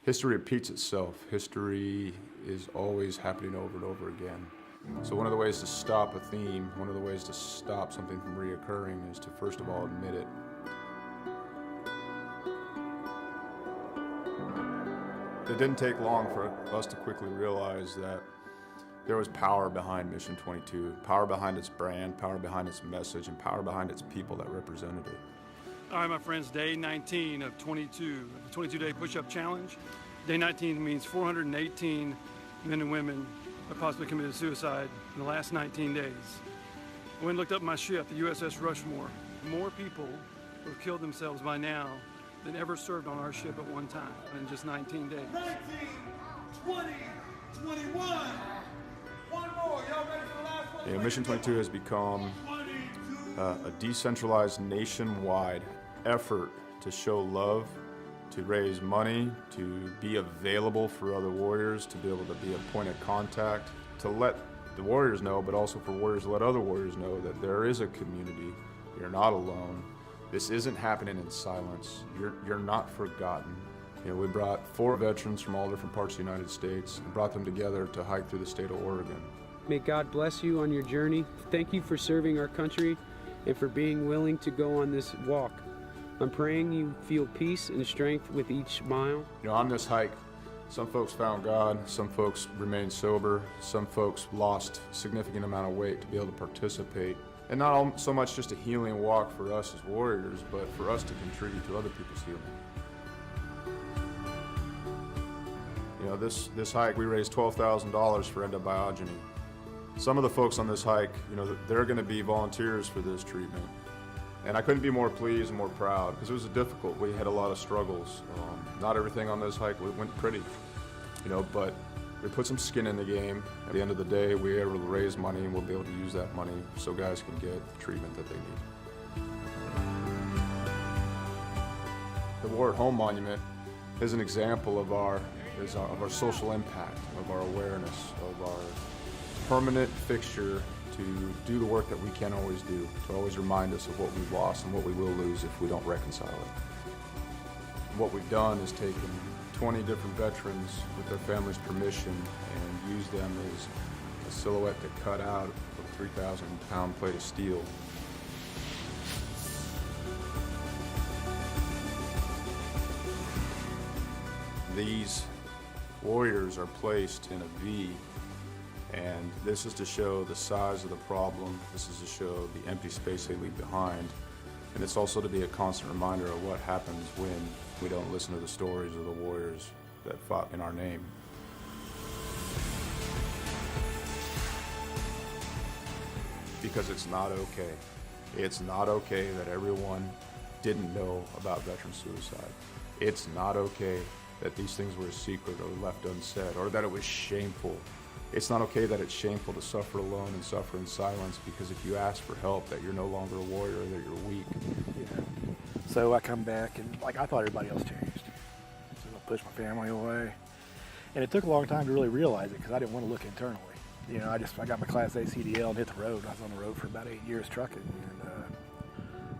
History repeats itself. History is always happening over and over again. So one of the ways to stop a theme, one of the ways to stop something from reoccurring is to first of all admit it. It didn't take long for us to quickly realize that there was power behind Mission 22, power behind its brand, power behind its message, and power behind its people that represented it. All right, my friends, day 19 of 22, the 22-day push-up challenge. Day 19 means 418 men and women have possibly committed suicide in the last 19 days. I went and looked up my ship, the USS Rushmore. More people who have killed themselves by now than ever served on our ship at one time in just 19 days. 19, 20, 21. One more. Y'all ready for the last one? Mission 22 has become a decentralized nationwide effort to show love, to raise money, to be available for other warriors, to be able to be a point of contact, to let the warriors know, but also for warriors to let other warriors know that there is a community. You're not alone. This isn't happening in silence. You're not forgotten. You know, we brought 4 veterans from all different parts of the United States and brought them together to hike through the state of Oregon. May God bless you on your journey. Thank you for serving our country and for being willing to go on this walk. I'm praying you feel peace and strength with each mile. You know, on this hike, some folks found God, some folks remained sober, some folks lost a significant amount of weight to be able to participate. And not so much just a healing walk for us as warriors, but for us to contribute to other people's healing. You know, this hike, we raised $12,000 for endobiogeny. Some of the folks on this hike, you know, they're going to be volunteers for this treatment. And I couldn't be more pleased and more proud because it was difficult. We had a lot of struggles. Not everything on this hike went pretty, you know, but we put some skin in the game. At the end of the day, we were able to raise money and we'll be able to use that money so guys can get the treatment that they need. The War at Home Monument is an example of our social impact, of our awareness, of our permanent fixture to do the work that we can't always do, to always remind us of what we've lost and what we will lose if we don't reconcile it. What we've done is taken 20 different veterans with their families' permission and used them as a silhouette to cut out a 3,000-pound plate of steel. These warriors are placed in a V, and this is to show the size of the problem. This is to show the empty space they leave behind. And it's also to be a constant reminder of what happens when we don't listen to the stories of the warriors that fought in our name. Because it's not okay. It's not okay that everyone didn't know about veteran suicide. It's not okay that these things were a secret or left unsaid, or that it was shameful. It's not okay that it's shameful to suffer alone and suffer in silence, because if you ask for help, that you're no longer a warrior, that you're weak. Yeah. So I come back and I thought everybody else changed. So I pushed my family away. And it took a long time to really realize it because I didn't want to look internally. You know, I got my Class A CDL and hit the road. I was on the road for about 8 years trucking. And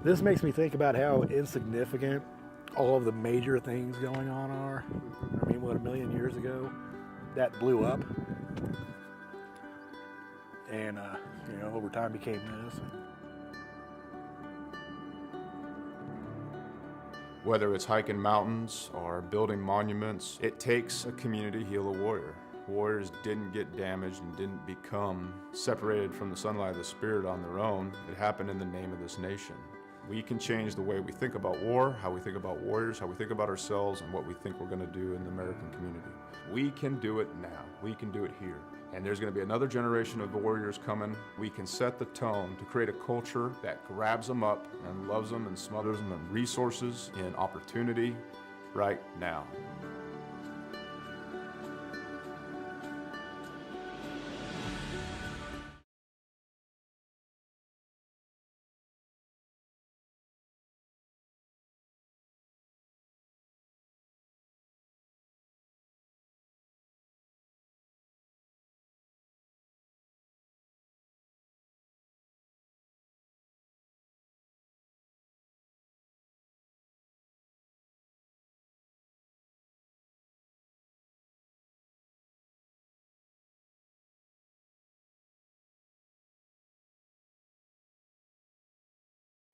this makes me think about how insignificant all of the major things going on are. I mean, what, 1 million years ago, that blew up. And, you know, over time became this. Whether it's hiking mountains or building monuments, it takes a community to heal a warrior. Warriors didn't get damaged and didn't become separated from the sunlight of the spirit on their own. It happened in the name of this nation. We can change the way we think about war, how we think about warriors, how we think about ourselves, and what we think we're going to do in the American community. We can do it now. We can do it here. And there's going to be another generation of warriors coming. We can set the tone to create a culture that grabs them up and loves them and smothers them in resources, in opportunity right now.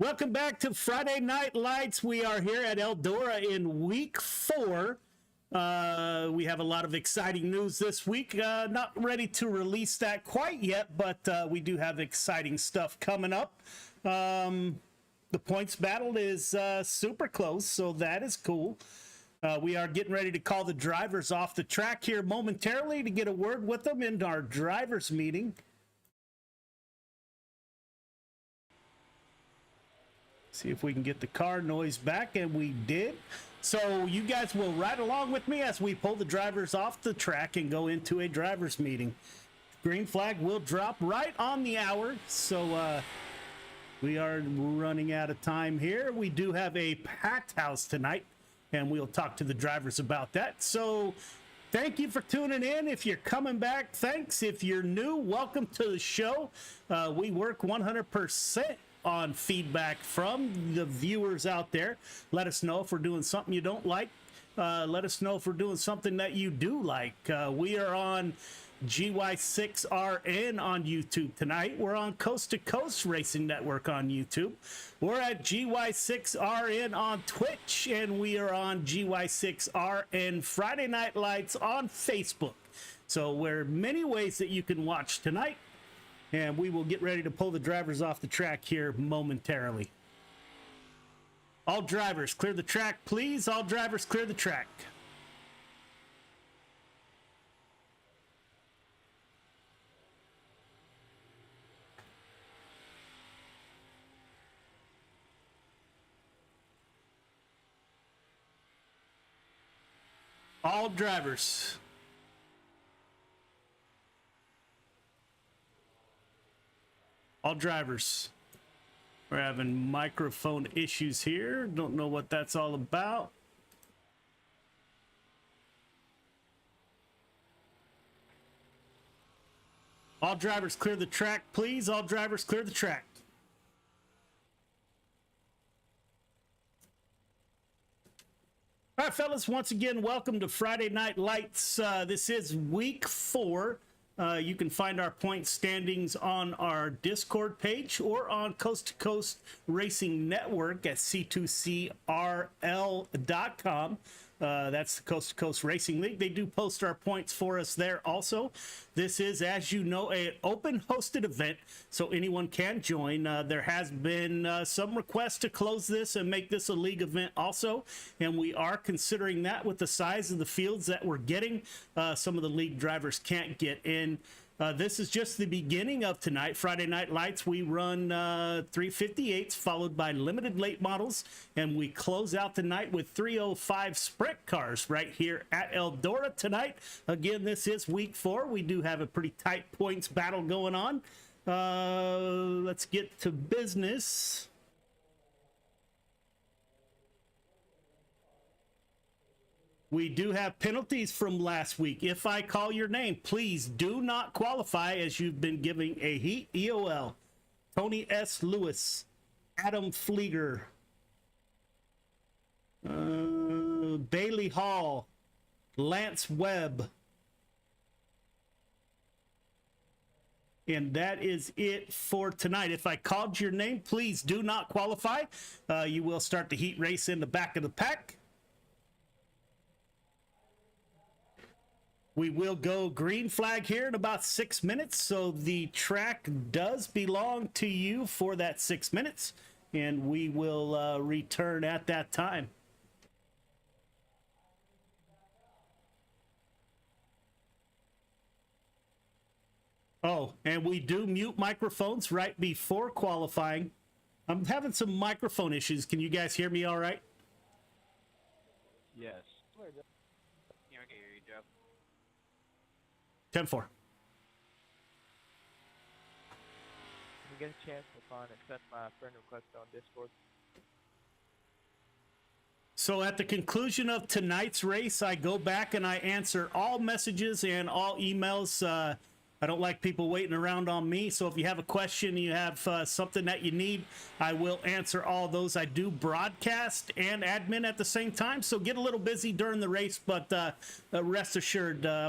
Welcome back to Friday Night Lights. We are here at Eldora in week 4. We have a lot of exciting news this week. Not ready to release that quite yet, but we do have exciting stuff coming up. The points battle is super close, so that is cool. We are getting ready to call the drivers off the track here momentarily to get a word with them in our drivers meeting. See if we can get the car noise back, and we did. So you guys will ride along with me as we pull the drivers off the track and go into a drivers meeting. Green flag will drop right on the hour, so we are running out of time here. We do have a packed house tonight, and we'll talk to the drivers about that. So thank you for tuning in. If you're coming back, thanks. If you're new, welcome to the show. We work 100% on feedback from the viewers out there. Let us know if we're doing something you don't like. Let us know if we're doing something that you do like. We are on GY6RN on YouTube tonight. We're on Coast to Coast Racing Network on YouTube. We're at GY6RN on Twitch, and we are on GY6RN Friday Night Lights on Facebook. So there are many ways that you can watch tonight. And we will get ready to pull the drivers off the track here momentarily. All drivers, clear the track, please. All drivers, clear the track. All drivers. All drivers. We're having microphone issues here. Don't know what that's all about. All drivers clear the track, please. All drivers clear the track. All right, fellas, once again, welcome to Friday Night Lights. This is week 4. You can find our point standings on our Discord page or on Coast to Coast Racing Network at c2crl.com. That's the Coast to Coast Racing League. They do post our points for us there also. This is, as you know, an open hosted event, so anyone can join. There has been some requests to close this and make this a league event also, and we are considering that with the size of the fields that we're getting. Some of the league drivers can't get in. This is just the beginning of tonight. Friday Night Lights, we run 358s followed by limited late models, and we close out the night with 305 sprint cars right here at Eldora tonight. Again, this is week 4. We do have a pretty tight points battle going on. Let's get to business. We do have penalties from last week. If I call your name, please do not qualify as you've been giving a heat EOL. Tony S. Lewis, Adam Flieger, Bailey Hall, Lance Webb. And that is it for tonight. If I called your name, please do not qualify. You will start the heat race in the back of the pack. We will go green flag here in about 6 minutes, so the track does belong to you for that 6 minutes, and we will return at that time. Oh, and we do mute microphones right before qualifying. I'm having some microphone issues. Can you guys hear me all right? Yes. 10-4. Can we get a chance to find and send my friend request on Discord? So at the conclusion of tonight's race, I go back and I answer all messages and all emails. I don't like people waiting around on me. So if you have a question, you have something that you need, I will answer all those. I do broadcast and admin at the same time, so get a little busy during the race, but rest assured, I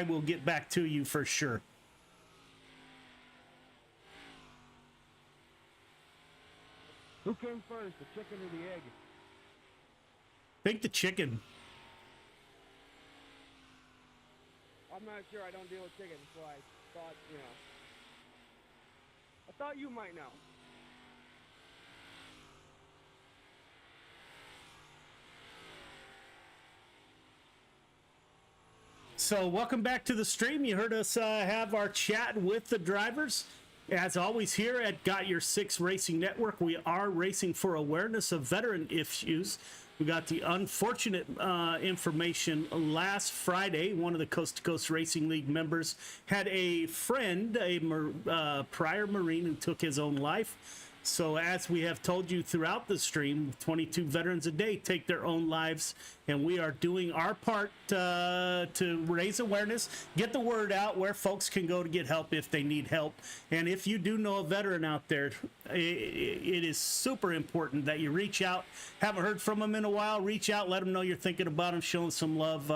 will get back to you for sure. Who came first, the chicken or the egg? I think the chicken. I'm not sure. I don't deal with chicken, so I thought, you know. I thought you might know. So welcome back to the stream. You heard us have our chat with the drivers. As always here at Got Your Six Racing Network, we are racing for awareness of veteran issues. We got the unfortunate information last Friday. One of the Coast to Coast Racing League members had a friend, a prior Marine, who took his own life. So as we have told you throughout the stream, 22 veterans a day take their own lives, and we are doing our part to raise awareness, get the word out where folks can go to get help if they need help. And if you do know a veteran out there, it is super important that you reach out. Haven't heard from them in a while, reach out, let them know you're thinking about them, show them some love.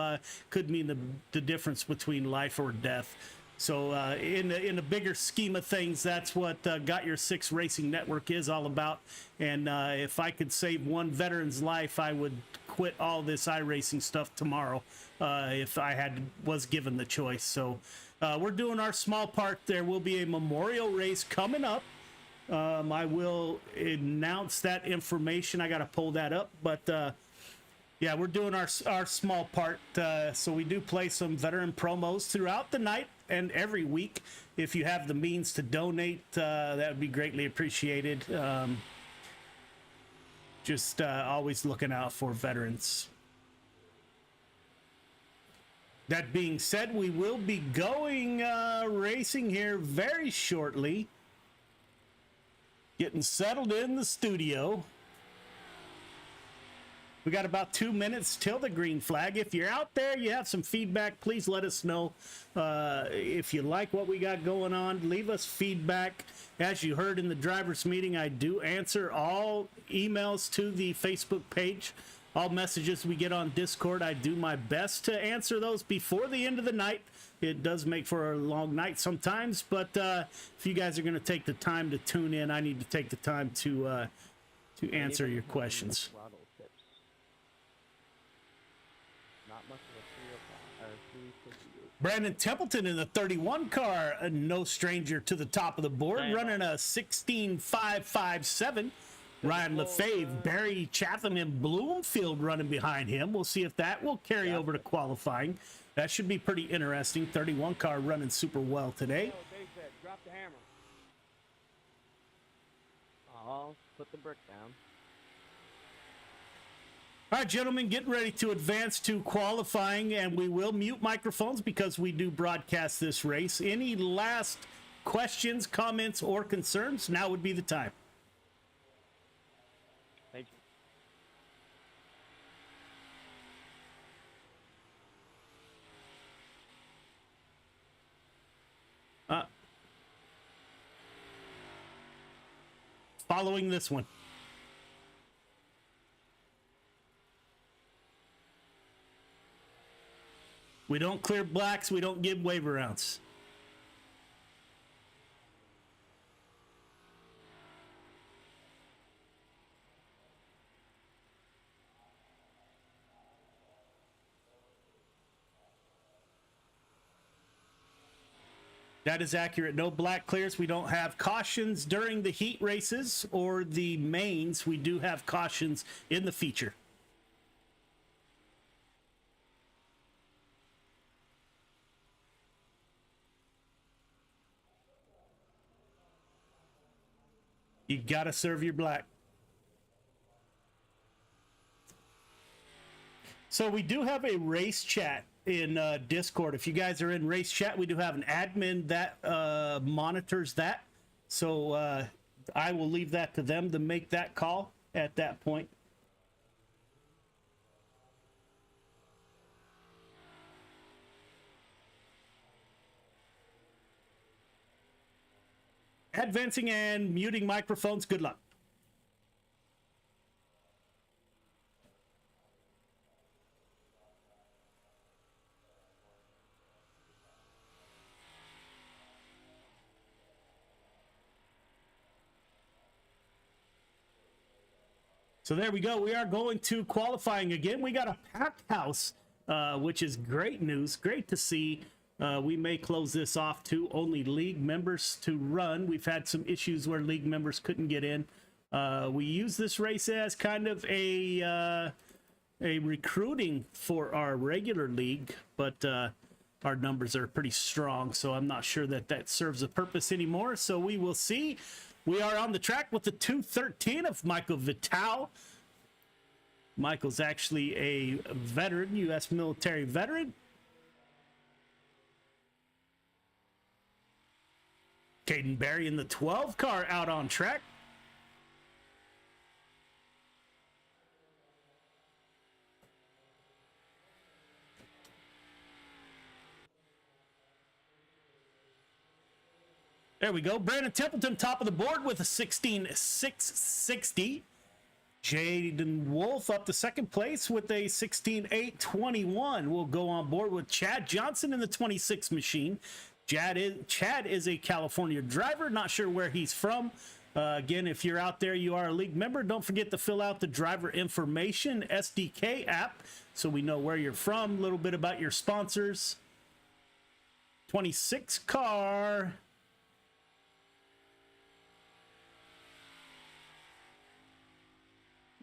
Could mean the difference between life or death. So in the bigger scheme of things, that's what Got Your Six Racing Network is all about. And if I could save one veteran's life, I would quit all this iRacing stuff tomorrow if I was given the choice. So we're doing our small part. There will be a memorial race coming up. I will announce that information. I got to pull that up, but yeah, we're doing our small part. So we do play some veteran promos throughout the night and every week. If you have the means to donate, that would be greatly appreciated. Just always looking out for veterans. That being said, we will be going racing here very shortly. Getting settled in the studio. We got about 2 minutes till the green flag. If you're out there, you have some feedback, please let us know. If you like what we got going on, leave us feedback. As you heard in the driver's meeting, I do answer all emails to the Facebook page. All messages we get on Discord, I do my best to answer those before the end of the night. It does make for a long night sometimes, but if you guys are going to take the time to tune in, I need to take the time to answer your questions. Brandon Templeton in the 31 car, no stranger to the top of the board, running a 16.557. Ryan Lefebvre, Barry Chatham, and Bloomfield running behind him. We'll see if that will carry over to qualifying. That should be pretty interesting. 31 car running super well today. Drop the hammer. I'll put the brick down. All right, gentlemen, get ready to advance to qualifying, and we will mute microphones because we do broadcast this race. Any last questions, comments, or concerns? Now would be the time. Thank you. Following this one. We don't clear blacks. We don't give waiver rounds. That is accurate. No black clears. We don't have cautions during the heat races or the mains. We do have cautions in the feature. You gotta serve your black. So we do have a race chat in Discord. If you guys are in race chat, we do have an admin that monitors that. So I will leave that to them to make that call at that point. Advancing and muting microphones. Good luck. So there we go. We are going to qualifying again. We got a packed house, which is great news. Great to see. We may close this off to only league members to run. We've had some issues where league members couldn't get in. We use this race as kind of a recruiting for our regular league, but our numbers are pretty strong, so I'm not sure that that serves a purpose anymore. So we will see. We are on the track with the 213 of Michael Vital. Michael's actually a veteran, U.S. military veteran. Caden Berry in the 12 car out on track. There we go. Brandon Templeton, top of the board with a 16.660. Jaden Wolf up to second place with a 16.821. We'll go on board with Chad Johnson in the 26 machine. Chad is a California driver. Not sure where he's from. Again, if you're out there, you are a league member, don't forget to fill out the driver information SDK app so we know where you're from, a little bit about your sponsors. 26 car.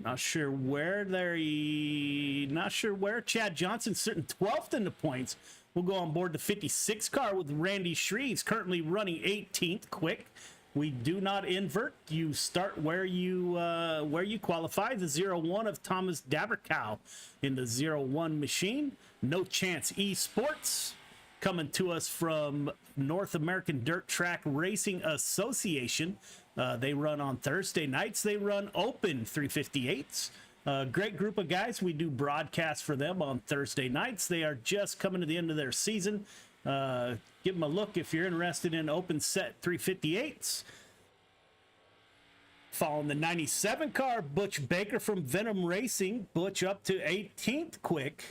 Not sure where Chad Johnson's sitting 12th in the points. We'll go on board the 56 car with Randy Shreves, currently running 18th quick. We do not invert. You start where you qualify. The 01 of Thomas Dabercow in the 01 machine. No Chance Esports coming to us from North American Dirt Track Racing Association. They run on Thursday nights. They run open 358s. Great group of guys. We do broadcasts for them on Thursday nights. They are just coming to the end of their season. Give them a look if you're interested in open set 358s. Following the 97 car, Butch Baker from Venom Racing. Butch up to 18th quick.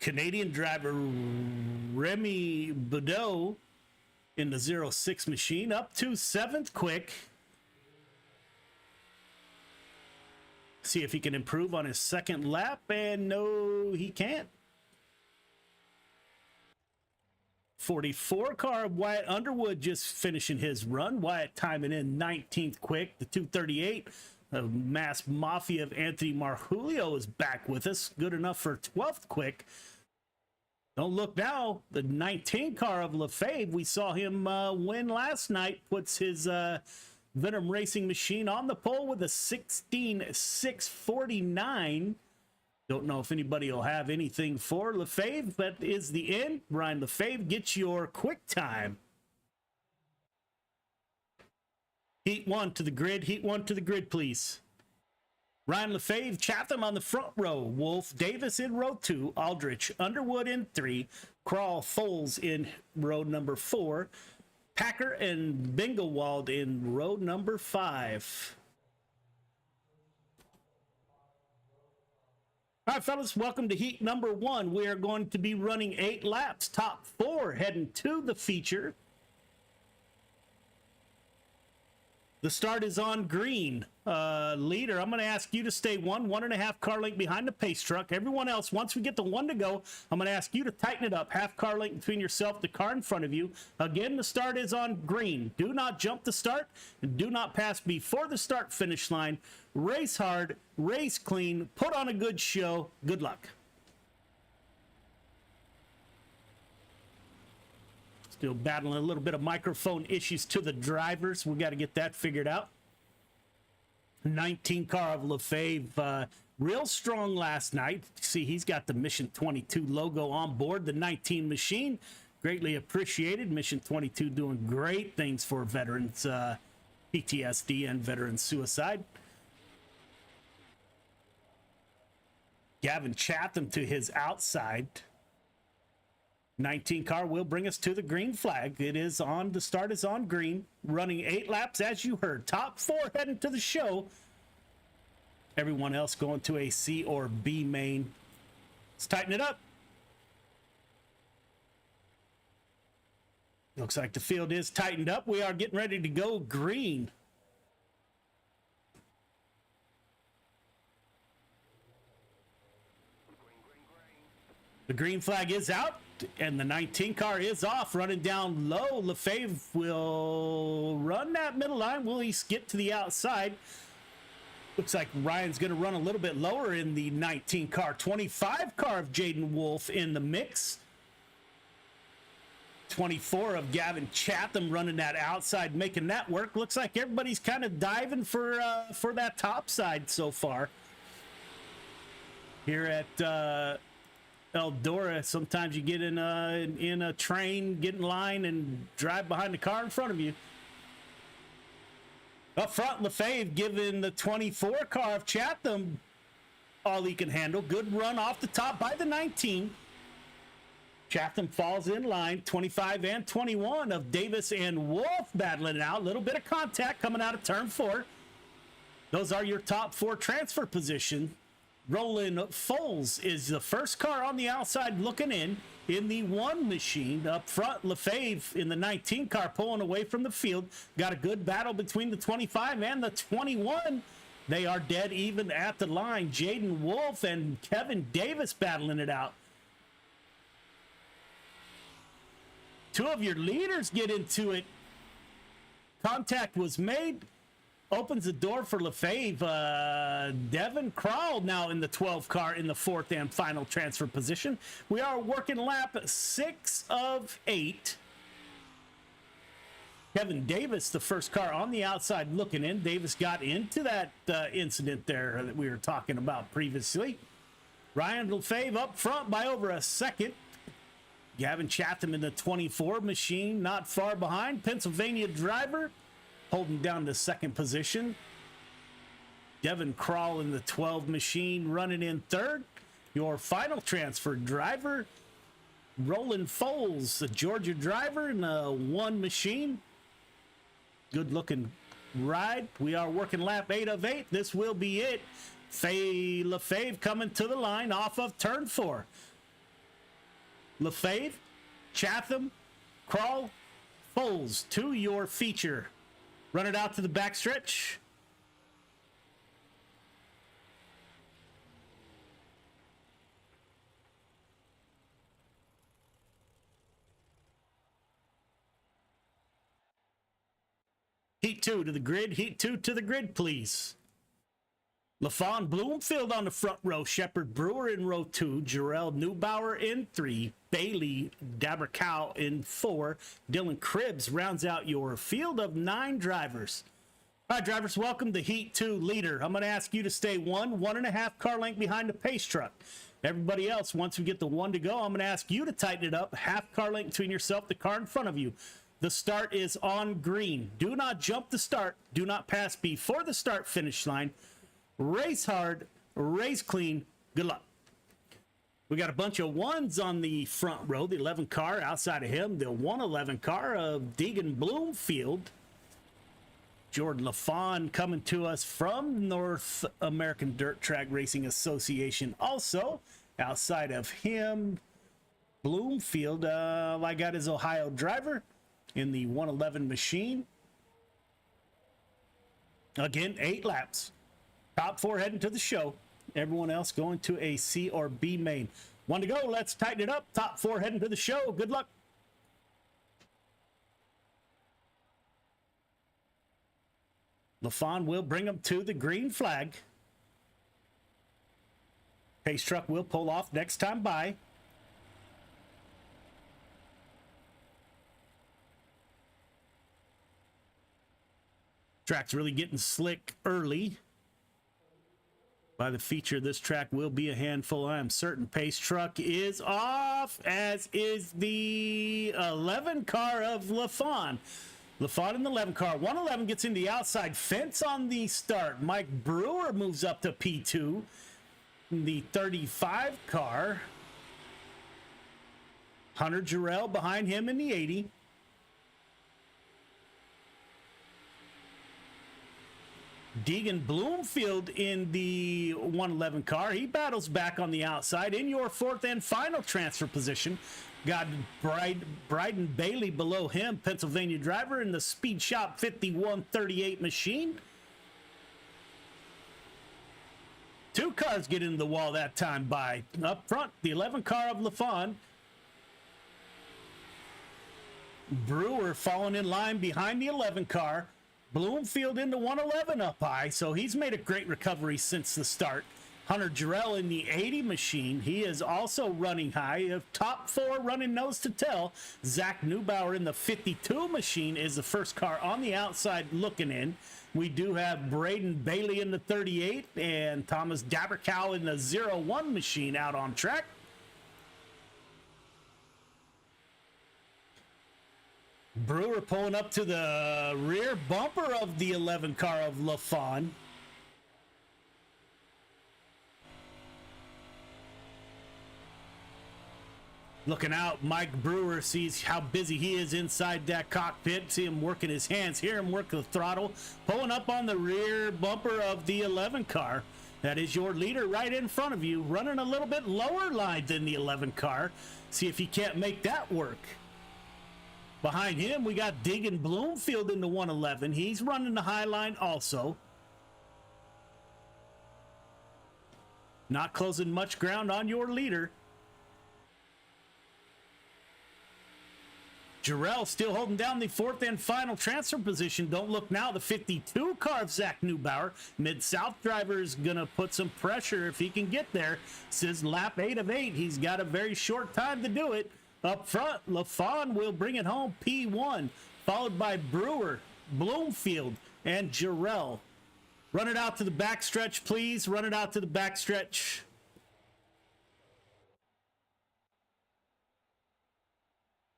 Canadian driver Remy Boudreau in the 06 machine up to 7th quick. See if he can improve on his second lap, and no, he can't. 44 car Wyatt Underwood just finishing his run. Wyatt timing in 19th quick. The 238 of Mass Mafia of Anthony Marjulio is back with us. Good enough for 12th quick. Don't look now. The 19 car of Lefebvre, we saw him win last night, puts his Venom Racing machine on the pole with a 16.649. Don't know if anybody will have anything for Lefebvre, but is the end. Ryan Lefebvre gets your quick time. Heat 1 to the grid. Heat 1 to the grid, please. Ryan Lefebvre, Chatham on the front row. Wolf Davis in row 2. Aldrich Underwood in 3. Crawl Foles in row number 4. Packer and Bingewald in row number 5. All right, fellas, welcome to heat number 1. We are going to be running 8 laps. Top 4 heading to the feature. The start is on green. Leader, I'm going to ask you to stay 1.5 car length behind the pace truck. Everyone else, once we get the 1 to go, I'm going to ask you to tighten it up. Half car length between yourself, the car in front of you. Again, the start is on green. Do not jump the start and do not pass before the start finish line. Race hard, race clean, put on a good show. Good luck. Still battling a little bit of microphone issues to the drivers. We got to get that figured out. 19 car of Lefebvre, real strong last night. See, he's got the Mission 22 logo on board. The 19 machine, greatly appreciated. Mission 22 doing great things for veterans, PTSD and veteran suicide. Gavin Chatham to his outside. 19 car will bring us to the green flag. It is on, the start is on green, running 8 laps as you heard. Top 4 heading to the show. Everyone else going to a C or B main. Let's tighten it up. Looks like the field is tightened up. We are getting ready to go green. The green flag is out, and the 19 car is off, running down low. Lefebvre will run that middle line. Will he get to the outside? Looks like Ryan's going to run a little bit lower in the 19 car. 25 car of Jaden Wolf in the mix. 24 of Gavin Chatham running that outside, making that work. Looks like everybody's kind of diving for that top side so far. Here at Eldora, sometimes you get in a train, get in line, and drive behind the car in front of you. Up front, Lefebvre giving the 24 car of Chatham all he can handle. Good run off the top by the 19. Chatham falls in line. 25 and 21 of Davis and Wolf battling it out. A little bit of contact coming out of turn 4. Those are your top 4 transfer position. Roland Foles is the first car on the outside looking in the 1 machine. Up front, Lefebvre in the 19 car pulling away from the field. Got a good battle between the 25 and the 21. They are dead even at the line. Jaden Wolf and Kevin Davis battling it out. 2 of your leaders get into it. Contact was made. Opens the door for Lefebvre. Devin Crowell now in the 12 car in the 4th and final transfer position. We are working lap 6 of 8. Kevin Davis, the first car on the outside looking in. Davis got into that incident there that we were talking about previously. Ryan Lefebvre up front by over a second. Gavin Chatham in the 24 machine, not far behind. Pennsylvania driver holding down the 2nd position. Devin Crowell in the 12 machine running in 3rd. Your final transfer driver, Roland Foles, the Georgia driver in the 1 machine. Good looking ride. We are working lap 8 of 8. This will be it. Lefebvre coming to the line off of turn 4. Lefebvre, Chatham, Crowell, Foles to your feature. Run it out to the backstretch. Heat 2 to the grid. Heat 2 to the grid, please. LaFawn Bloomfield on the front row. Shepard Brewer in row 2. Jarrell Neubauer in 3. Bailey Dabercow in 4. Dylan Cribbs rounds out your field of 9 drivers. All right, drivers, welcome to Heat 2 leader. I'm going to ask you to stay 1.5 car length behind the pace truck. Everybody else, once we get the 1 to go, I'm going to ask you to tighten it up. Half car length between yourself, the car in front of you. The start is on green. Do not jump the start. Do not pass before the start finish line. Race hard, race clean. Good luck. We got a bunch of 1s on the front row. The 11 car outside of him. The 111 car of Deegan Bloomfield. Jordan LaFawn coming to us from North American Dirt Track Racing Association. Also, outside of him, Bloomfield, I got his Ohio driver in the 111 machine. Again, 8 laps. Top 4 heading to the show. Everyone else going to a C or B main. 1 to go. Let's tighten it up. Top 4 heading to the show. Good luck. LaFawn will bring them to the green flag. Pace truck will pull off next time by. Track's really getting slick early. By the feature, this track will be a handful. I am certain. Pace truck is off, as is the 11 car of LaFawn. LaFawn in the 11 car. 111 gets in the outside fence on the start. Mike Brewer moves up to P2. The 35 car. Hunter Jarrell behind him in the 80. Deegan Bloomfield in the 111 car. He battles back on the outside. In your fourth and final transfer position, got Bryden Bailey below him, Pennsylvania driver in the Speed Shop 5138 machine. Two cars get into the wall that time by up front, the 11 car of LaFawn. Brewer falling in line behind the 11 car. Bloomfield into 111 up high, so he's made a great recovery since the start. Hunter Jarrell in the 80 machine. He is also running high. Top four running nose to tail. Zach Neubauer in the 52 machine is the first car on the outside looking in. We do have Braden Bailey in the 38 and Thomas Dabercow in the 01 machine out on track. Brewer pulling up to the rear bumper of the 11 car of LaFawn. Looking out, Mike Brewer sees how busy he is inside that cockpit. See him working his hands, hear him work the throttle. Pulling up on the rear bumper of the 11 car. That is your leader right in front of you, running a little bit lower line than the 11 car. See if he can't make that work. Behind him, we got Deegan Bloomfield in the 111. He's running the high line also. Not closing much ground on your leader. Jarrell still holding down the fourth and final transfer position. Don't look now. The 52 car of Zach Neubauer. Mid-South driver is going to put some pressure if he can get there. Says lap 8 of 8. He's got a very short time to do it. Up front, LaFawn will bring it home P1, followed by Brewer, Bloomfield, and Jarrell. Run it out to the backstretch, please. Run it out to the backstretch.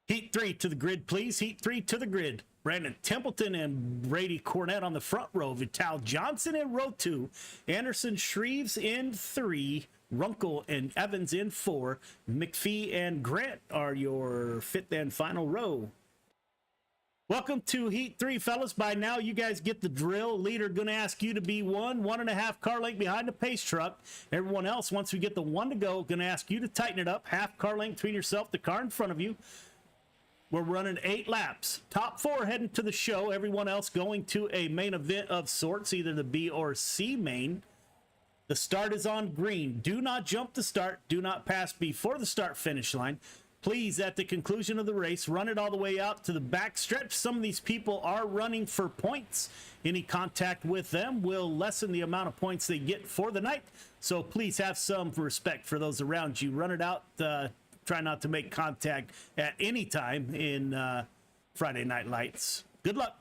Heat 3 to the grid, please. Heat 3 to the grid. Brandon Templeton and Brady Cornett on the front row. Vital Johnson in row 2. Anderson Shreves in 3. Runkle and Evans in 4. McPhee and Grant are your fifth and final row. Welcome to Heat 3, fellas. By now, you guys get the drill. Leader going to ask you to be 1.5 car length behind the pace truck. Everyone else, once we get the 1 to go, going to ask you to tighten it up. Half car length between yourself, the car in front of you. We're running 8 laps. Top 4 heading to the show. Everyone else going to a main event of sorts, either the B or C main. The start is on green. Do not jump the start. Do not pass before the start finish line. Please, at the conclusion of the race, run it all the way out to the back stretch. Some of these people are running for points. Any contact with them will lessen the amount of points they get for the night. So please have some respect for those around you. Run it out. Try not to make contact at any time in Friday Night Lights. Good luck.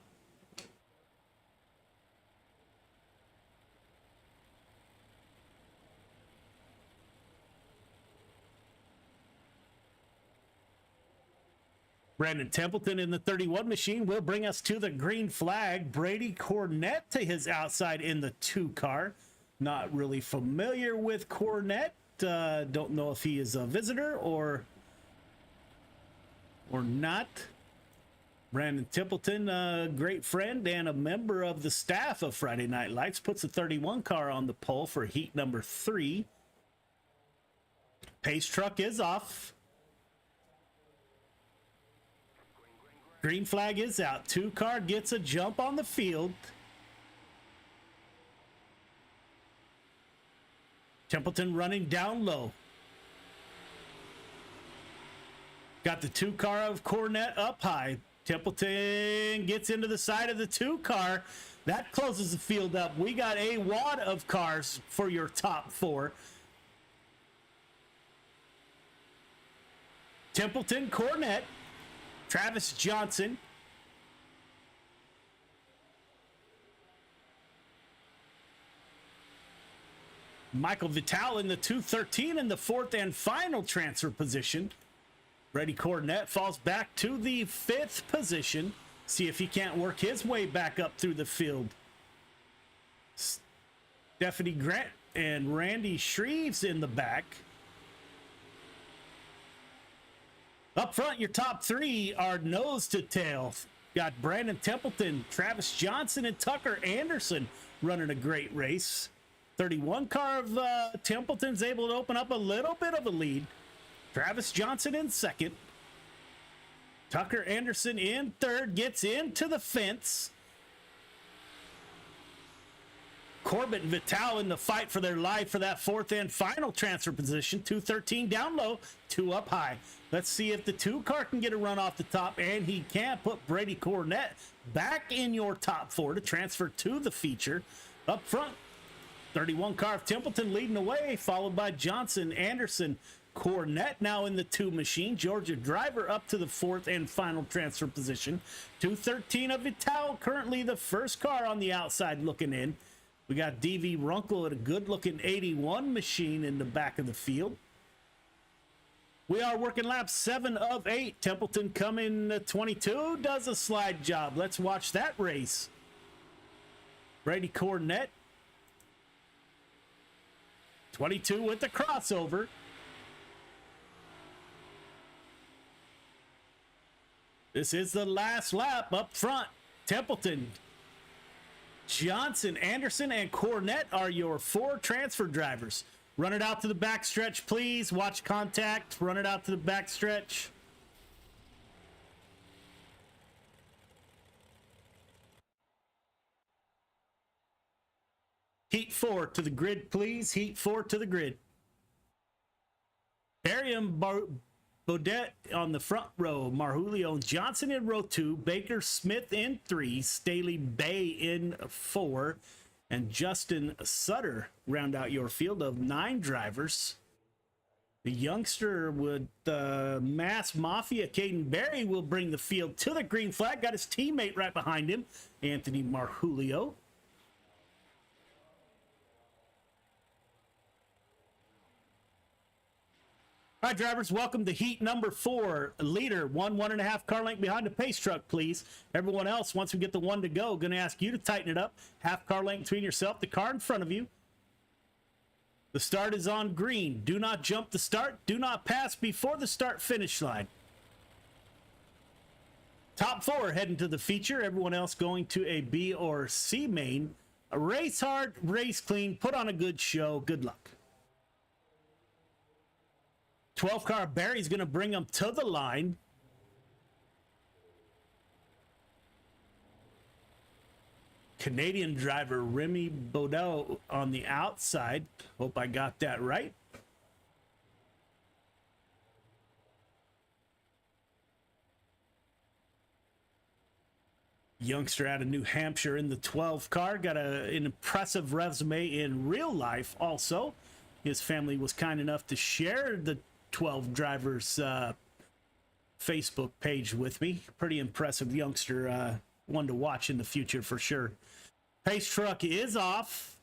Brandon Templeton in the 31 machine will bring us to the green flag. Brady Cornett to his outside in the 2 car. Not really familiar with Cornett. Don't know if he is a visitor or not. Brandon Templeton, a great friend and a member of the staff of Friday Night Lights, puts the 31 car on the pole for heat number 3. Pace truck is off. Green flag is out. 2 car gets a jump on the field. Templeton running down low. Got the 2 car of Cornett up high. Templeton gets into the side of the 2 car. That closes the field up. We got a wad of cars for your top 4. Templeton, Cornett, Travis Johnson, Michael Vital in the 213 in the 4th and final transfer position. Brady Cornett falls back to the 5th position. See if he can't work his way back up through the field. Stephanie Grant and Randy Shreves in the back. Up front, your top 3 are nose to tail. Got Brandon Templeton, Travis Johnson, and Tucker Anderson running a great race. 31 car of Templeton's able to open up a little bit of a lead. Travis Johnson in second. Tucker Anderson in third, gets into the fence. Corbett and Vital in the fight for their life for that fourth and final transfer position. 213 down low, 2 up high. Let's see if the 2 car can get a run off the top, and he can put Brady Cornett back in your top 4 to transfer to the feature. Up front, 31 car of Templeton leading the way, followed by Johnson, Anderson, Cornett now in the 2 machine. Georgia Driver up to the 4th and final transfer position. 213 of Vital, currently the first car on the outside looking in. We got DV Runkle at a good-looking 81 machine in the back of the field. We are working lap 7 of 8. Templeton coming 22, does a slide job. Let's watch that race. Brady Cornett, 22 with the crossover. This is the last lap up front. Templeton, Johnson, Anderson, and Cornett are your 4 transfer drivers. Run it out to the backstretch, please. Watch contact. Run it out to the backstretch. Heat 4 to the grid, please. Heat 4 to the grid. Barium Baudet on the front row, Marjulio and Johnson in row 2, Baker Smith in 3, Staley Bay in 4, and Justin Sutter round out your field of 9 drivers. The youngster with Mass Mafia, Caden Berry, will bring the field to the green flag. Got his teammate right behind him, Anthony Marjulio. All right, drivers, welcome to heat number 4. Leader, 1.5 car length behind the pace truck, please. Everyone else, once we get the 1 to go, going to ask you to tighten it up. Half car length between yourself, the car in front of you. The start is on green. Do not jump the start. Do not pass before the start finish line. Top 4 heading to the feature. Everyone else going to a B or C main. Race hard, race clean, put on a good show. Good luck. 12 car Barry's going to bring them to the line. Canadian driver Remy Baudot on the outside. Hope I got that right. Youngster out of New Hampshire in the 12 car. Got an impressive resume in real life also. His family was kind enough to share the 12 drivers Facebook page with me. Pretty impressive youngster, one to watch in the future for sure. Pace truck is off,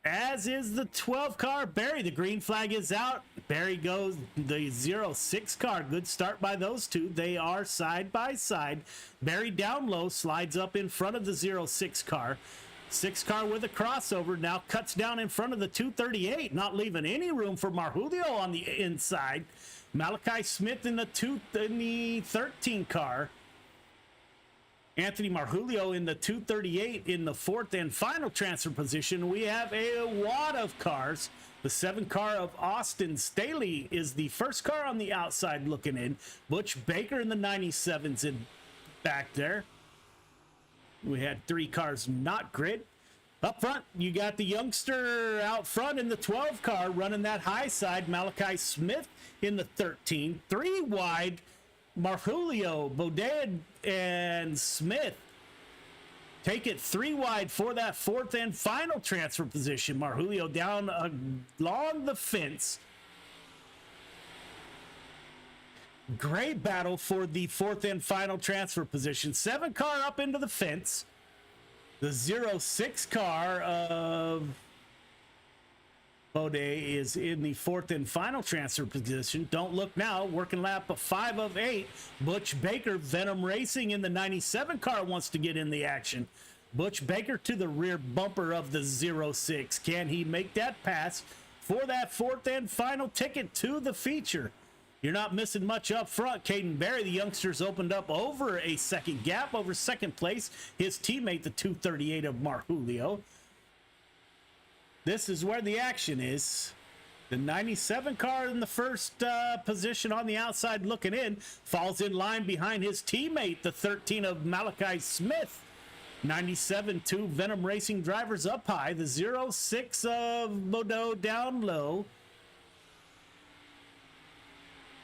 as is the 12 car Barry. The green flag is out. Barry goes the 06 car. Good start by those two. They are side by side. Barry down low, slides up in front of the 06 car. 6 car with a crossover now cuts down in front of the 238, not leaving any room for Marjulio on the inside. Malachi Smith in the 13 car. Anthony Marjulio in the 238 in the 4th and final transfer position. We have a wad of cars. The 7 car of Austin Staley is the first car on the outside looking in. Butch Baker in the 97s in back there. We had 3 cars not grid. Up front, you got the youngster out front in the 12 car running that high side. Malachi Smith in the 13. 3 wide, Marjulio, Baudet, and Smith take it 3 wide for that 4th and final transfer position. Marjulio down along the fence. Great battle for the 4th and final transfer position. 7 car up into the fence. The 06 car of Baudet is in the 4th and final transfer position. Don't look now. Working lap 5 of 8. Butch Baker, Venom Racing in the 97 car wants to get in the action. Butch Baker to the rear bumper of the 06. Can he make that pass for that 4th and final ticket to the feature? You're not missing much up front. Caden Berry, the youngsters, opened up over a second gap over second place. His teammate, the 238 of Marjulio. This is where the action is. The 97 car in the first position on the outside looking in falls in line behind his teammate, the 13 of Malachi Smith. 97, 2 Venom Racing drivers up high. The 06 of Bordeaux down low.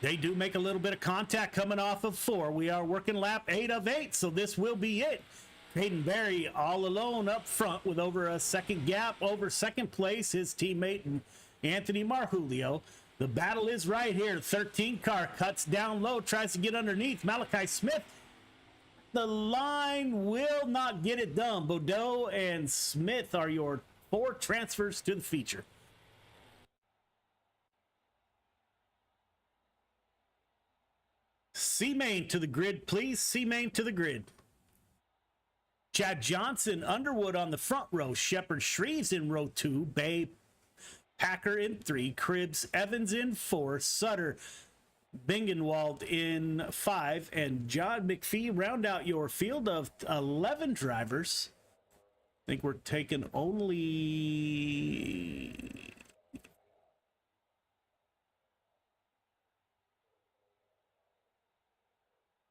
They do make a little bit of contact coming off of 4. We are working lap 8 of 8, so this will be it. Hayden Berry all alone up front with over a second gap over second place. His teammate Anthony Marjulio. The battle is right here. The 13 car cuts down low, tries to get underneath Malachi Smith. The line will not get it done. Bordeaux and Smith are your 4 transfers to the feature. C-Main to the grid, please. C-Main to the grid. Chad Johnson, Underwood on the front row. Shepard Shreves in row 2. Bay Packer in 3. Cribbs Evans in 4. Sutter Bingenwald in 5. And John McPhee round out your field of 11 drivers. I think we're taking only...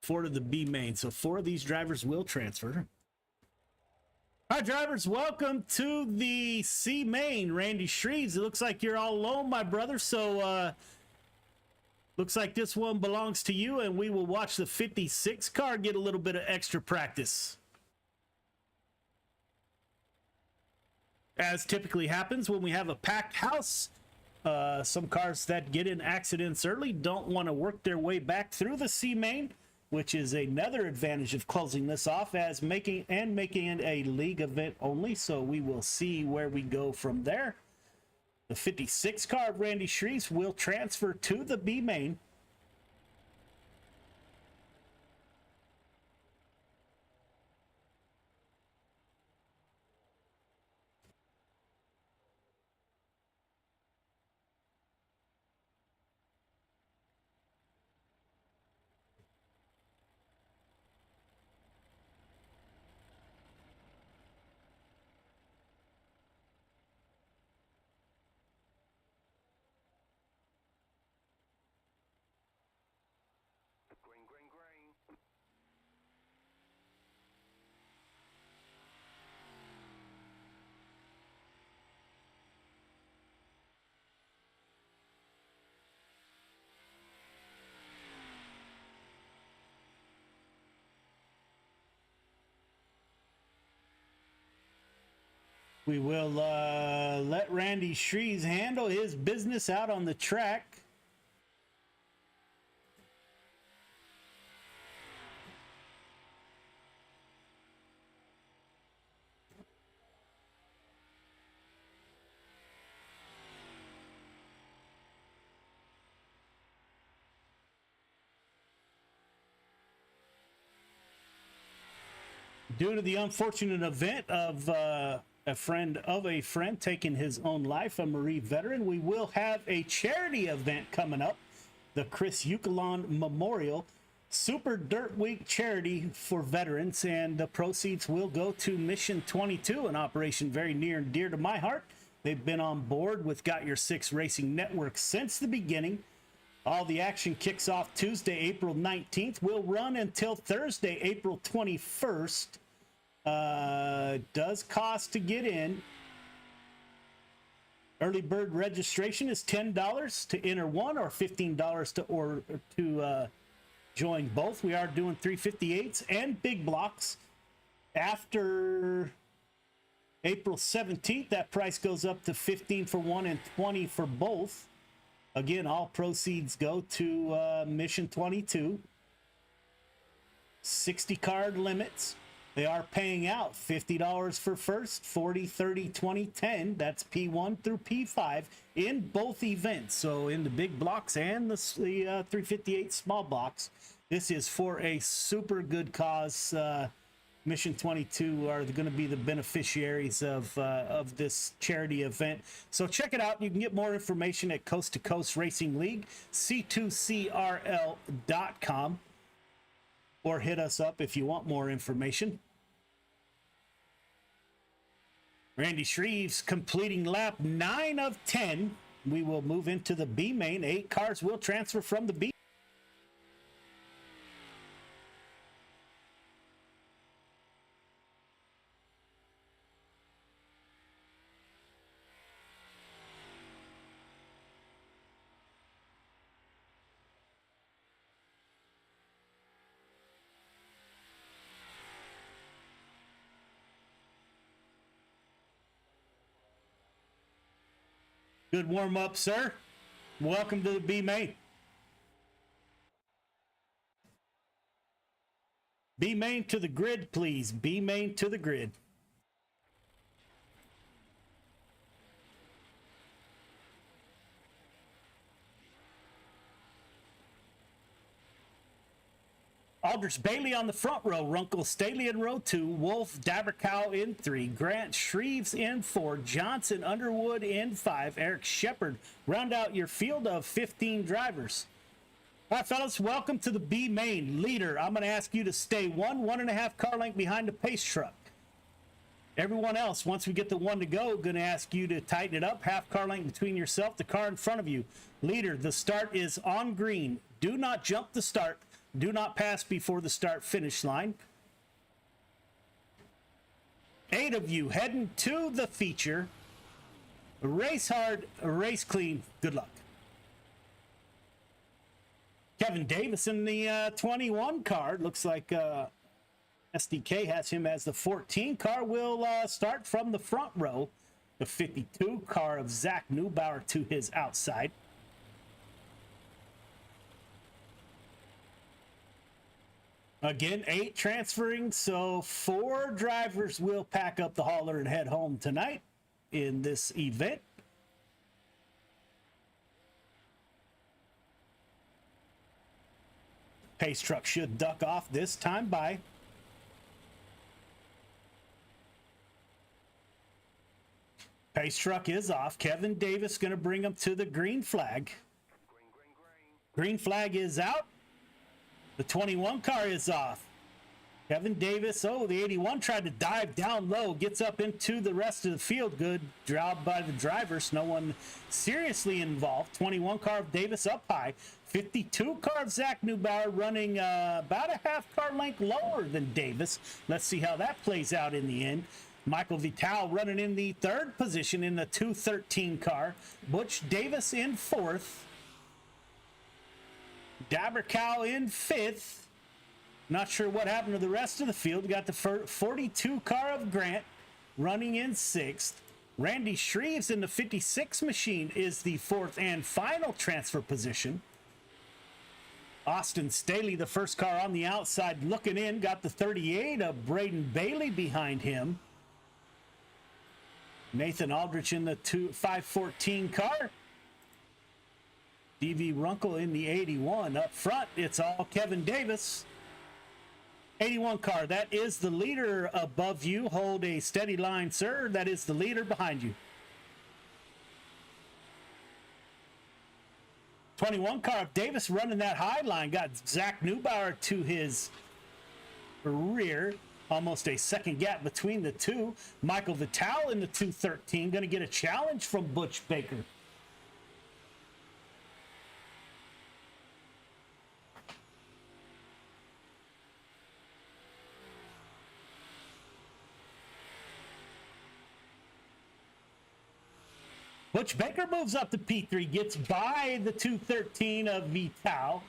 4 to the B main. So 4 of these drivers will transfer. All right, drivers, welcome to the C main. Randy Shreves, it looks like you're all alone, my brother. So looks like this one belongs to you, and we will watch the 56 car get a little bit of extra practice. As typically happens when we have a packed house, some cars that get in accidents early don't want to work their way back through the C main, which is another advantage of closing this off as making it a league event only. So we will see where we go from there. The 56 car of Randy Shreves will transfer to the B main. We will let Randy Shreves handle his business out on the track. Due to the unfortunate event of a friend of a friend taking his own life, a Marie veteran, we will have a charity event coming up, the Chris Ukalon Memorial Super Dirt Week charity for veterans, and the proceeds will go to Mission 22, an operation very near and dear to my heart. They've been on board with Got Your Six Racing Network since the beginning. All the action kicks off Tuesday, April 19th. Will run until Thursday, April 21st. Does cost to get in. Early bird registration is $10 to enter one, or $15 to join both. We are doing 358s and big blocks. After April 17th, that price goes up to $15 for one and $20 for both. Again, all proceeds go to Mission 22. 60 card limits. They are paying out $50 for first, 40, 30, 20, 10. That's P1 through P5 in both events. So in the big blocks and the 358 small blocks. This is for a super good cause Mission 22 are going to be the beneficiaries of this charity event. So check it out. You can get more information at Coast to Coast Racing League, C2CRL.com, or hit us up if you want more information. Randy Shreves completing lap 9 of 10. We will move into the B main. 8 cars will transfer from the B. Good warm up, sir. Welcome to the B main. B main to the grid, please. B main to the grid. Aldrich Bailey on the front row, Runkle Staley in row 2, Wolf Dabercow in 3, Grant Shreves in 4, Johnson Underwood in 5, Eric Shepard. Round out your field of 15 drivers. All right, fellas, welcome to the B main. Leader, I'm going to ask you to stay 1.5 car length behind the pace truck. Everyone else, once we get the one to go, going to ask you to tighten it up, half car length between yourself, the car in front of you. Leader, the start is on green. Do not jump the start. Do not pass before the start finish line. 8 of you heading to the feature. Race hard, race clean. Good luck. Kevin Davis in the 21 car. Looks like SDK has him as the 14 car. Will start from the front row. The 52 car of Zach Neubauer to his outside. Again, 8 transferring, so 4 drivers will pack up the hauler and head home tonight in this event. Pace truck should duck off this time by. Pace truck is off. Kevin Davis going to bring him to the green flag. Green flag is out. The 21 car is off. Kevin Davis, the 81 tried to dive down low, gets up into the rest of the field. Good job by the drivers. No one seriously involved. 21 car of Davis up high. 52 car of Zach Neubauer running about a half car length lower than Davis. Let's see how that plays out in the end. Michael Vital running in the 3rd position in the 213 car. Butch Davis in 4th. Dabercow in 5th. Not sure what happened to the rest of the field. We got the 42 car of Grant running in 6th. Randy Shreves in the 56 machine is the 4th and final transfer position. Austin Staley, the first car on the outside looking in, got the 38 of Braden Bailey behind him. Nathan Aldrich in the 514 car. D.V. Runkle in the 81. Up front, it's all Kevin Davis. 81 car, that is the leader above you. Hold a steady line, sir. That is the leader behind you. 21 car of Davis running that high line. Got Zach Neubauer to his rear. Almost a second gap between the two. Michael Vital in the 213. Going to get a challenge from Butch Baker. Butch Baker moves up to P3, gets by the 213 of Vital.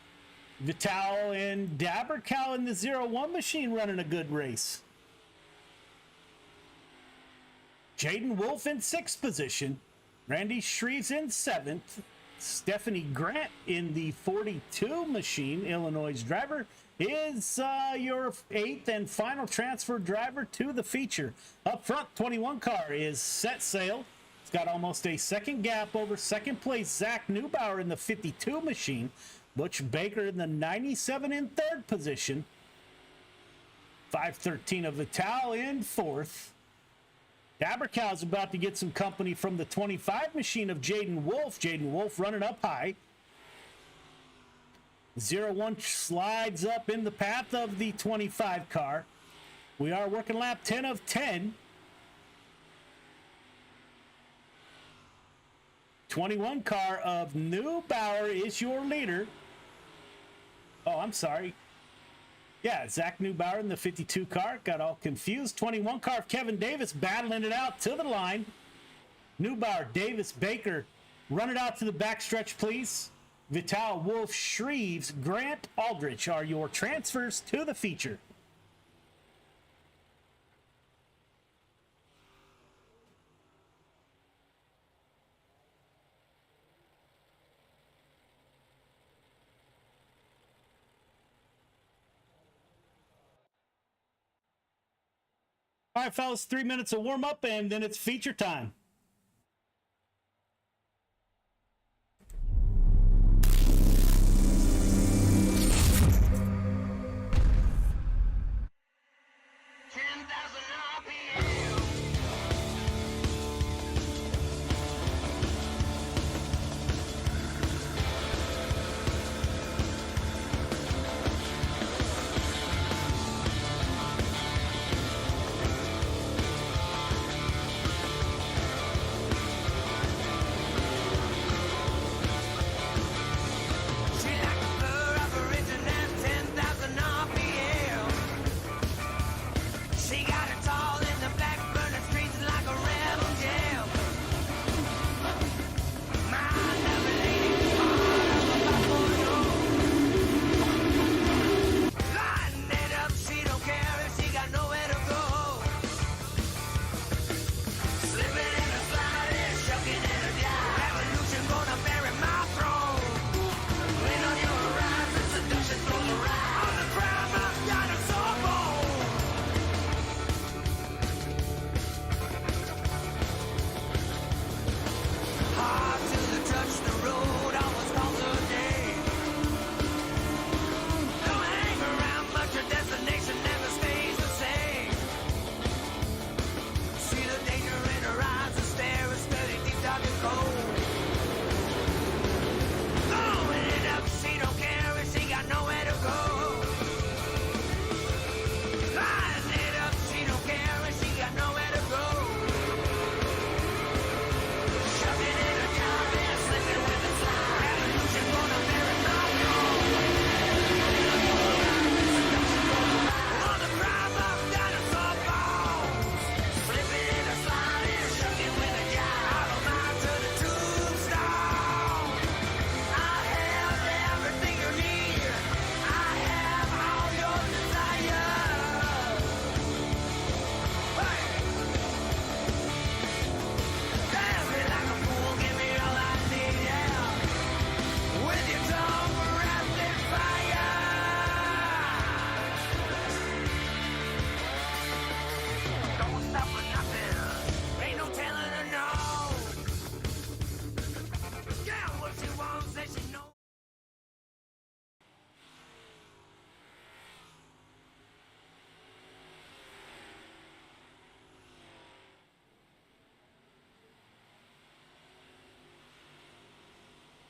Vital and Dabercow in the 01 machine running a good race. Jaden Wolf in 6th position. Randy Shreves in 7th. Stephanie Grant in the 42 machine, Illinois driver, is your 8th and final transfer driver to the feature. Up front, 21 car is set sail. It's got almost a second gap over second place. Zach Neubauer in the 52 machine. Butch Baker in the 97 in 3rd position. 513 of Vital in fourth. Abercow's about to get some company from the 25 machine of Jaden Wolf. Jaden Wolf running up high. 01 slides up in the path of the 25 car. We are working lap 10 of 10. 21 car of Neubauer is your leader. Oh, I'm sorry. Yeah, Zach Neubauer in the 52 car. Got all confused. 21 car of Kevin Davis battling it out to the line. Neubauer, Davis, Baker, run it out to the backstretch, please. Vital, Wolf, Shreves, Grant, Aldrich are your transfers to the feature. All right, fellas, 3 minutes of warm up, and then it's feature time.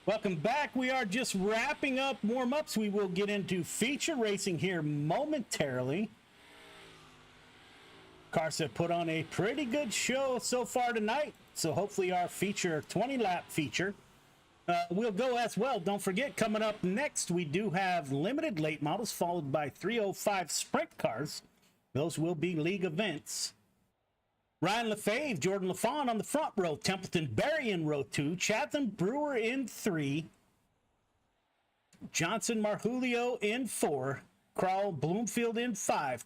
Welcome back. We are just wrapping up warm-ups. We will get into feature racing here momentarily. Cars have put on a pretty good show so far tonight, so hopefully our feature, 20-lap feature, will go as well. Don't forget, coming up next, we do have limited late models followed by 305 sprint cars. Those will be league events. Ryan LaFave, Jordan LaFawn on the front row, Templeton Berry in row 2, Chatham Brewer in 3, Johnson Marjulio in 4, Crowell Bloomfield in 5,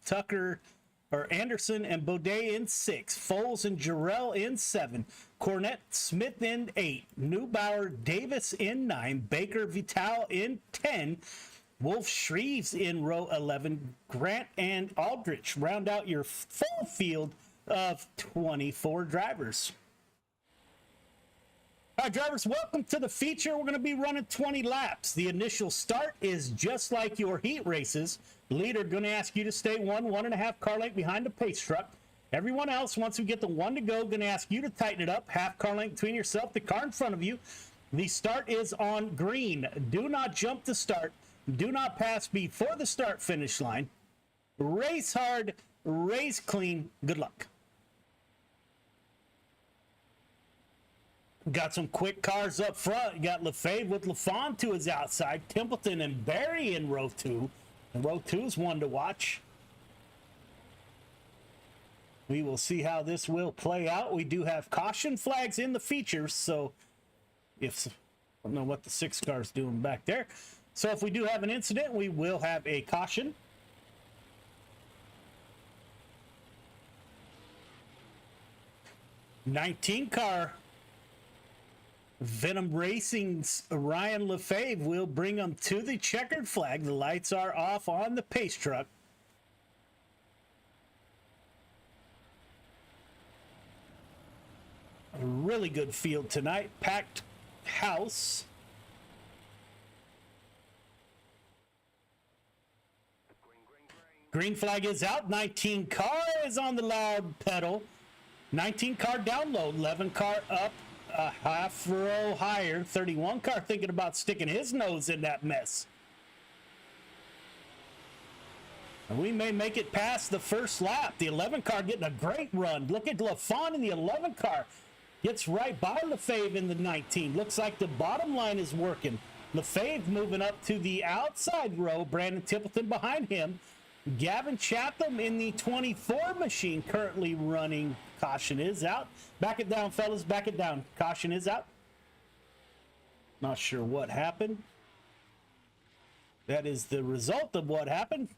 Anderson and Baudet in 6, Foles and Jarrell in 7, Cornett Smith in 8, Neubauer Davis in 9, Baker Vital in 10, Wolf Shreves in row 11, Grant and Aldrich round out your full field of 24 drivers. All right, drivers, welcome to the feature. We're going to be running 20 laps. The initial start is just like your heat races. Leader going to ask you to stay 1.5 car length behind the pace truck. Everyone else, once we get the 1 to go, going to ask you to tighten it up. Half car length between yourself, the car in front of you. The start is on green. Do not jump the start. Do not pass before the start finish line. Race hard, race clean. Good luck. Got some quick cars up front. You got Lefebvre with LaFawn to his outside. Templeton and Barry in row 2. And row 2 is one to watch. We will see how this will play out. We do have caution flags in the features, so if I don't know what the 6 car's doing back there. So if we do have an incident, we will have a caution. '19 car Venom Racing's Ryan Lefebvre will bring them to the checkered flag. The lights are off on the pace truck. A really good field tonight. Packed house. Green flag is out. 19 car is on the loud pedal. 19 car down low. 11 car up a half row higher. 31 car thinking about sticking his nose in that mess. And we may make it past the first lap. The 11 car getting a great run. Look at LaFawn in the 11 car. Gets right by Lefebvre in the 19. Looks like the bottom line is working. Lefebvre moving up to the outside row. Brandon Templeton behind him. Gavin Chatham in the 24 machine currently running. Caution is out. Back it down, fellas. Back it down. Caution is out. Not sure what happened. That is the result of what happened.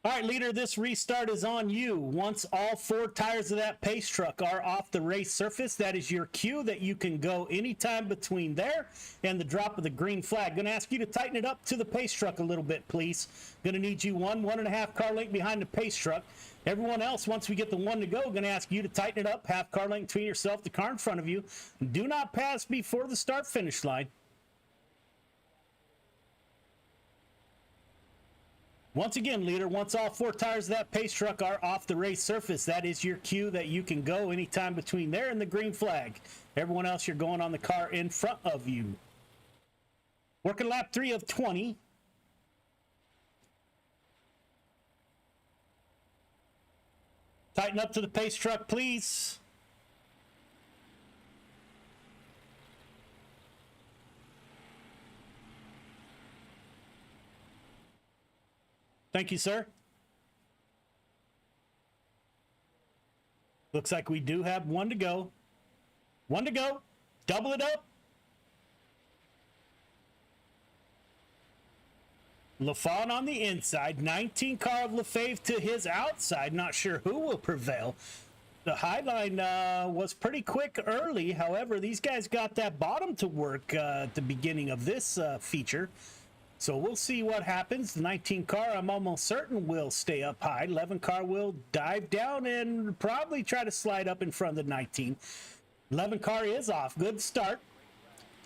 All right, leader, this restart is on you. Once all 4 tires of that pace truck are off the race surface, that is your cue that you can go anytime between there and the drop of the green flag. Going to ask you to tighten it up to the pace truck a little bit, please. Going to need you 1.5 car length behind the pace truck. Everyone else, once we get the 1 to go, going to ask you to tighten it up, half car length between yourself, the car in front of you. Do not pass before the start finish line. Once again, leader, once all 4 tires of that pace truck are off the race surface, that is your cue that you can go anytime between there and the green flag. Everyone else, you're going on the car in front of you. Working lap 3 of 20. Tighten up to the pace truck, please. Thank you, sir. Looks like we do have 1 to go. 1 to go. Double it up. LaFawn on the inside. 19 car of Lefebvre to his outside. Not sure who will prevail. The high line was pretty quick early. However, these guys got that bottom to work at the beginning of this feature. So we'll see what happens. The 19 car, I'm almost certain, will stay up high. 11 car will dive down and probably try to slide up in front of the 19. 11 car is off. Good start.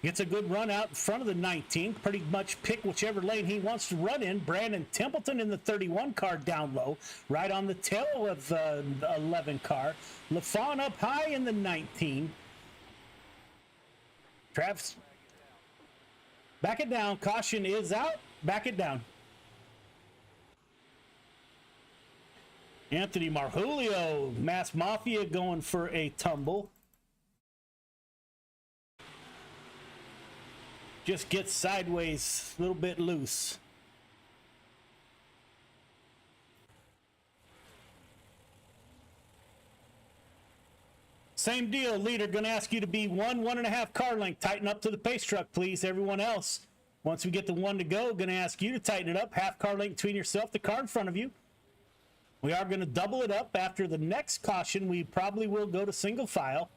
Gets a good run out in front of the 19. Pretty much pick whichever lane he wants to run in. Brandon Templeton in the 31 car down low. Right on the tail of the 11 car. LaFawn up high in the 19. Travis. Back it down. Caution is out. Back it down. Anthony Marjulio, Mass Mafia going for a tumble. Just gets sideways, a little bit loose. Same deal, leader. Going to ask you to be 1.5 car length. Tighten up to the pace truck, please. Everyone else, once we get the 1 to go, going to ask you to tighten it up. Half car length between yourself, the car in front of you. We are going to double it up. After the next caution, we probably will go to single file.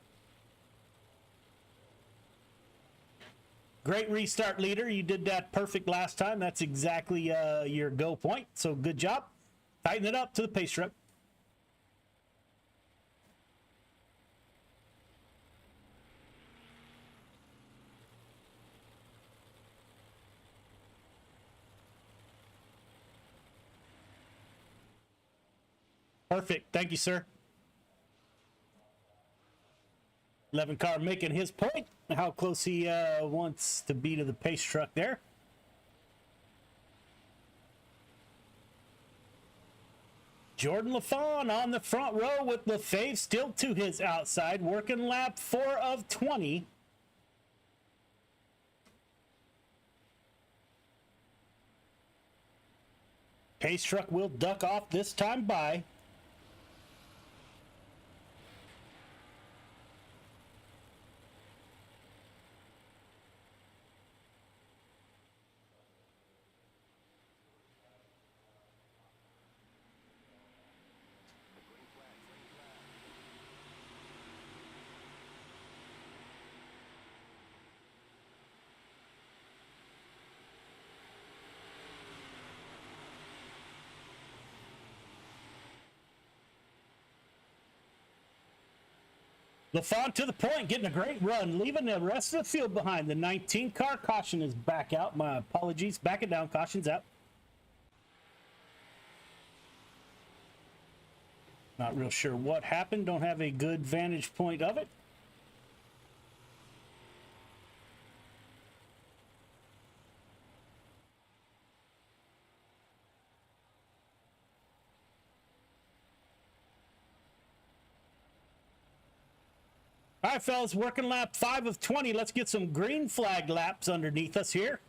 Great restart, leader. You did that perfect last time. That's exactly your go point. So good job. Tighten it up to the pace truck. Perfect. Thank you, sir. 11 car making his point. How close he wants to be to the pace truck there. Jordan LaFawn on the front row with Lefebvre still to his outside, working lap 4 of 20. Pace truck will duck off this time by. LaFawn to the point, getting a great run, leaving the rest of the field behind. The 19 car caution is back out. My apologies. Back it down. Caution's out. Not real sure what happened. Don't have a good vantage point of it. All right, fellas, working lap 5 of 20. Let's get some green flag laps underneath us here.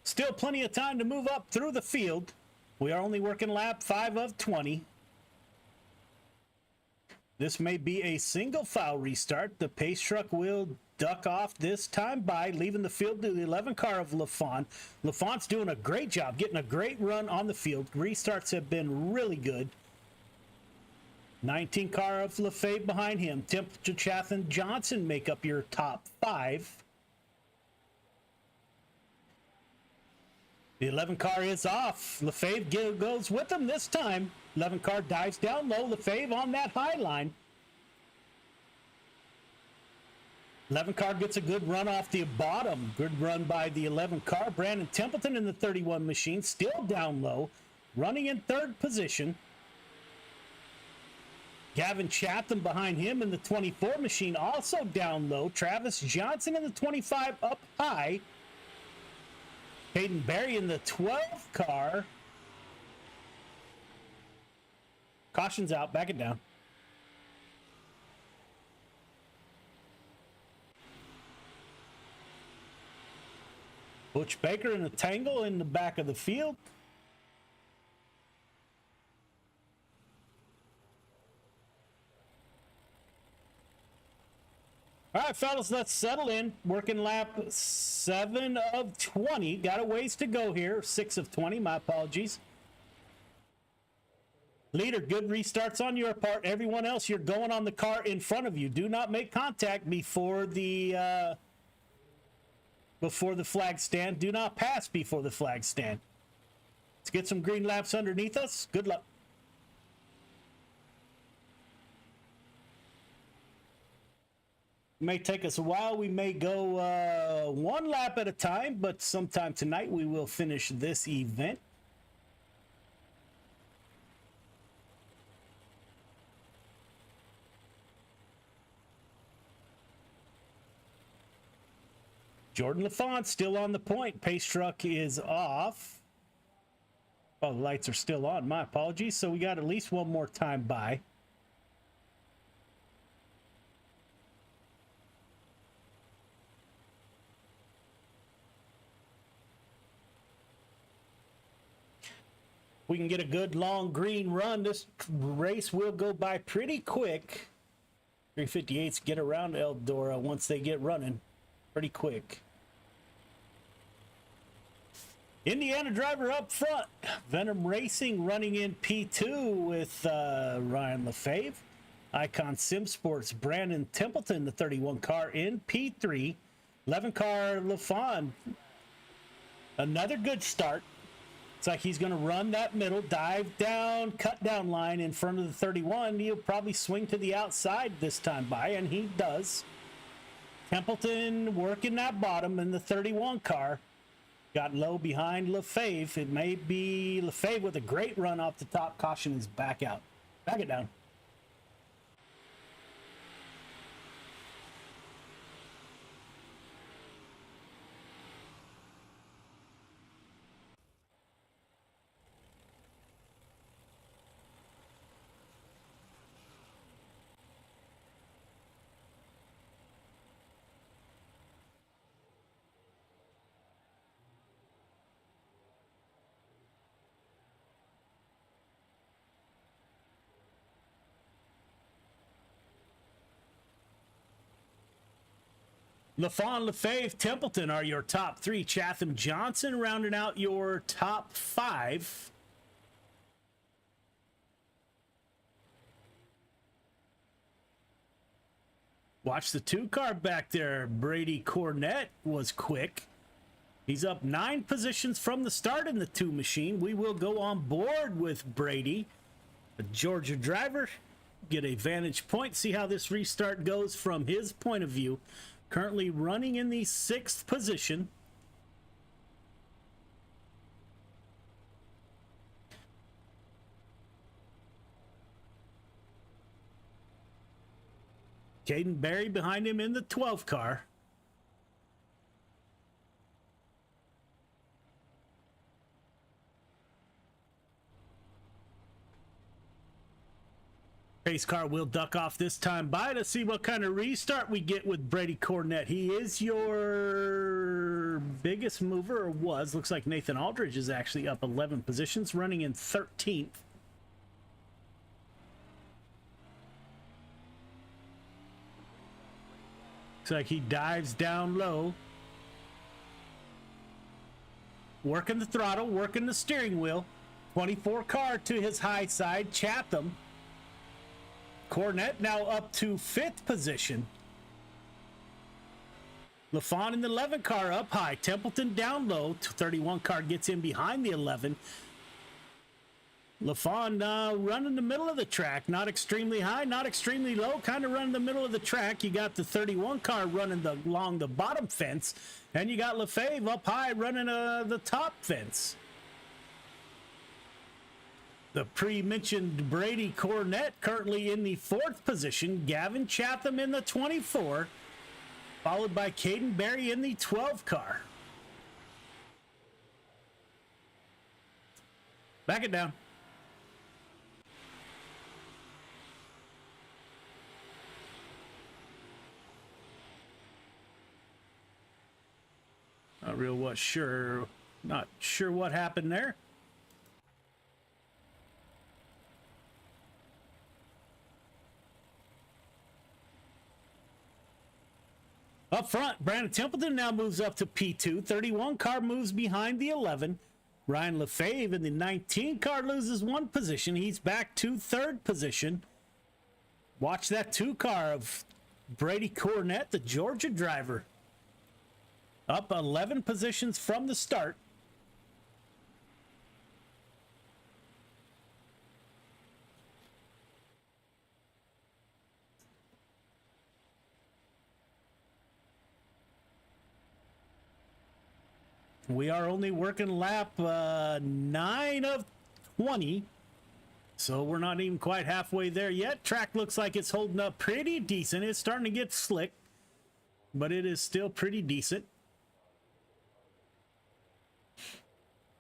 Still plenty of time to move up through the field. We are only working lap 5 of 20. This may be a single foul restart. The pace truck will duck off this time by, leaving the field to the 11 car of LaFawn. LaFawn's doing a great job, getting a great run on the field. Restarts have been really good. 19 car of Lefebvre behind him. Temperature Chatham Johnson make up your top 5. The 11 car is off. Lefebvre goes with him this time. 11 car dives down low. Lefebvre on that high line. 11 car gets a good run off the bottom. Good run by the 11 car. Brandon Templeton in the 31 machine, still down low, running in 3rd position. Gavin Chatham behind him in the 24 machine, also down low. Travis Johnson in the 25 up high. Hayden Berry in the 12 car. Caution's out, back it down. Butch Baker in a tangle in the back of the field. All right, fellas, let's settle in. Working lap 7 of 20. Got a ways to go here. 6 of 20, my apologies. Leader, good restarts on your part. Everyone else, you're going on the car in front of you. Do not make contact before the flag stand. Do not pass before the flag stand. Let's get some green laps underneath us. Good luck. It may take us a while. We may go 1 lap at a time, but sometime tonight we will finish this event. Jordan LaFawn still on the point. Pace truck is off. Oh, the lights are still on. My apologies. So we got at least one more time by. We can get a good long green run. This race will go by pretty quick. 358s get around Eldora once they get running. Pretty quick. Indiana driver up front. Venom Racing running in P2 with Ryan Lefebvre. Icon Sim Sports Brandon Templeton, the 31 car in P3. 11 car LaFon. Another good start. It's like he's going to run that middle, dive down, cut down line in front of the 31. He'll probably swing to the outside this time by, and he does. Templeton working that bottom in the 31 car. Got low behind Lefebvre. It may be Lefebvre with a great run off the top. Caution is back out. Back it down. LaFon, Lefebvre, Templeton are your top three. Chatham Johnson rounding out your top five. Watch the two car back there. Brady Cornett was quick. He's up 9 positions from the start in the 2 machine. We will go on board with Brady, a Georgia driver. Get a vantage point. See how this restart goes from his point of view. Currently running in the 6th position. Caden Berry behind him in the 12 car. Pace car will duck off this time by to see what kind of restart we get with Brady Cornett. He is your biggest mover, or was. Looks like Nathan Aldridge is actually up 11 positions, running in 13th. Looks like he dives down low. Working the throttle, working the steering wheel. 24 car to his high side, Chatham. Cornett now up to 5th position. LaFon in the 11 car up high. Templeton down low. 31 car gets in behind the 11. LaFon running the middle of the track. Not extremely high, not extremely low. Kind of running the middle of the track. You got the 31 car running along the bottom fence. And you got Lefebvre up high running the top fence. The pre-mentioned Brady Cornett currently in the 4th position. Gavin Chatham in the 24. Followed by Caden Berry in the 12 car. Back it down. Not sure what happened there. Up front, Brandon Templeton now moves up to P2. 31 car moves behind the 11. Ryan Lefebvre in the 19 car loses 1 position. He's back to 3rd position. Watch that 2 car of Brady Cornett, the Georgia driver. Up 11 positions from the start. We are only working lap 9 of 20. So we're not even quite halfway there yet. Track looks like it's holding up pretty decent. It's starting to get slick, but it is still pretty decent.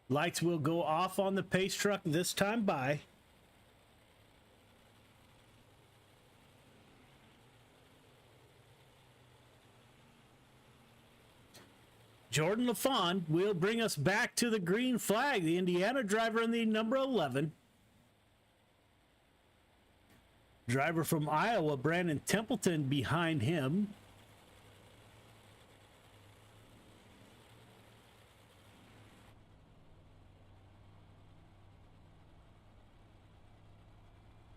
Lights will go off on the pace truck this time by. Jordan LaFon will bring us back to the green flag. The Indiana driver in the number 11. Driver from Iowa, Brandon Templeton, behind him.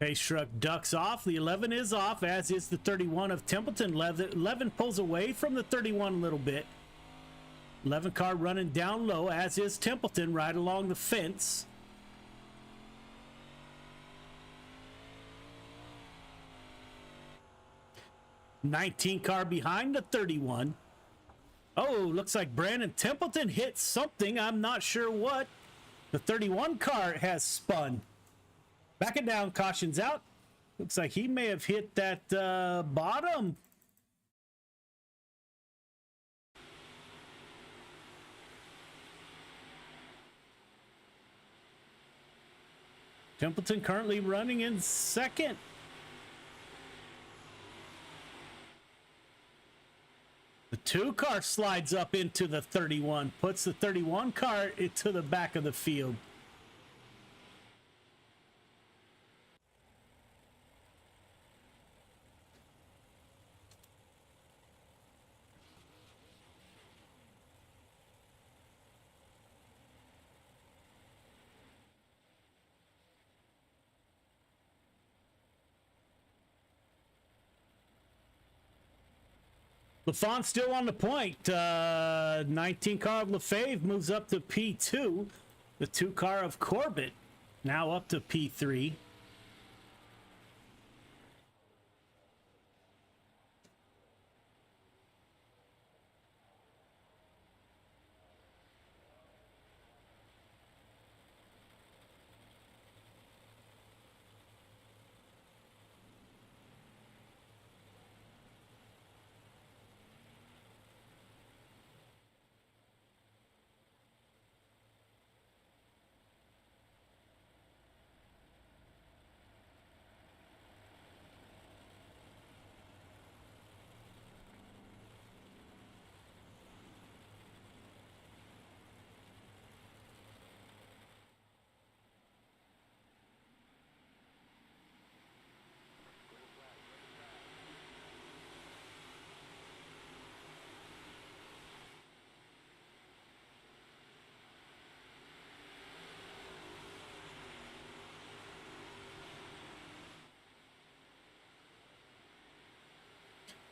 Pace truck ducks off. The 11 is off, as is the 31 of Templeton. 11 pulls away from the 31 a little bit. 11 car running down low, as is Templeton, right along the fence. '19 car behind the 31. Oh, looks like Brandon Templeton hit something. I'm not sure what. The 31 car has spun. Backing down, caution's out. Looks like he may have hit that bottom. Templeton currently running in second. The 2 car slides up into the 31, puts the 31 car into the back of the field. LaFont still on the point. 19 car of Lefebvre moves up to P2. The 2 car of Corbett now up to P3.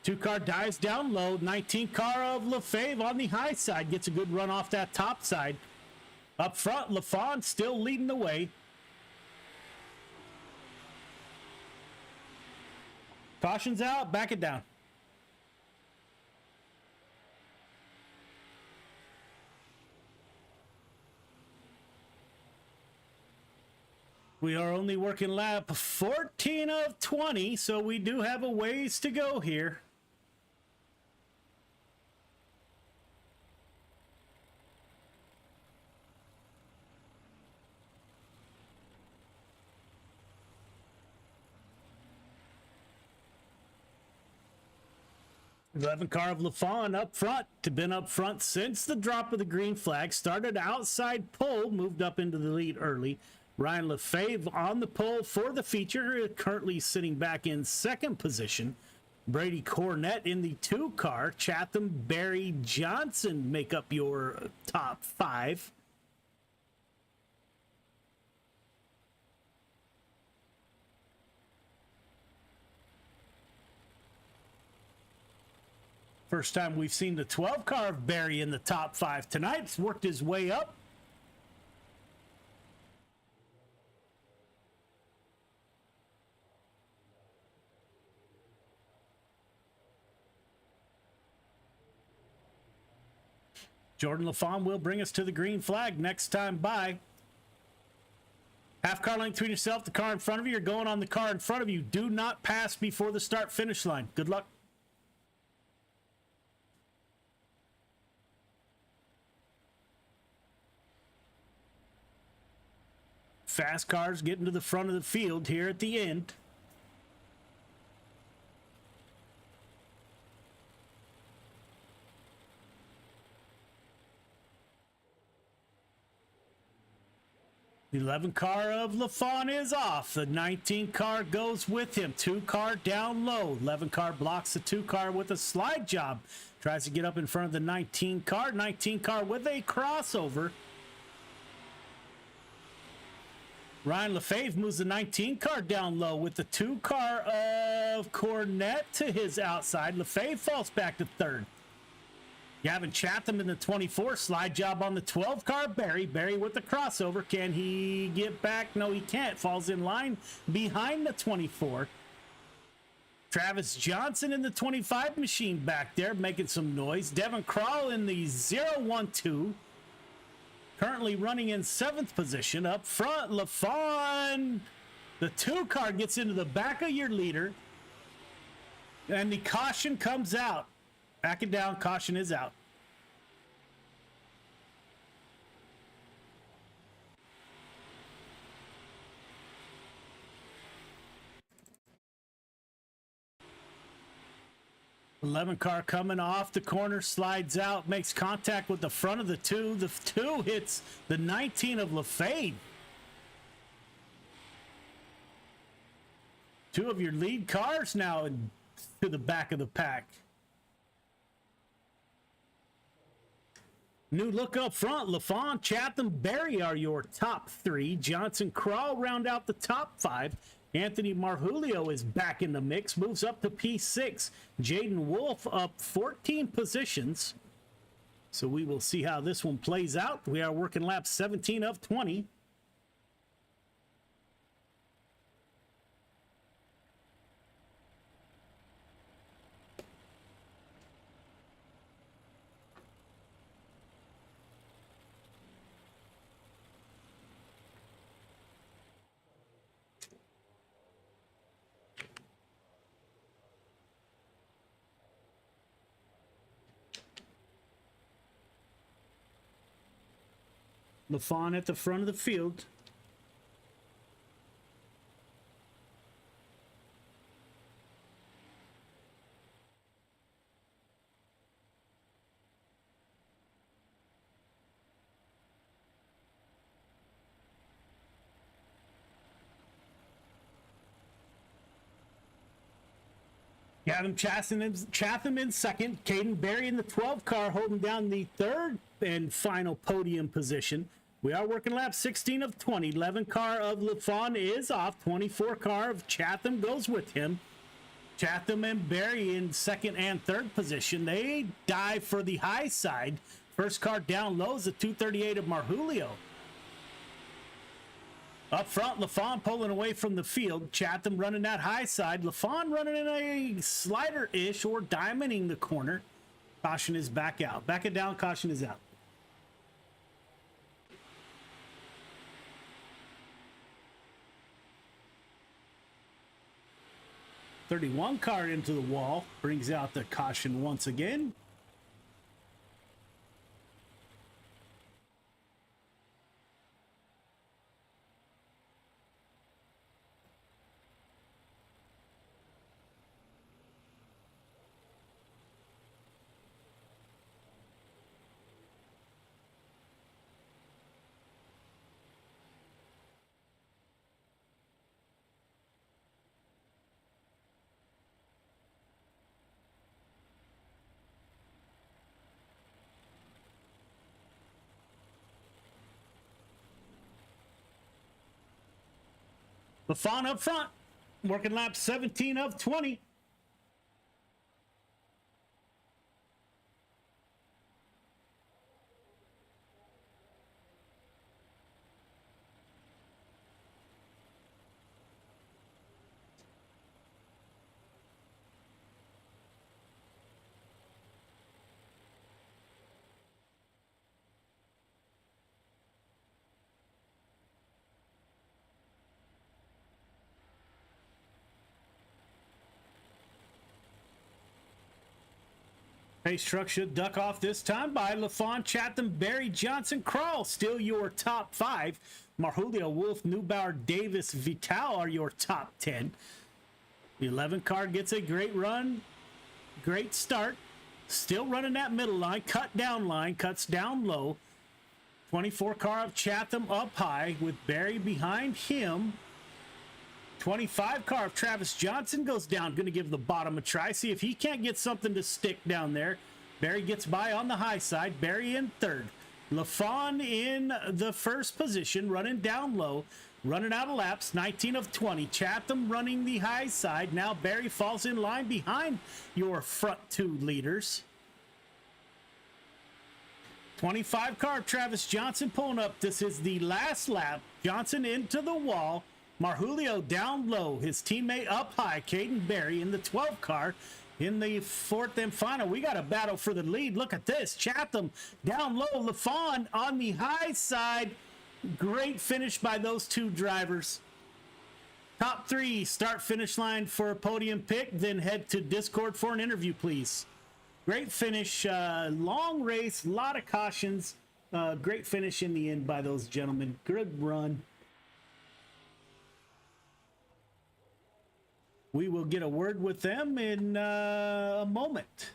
Two car dives down low. 19 car of Lefebvre on the high side gets a good run off that top side. Up front, LaFont still leading the way. Caution's out, back it down. We are only working lap 14 of 20, so we do have a ways to go here. Eleven car of LaFont up front. Been up front since the drop of the green flag. Started outside pole, moved up into the lead early. Ryan Lefebvre on the pole for the feature, currently sitting back in second position. Brady Cornett in the 2 car. Chatham, Barry, Johnson make up your top 5. First time we've seen the 12 car of Barry in the top 5 tonight. It's worked his way up. Jordan LaFont will bring us to the green flag next time by. Half car length between yourself, the car in front of you. You're going on the car in front of you. Do not pass before the start finish line. Good luck. Fast cars getting to the front of the field here at the end. The 11 car of LaFont is off. The 19 car goes with him. 2 car down low. 11 car blocks the 2 car with a slide job. Tries to get up in front of the 19 car. 19 car with a crossover. Ryan LaFave moves the 19 car down low with the 2 car of Cornette to his outside. LaFave falls back to third. Gavin Chatham in the 24, slide job on the 12 car. Barry with the crossover. Can he get back? No, he can't. Falls in line behind the 24. Travis Johnson in the 25 machine back there making some noise. Devin Krall in the 012. Currently running in 7th position. Up front, LaFawn. The 2 car gets into the back of your leader. And the caution comes out. Back it down. Caution is out. '11 car coming off the corner, slides out, makes contact with the front of the 2. The 2 hits the 19 of LaFave. 2 of your lead cars now to the back of the pack. New look up front. LaFawn, Chatham, Barry are your top 3. Johnson, Krall round out the top 5. Anthony Marjulio is back in the mix, moves up to P6. Jaden Wolf up 14 positions. So we will see how this one plays out. We are working lap 17 of 20. LaFawn at the front of the field. Gavin Chatham in second. Caden Berry in the 12 car holding down the third and final podium position. We are working lap 16 of 20. 11 car of LaFawn is off. 24 car of Chatham goes with him. Chatham and Berry in second and third position. They dive for the high side. First car down low is the 238 of Marjulio. Up front, LaFawn pulling away from the field. Chatham running that high side. LaFawn running in a slider-ish or diamonding the corner. Caution is back out. Back it down, caution is out. '31 car into the wall. Brings out the caution once again. LaFawn up front, working lap 17 of 20. Pace truck should duck off this time by LaFawn, Chatham, Barry, Johnson, Krall. Still your top 5. Marjulio, Wolf, Neubauer, Davis, Vital are your top 10. The 11 car gets a great run. Great start. Still running that middle line. Cut down line. Cuts down low. 24 car of Chatham up high with Barry behind him. 25 car of Travis Johnson goes down. Going to give the bottom a try. See if he can't get something to stick down there. Barry gets by on the high side. Barry in third. LaFawn in the first position, running down low. running out of laps, 19 of 20. Chatham running the high side. Now Barry falls in line behind your front two leaders. 25 car, Travis Johnson pulling up. This is the last lap. Johnson into the wall. Marjulio down low. His teammate up high. Caden Barry in the 12 car. In the fourth and final, we got a battle for the lead. Look at this. Chatham down low. LaFawn on the high side. Great finish by those two drivers. Top three start finish line for a podium pick. Then head to Discord for an interview, please. Great finish. Long race. A lot of cautions. Great finish in the end by those gentlemen. Good run. We will get a word with them in a moment.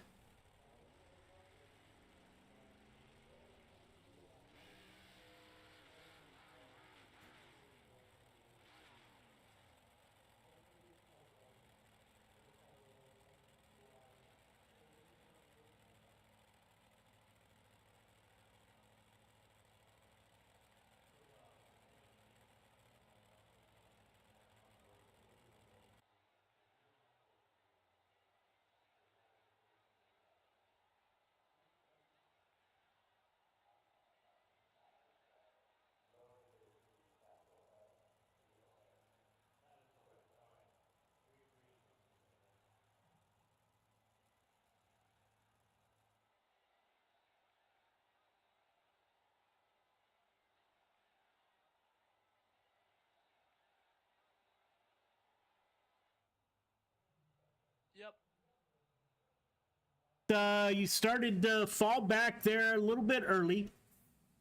Yep. You started to fall back there a little bit early,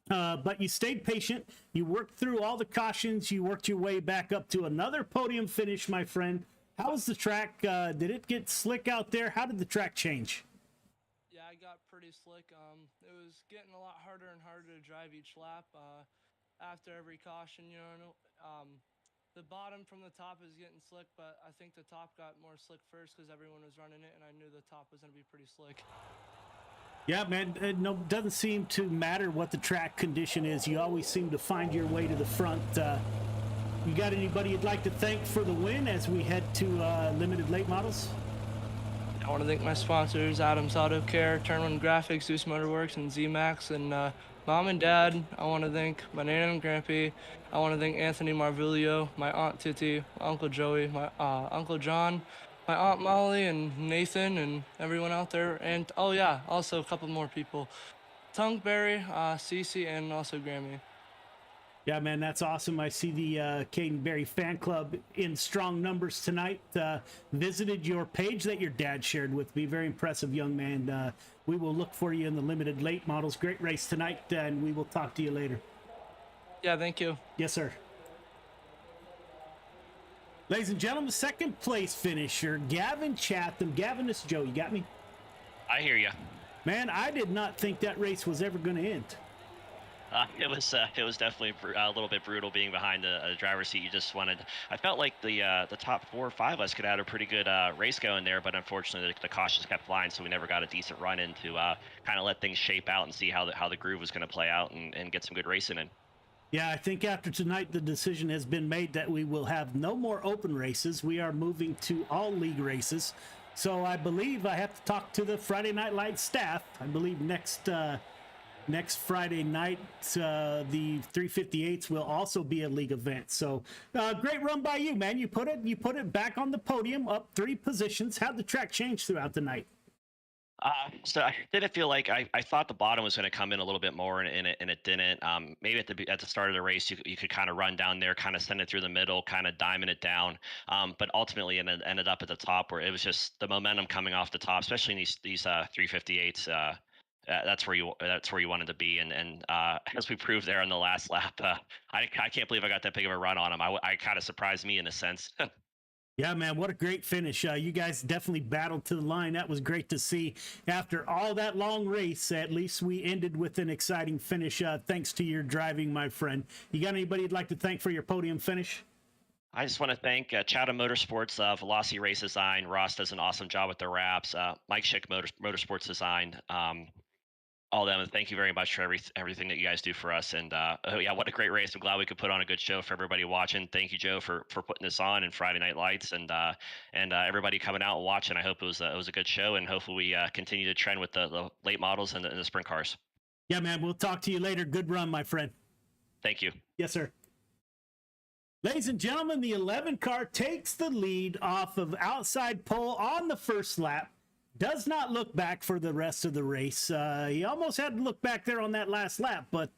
but you stayed patient. You worked through all the cautions. You worked your way back up to another podium finish, my friend. How was the track? Did it get slick out there? How did the track change? Yeah, I got pretty slick. It was getting a lot harder and harder to drive each lap. After every caution, the bottom from the top is getting slick, but I think the top got more slick first because everyone was running it, and I knew the top was going to be pretty slick. Yeah, man, it doesn't seem to matter what the track condition is. You always seem to find your way to the front. You got anybody you'd like to thank for the win as we head to limited late models? I want to thank my sponsors, Adams Auto Care, Turn One Graphics, Zeus Motorworks, and Z-Max, and Mom and Dad. I want to thank my Nana and Grampy. I want to thank Anthony Marvilio, my Aunt Titi, my Uncle Joey, my Uncle John, my Aunt Molly, and Nathan, and everyone out there. And, oh yeah, also a couple more people. Tunkberry, Cece, and also Grammy. Yeah, man, that's awesome. I see the Caden Barry fan club in strong numbers tonight. Visited your page that your dad shared with me. Very impressive young man. We will look for you in the limited late models. Great race tonight, and we will talk to you later. Yeah, thank you. Yes, sir. Ladies and gentlemen, second place finisher, Gavin Chatham. Gavin, this is Joe. You got me? I hear you. Man, I did not think that race was ever going to end. It was definitely a little bit brutal being behind the driver's seat. You just wanted. I felt like the top 4 or 5 of us could have had a pretty good race going there, but unfortunately the cautions kept flying, so we never got a decent run in to kind of let things shape out and see how the groove was going to play out and get some good racing in. Yeah, I think after tonight the decision has been made that we will have no more open races. We are moving to all league races. So I believe I have to talk to the Friday Night Lights staff. I believe next Friday night, the 358s will also be a league event. So great run by you, man. You put it back on the podium, up 3 positions. How'd the track change throughout the night? So I didn't feel like I thought the bottom was going to come in a little bit more, and it didn't. Maybe at the start of the race, you could kind of run down there, kind of send it through the middle, kind of diamond it down. But ultimately, it ended up at the top where it was just the momentum coming off the top, especially in these 358s. That's where you wanted to be, and as we proved there on the last lap, I can't believe I got that big of a run on him. I kind of surprised me in a sense. Yeah, man, what a great finish. You guys definitely battled to the line. That was great to see. After all that long race, at least we ended with an exciting finish, thanks to your driving, my friend. You got anybody you'd like to thank for your podium finish? I just want to thank Chatham Motorsports, Velocity Race Design. Ross does an awesome job with their wraps. Mike Schick Motorsports Design. all them. And thank you very much for everything that you guys do for us. And oh yeah, what a great race! I'm glad we could put on a good show for everybody watching. Thank you, Joe, for putting this on and Friday Night Lights, and everybody coming out and watching. I hope it was a good show, and hopefully we continue to trend with the late models and the sprint cars. Yeah, man. We'll talk to you later. Good run, my friend. Thank you. Yes, sir. Ladies and gentlemen, the 11 car takes the lead off of outside pole on the first lap. Does not look back for the rest of the race. He almost had to look back there on that last lap, but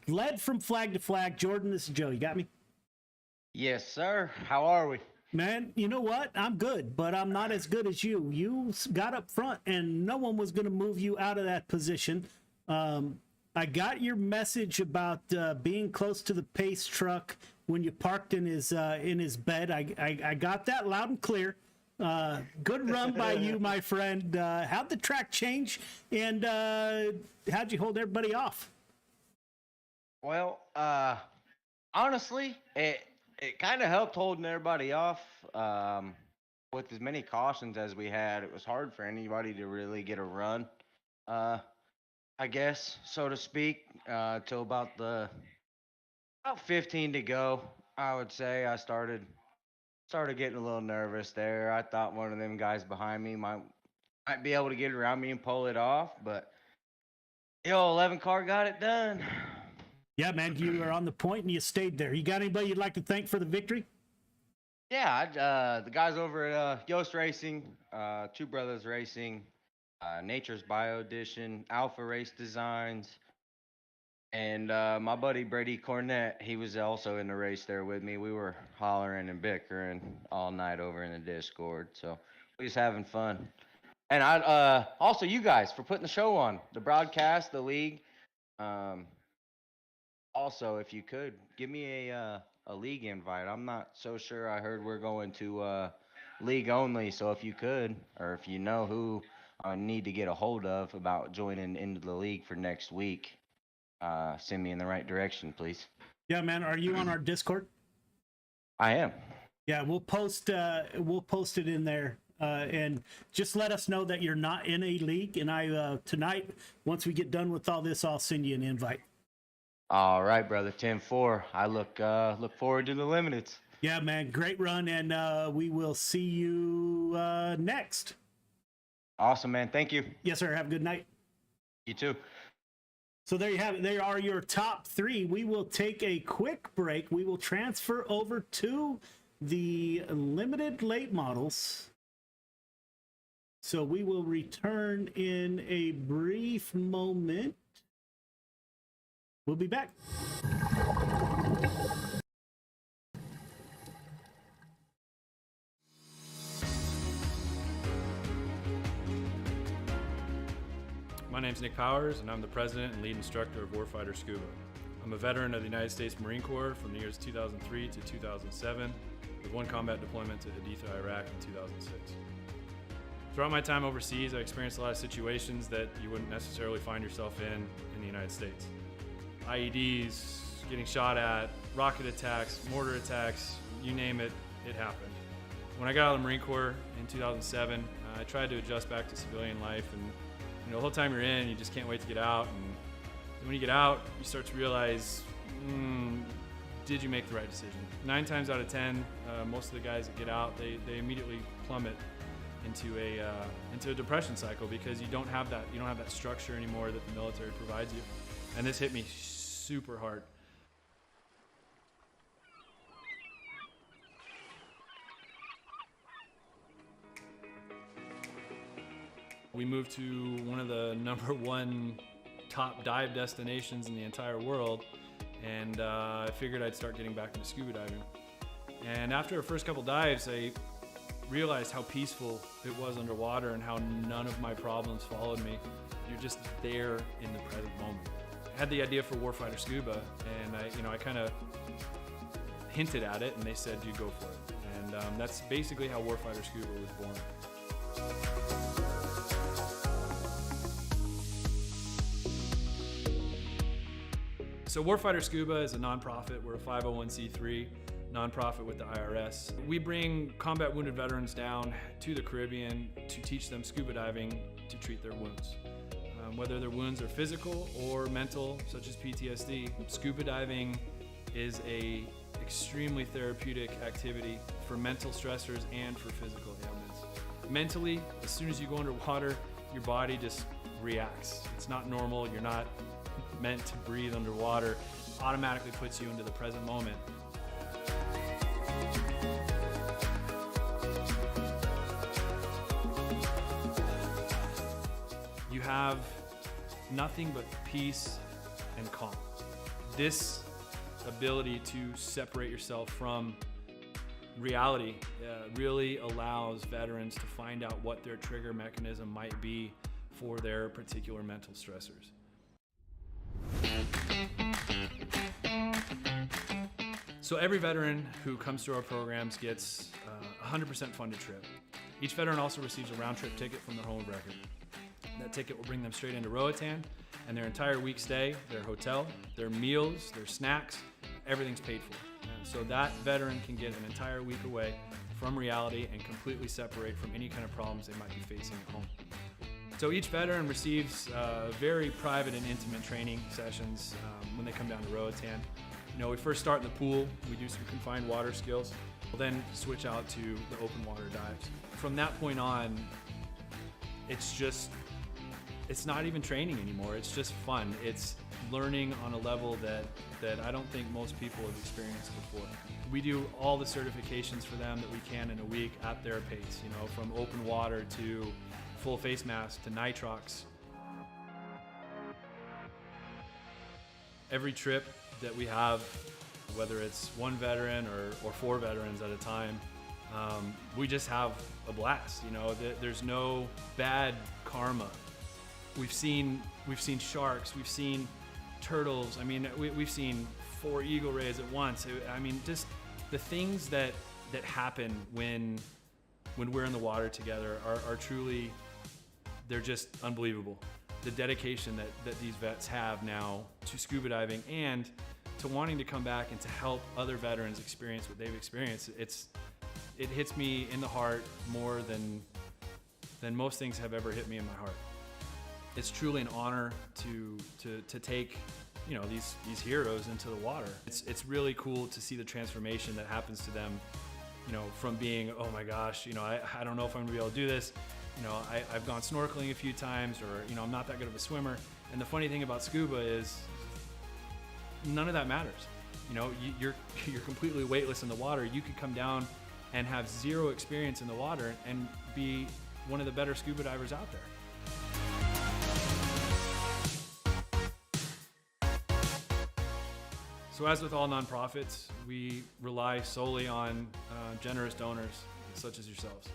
led from flag to flag. Jordan, this is Joe. You got me? Yes, sir. How are we? Man, you know what? I'm good, but I'm not as good as you. You got up front, and no one was going to move you out of that position. I got your message about being close to the pace truck when you parked in his bed. I got that loud and clear. Good run by you, my friend. How'd the track change, and how'd you hold everybody off? Well, honestly, it kind of helped holding everybody off. With as many cautions as we had, it was hard for anybody to really get a run. I guess, so to speak, till about 15 to go. I would say I started getting a little nervous there. I thought one of them guys behind me might be able to get around me and pull it off, but 11 car got it done. Yeah, man, you were on the point and you stayed there. You got anybody you'd like to thank for the victory? Yeah, the guys over at Yost Racing, Two Brothers Racing, Nature's Bio Edition, Alpha Race Designs, and my buddy Brady Cornett. He was also in the race there with me. We were hollering and bickering all night over in the Discord, so we was having fun. And I also you guys for putting the show on, the broadcast, the league. Also, if you could give me a league invite. I'm not so sure. I heard we're going to league only, so if you could, or if you know who I need to get a hold of about joining into the league for next week, send me in the right direction, please. Yeah, man. Are you on our Discord? I am. Yeah, we'll post it in there, and just let us know that you're not in a league. And I tonight, once we get done with all this, I'll send you an invite. All right, brother. 10-4. I look forward to the limiteds. Yeah, man. Great run, and we will see you next. Awesome, man. Thank you. Yes, sir. Have a good night. You too. So there you have it. There are your top three. We will take a quick break. We will transfer over to the limited late models. So we will return in a brief moment. We'll be back. My name's Nick Powers, and I'm the president and lead instructor of Warfighter Scuba. I'm a veteran of the United States Marine Corps from the years 2003 to 2007, with one combat deployment to Haditha, Iraq in 2006. Throughout my time overseas, I experienced a lot of situations that you wouldn't necessarily find yourself in the United States. IEDs, getting shot at, rocket attacks, mortar attacks, you name it, it happened. When I got out of the Marine Corps in 2007, I tried to adjust back to civilian life, and the whole time you're in, you just can't wait to get out. And when you get out, you start to realize, did you make the right decision? 9 times out of 10, most of the guys that get out, they immediately plummet into a depression cycle because you don't have that structure anymore that the military provides you. And this hit me super hard. We moved to one of the #1 top dive destinations in the entire world, and I figured I'd start getting back into scuba diving. And after our first couple dives, I realized how peaceful it was underwater and how none of my problems followed me. You're just there in the present moment. I had the idea for Warfighter Scuba, and I kind of hinted at it, and they said, "You go for it." And that's basically how Warfighter Scuba was born. So Warfighter Scuba is a nonprofit. We're a 501c3 nonprofit with the IRS. We bring combat wounded veterans down to the Caribbean to teach them scuba diving to treat their wounds. whether their wounds are physical or mental, such as PTSD. Scuba diving is a extremely therapeutic activity for mental stressors and for physical ailments. Mentally, as soon as you go underwater, your body just reacts. It's not normal. You're not meant to breathe underwater. Automatically puts you into the present moment. You have nothing but peace and calm. This ability to separate yourself from reality really allows veterans to find out what their trigger mechanism might be for their particular mental stressors. So every veteran who comes through our programs gets a 100% funded trip. Each veteran also receives a round-trip ticket from their home of record. That ticket will bring them straight into Roatan, and their entire week stay, their hotel, their meals, their snacks, everything's paid for. And so that veteran can get an entire week away from reality and completely separate from any kind of problems they might be facing at home. So each veteran receives very private and intimate training sessions when they come down to Roatan. You know, we first start in the pool, we do some confined water skills, we'll then switch out to the open water dives. From that point on, it's not even training anymore, it's just fun. It's learning on a level that I don't think most people have experienced before. We do all the certifications for them that we can in a week at their pace, you know, from open water to full face mask to nitrox. Every trip that we have, whether it's one veteran or 4 veterans at a time, we just have a blast. You know, there's no bad karma. We've seen sharks, we've seen turtles. I mean, we've seen 4 eagle rays at once. I mean, just the things that happen when we're in the water together are truly, they're just unbelievable. The dedication that these vets have now to scuba diving and to wanting to come back and to help other veterans experience what they've experienced, it hits me in the heart more than most things have ever hit me in my heart. It's truly an honor to take, you know, these heroes into the water. It's really cool to see the transformation that happens to them, you know, from being, oh my gosh, you know, I don't know if I'm gonna be able to do this. You know, I've gone snorkeling a few times, or, you know, I'm not that good of a swimmer. And the funny thing about scuba is none of that matters. You know, you're completely weightless in the water. You could come down and have 0 experience in the water and be one of the better scuba divers out there. So as with all nonprofits, we rely solely on generous donors such as yourselves.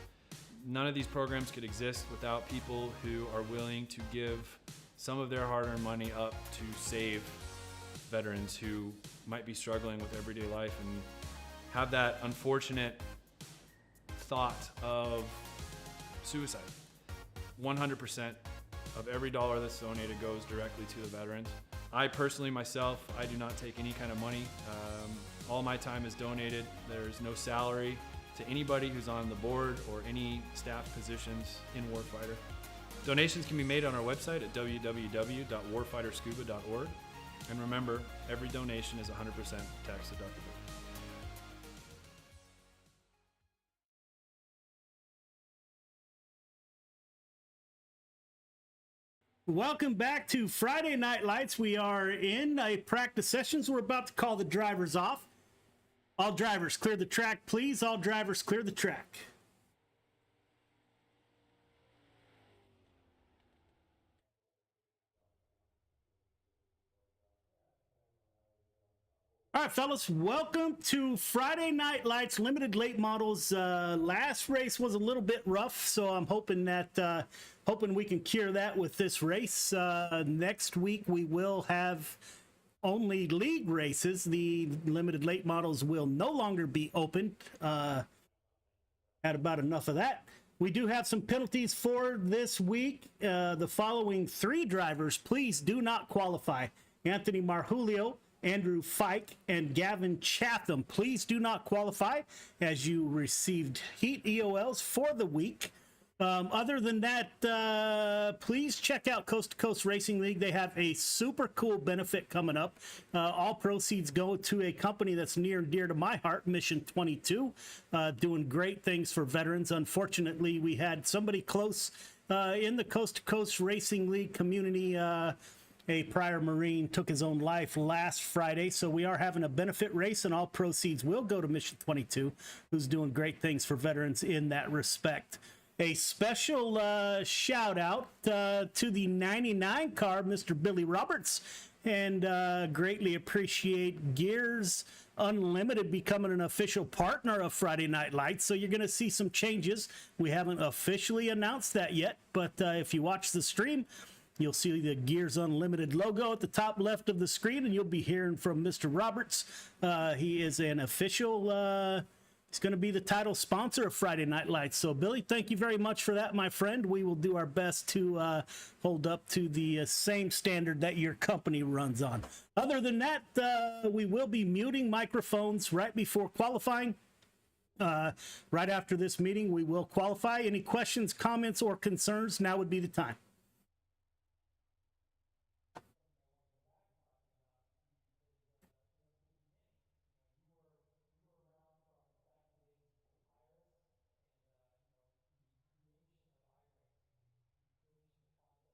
None of these programs could exist without people who are willing to give some of their hard-earned money up to save veterans who might be struggling with everyday life and have that unfortunate thought of suicide. 100% of every dollar that's donated goes directly to the veterans. I personally, myself, I do not take any kind of money. All my time is donated. There's no salary to anybody who's on the board or any staff positions in Warfighter. Donations can be made on our website at www.warfighterscuba.org. And remember, every donation is 100% tax deductible. Welcome back to Friday Night Lights. We are in a practice sessions. We're about to call the drivers off. All drivers, clear the track, please. All drivers, clear the track. All right, fellas, welcome to Friday Night Lights Limited Late Models. Last race was a little bit rough, so I'm hoping that hoping we can cure that with this race. Next week we will have only league races. The limited late models will no longer be open. Had about enough of that. We do have some penalties for this week. The following 3 drivers, please do not qualify. Anthony Marjulio, Andrew Fike, and Gavin Chatham. Please do not qualify as you received heat EOLs for the week. Other than that, please check out Coast to Coast Racing League. They have a super cool benefit coming up. All proceeds go to a company that's near and dear to my heart, Mission 22, doing great things for veterans. Unfortunately, we had somebody close in the Coast to Coast Racing League community. A prior Marine took his own life last Friday, so we are having a benefit race, and all proceeds will go to Mission 22, who's doing great things for veterans in that respect. A special shout out to the 99 car, Mr. Billy Roberts, and greatly appreciate Gears Unlimited becoming an official partner of Friday Night Lights. So you're going to see some changes. We haven't officially announced that yet, but if you watch the stream, you'll see the Gears Unlimited logo at the top left of the screen, and you'll be hearing from Mr. Roberts. He is an official, he's going to be the title sponsor of Friday Night Lights. So, Billy, thank you very much for that, my friend. We will do our best to hold up to the same standard that your company runs on. Other than that, we will be muting microphones right before qualifying. Right after this meeting, we will qualify. Any questions, comments, or concerns, now would be the time.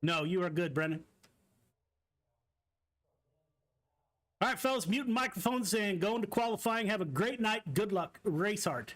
No, you are good, Brennan. All right, fellas, mute microphones and go into qualifying. Have a great night. Good luck. Race hard.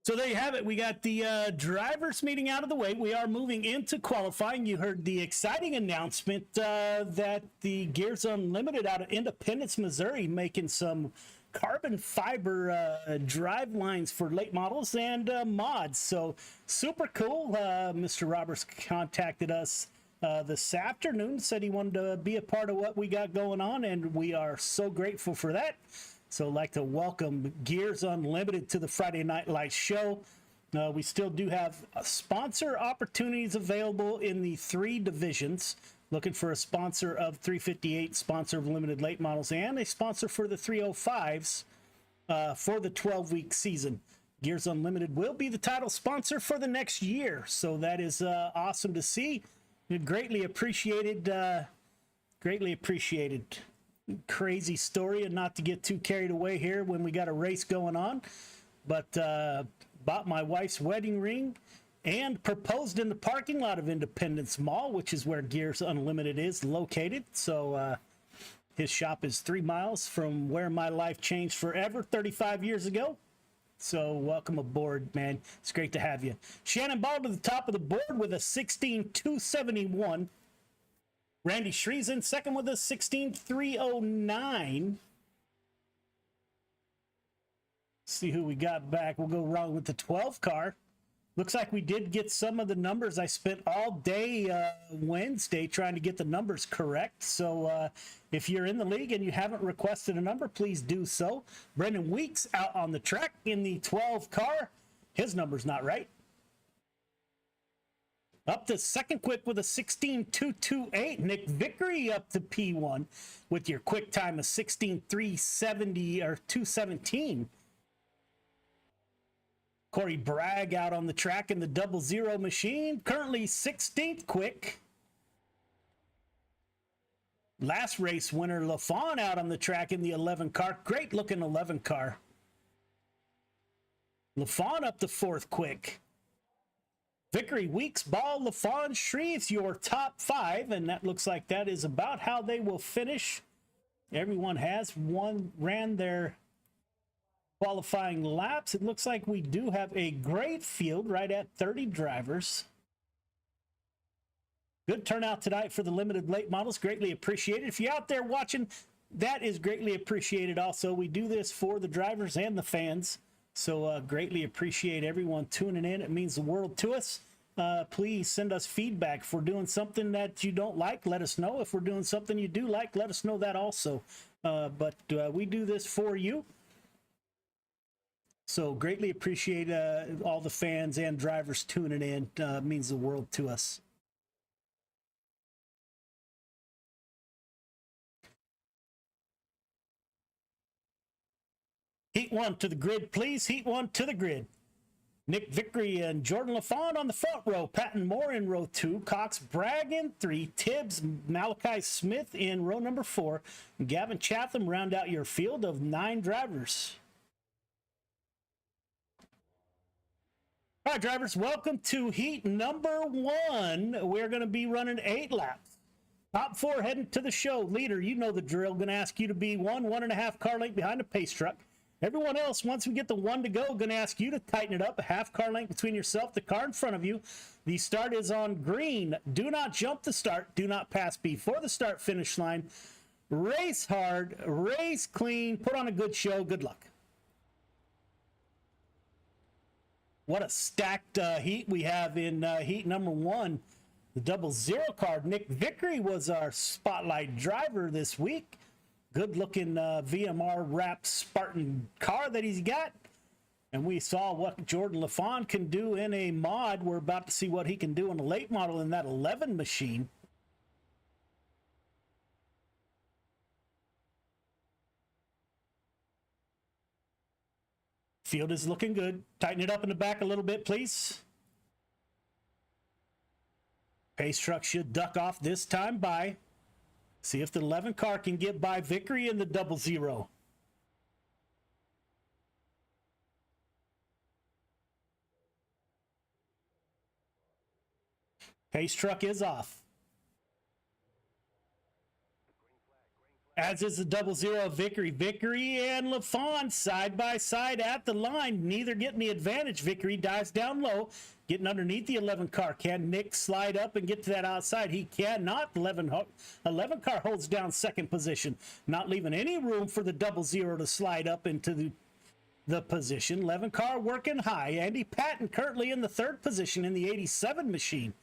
So there you have it. We got the drivers meeting out of the way. We are moving into qualifying. You heard the exciting announcement that the Gears Unlimited out of Independence, Missouri, making some carbon fiber drive lines for late models and mods. So super cool. Mr. Roberts contacted us this afternoon, said he wanted to be a part of what we got going on, and we are so grateful for that. So I'd like to welcome Gears Unlimited to the Friday Night Lights show. We still do have sponsor opportunities available in the 3 divisions. Looking for a sponsor of 358, sponsor of limited late models, and a sponsor for the 305s for the 12-week season. Gears Unlimited will be the title sponsor for the next year. So that is awesome to see. Greatly appreciated. Greatly appreciated. Crazy story, and not to get too carried away here when we got a race going on, but bought my wife's wedding ring and proposed in the parking lot of Independence Mall, which is where Gears Unlimited is located. So his shop is 3 miles from where my life changed forever 35 years ago. So welcome aboard, man. It's great to have you. Shannon Ball to the top of the board with a 16,271. Randy Shreesen second with a 16,309. See who we got back. We'll go wrong with the 12 car. Looks like we did get some of the numbers. I spent all day Wednesday trying to get the numbers correct. So if you're in the league and you haven't requested a number, please do so. Brendan Weeks out on the track in the 12 car. His number's not right. Up to second quick with a 16,228. Nick Vickery up to P1 with your quick time of 16,370 or 217. Corey Bragg out on the track in the 00 machine. Currently 16th quick. Last race winner LaFawn out on the track in the 11 car. Great looking 11 car. LaFawn up to 4th quick. Vickery, Weeks, Ball, LaFawn, Shreves, your top 5, and that looks like that is about how they will finish. Everyone has ran their qualifying laps. It looks like we do have a great field, right at 30 drivers. Good turnout tonight for the limited late models. Greatly appreciated. If you're out there watching, that is greatly appreciated also. We do this for the drivers and the fans. So greatly appreciate everyone tuning in. It means the world to us. Please send us feedback. If we're doing something that you don't like, let us know. If we're doing something you do like, let us know that also. but we do this for you. So greatly appreciate all the fans and drivers tuning in. Means the world to us. Heat 1 to the grid, please. Heat 1 to the grid. Nick Vickery and Jordan LaFond on the front row. Patton Moore in row 2. Cox Bragg in 3. Tibbs, Malachi Smith in row number 4. Gavin Chatham round out your field of 9 drivers. All right, drivers, welcome to heat number 1. We're going to be running 8 laps. Top 4 heading to the show. Leader, you know the drill. Going to ask you to be 1.5 car length behind the pace truck. Everyone else, once we get the 1 to go, going to ask you to tighten it up. A half car length between yourself, the car in front of you. The start is on green. Do not jump the start. Do not pass before the start finish line. Race hard. Race clean. Put on a good show. Good luck. What a stacked heat we have in heat number 1. The 00 car. Nick Vickery was our spotlight driver this week. Good looking VMR wrapped Spartan car that he's got. And we saw what Jordan LaFond can do in a mod. We're about to see what he can do in a late model in that 11 machine. Field is looking good. Tighten it up in the back a little bit, please. Pace truck should duck off this time by. See if the 11 car can get by Vickery in the 00. Pace truck is off. As is the 00 Vickery. Vickery and LaFond side by side at the line. Neither getting the advantage. Vickery dives down low, getting underneath the 11 car. Can Nick slide up and get to that outside? He cannot. 11 car holds down second position, not leaving any room for the 00 to slide up into the position. 11 car working high. Andy Patton currently in the 3rd position in the 87 machine.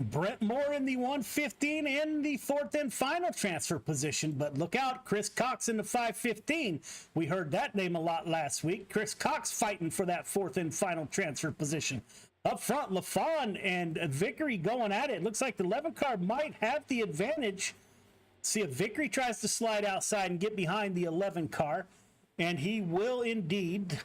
Brent Moore in the 115 in the 4th and final transfer position. But look out, Chris Cox in the 515. We heard that name a lot last week. Chris Cox fighting for that 4th and final transfer position. Up front, LaFond and Vickery going at it. Looks like the 11 car might have the advantage. See if Vickery tries to slide outside and get behind the 11 car. And he will indeed.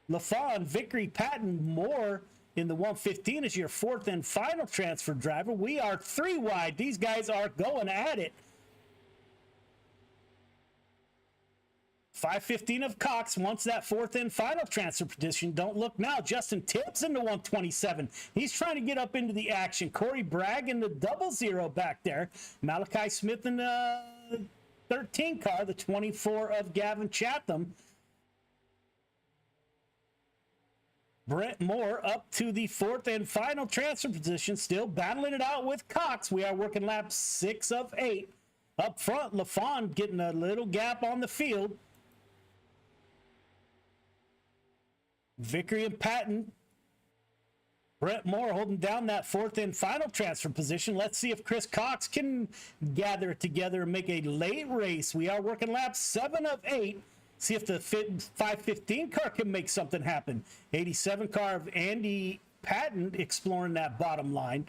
LaFond, Vickery, Patton, Moore in the 115 is your 4th and final transfer driver. We are 3 wide. These guys are going at it. 515 of Cox wants that 4th and final transfer position. Don't look now. Justin Tibbs in the 127. He's trying to get up into the action. Corey Bragg in the 00 back there. Malachi Smith in the 13 car, the 24 of Gavin Chatham. Brent Moore up to the 4th and final transfer position, still battling it out with Cox. We are working lap 6 of 8. Up front, LaFond getting a little gap on the field. Vickery and Patton. Brent Moore holding down that 4th and final transfer position. Let's see if Chris Cox can gather it together and make a late race. We are working lap 7 of 8. See if the 515 car can make something happen. 87 car of Andy Patton exploring that bottom line.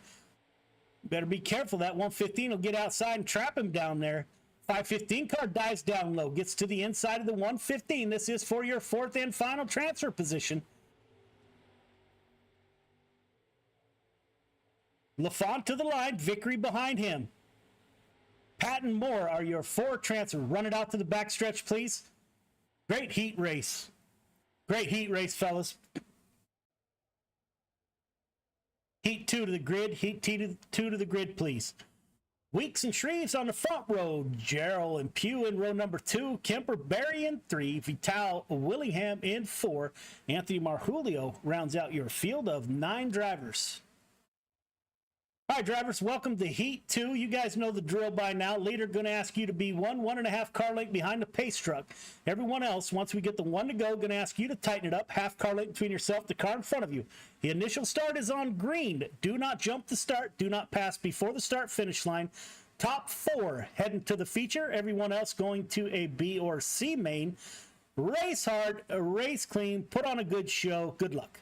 Better be careful. That 115 will get outside and trap him down there. 515 car dives down low, gets to the inside of the 115. This is for your 4th and final transfer position. LaFond to the line, Vickery behind him. Patton Moore are your 4 transfer. Run it out to the backstretch, please. Great heat race. Great heat race, fellas. Heat 2 to the grid. Heat 2 to the grid, please. Weeks and Shreves on the front row. Gerald and Pugh in row number 2. Kemper Berry in 3. Vital Willingham in 4. Anthony Marjulio rounds out your field of 9 drivers. All right, drivers, welcome to Heat 2. You guys know the drill by now. Leader going to ask you to be 1.5 car length behind the pace truck. Everyone else, once we get the 1 to go, going to ask you to tighten it up. Half car length between yourself, the car in front of you. The initial start is on green. Do not jump the start. Do not pass before the start finish line. top 4 heading to the feature. Everyone else going to a B or C main. Race hard, race clean, put on a good show. Good luck.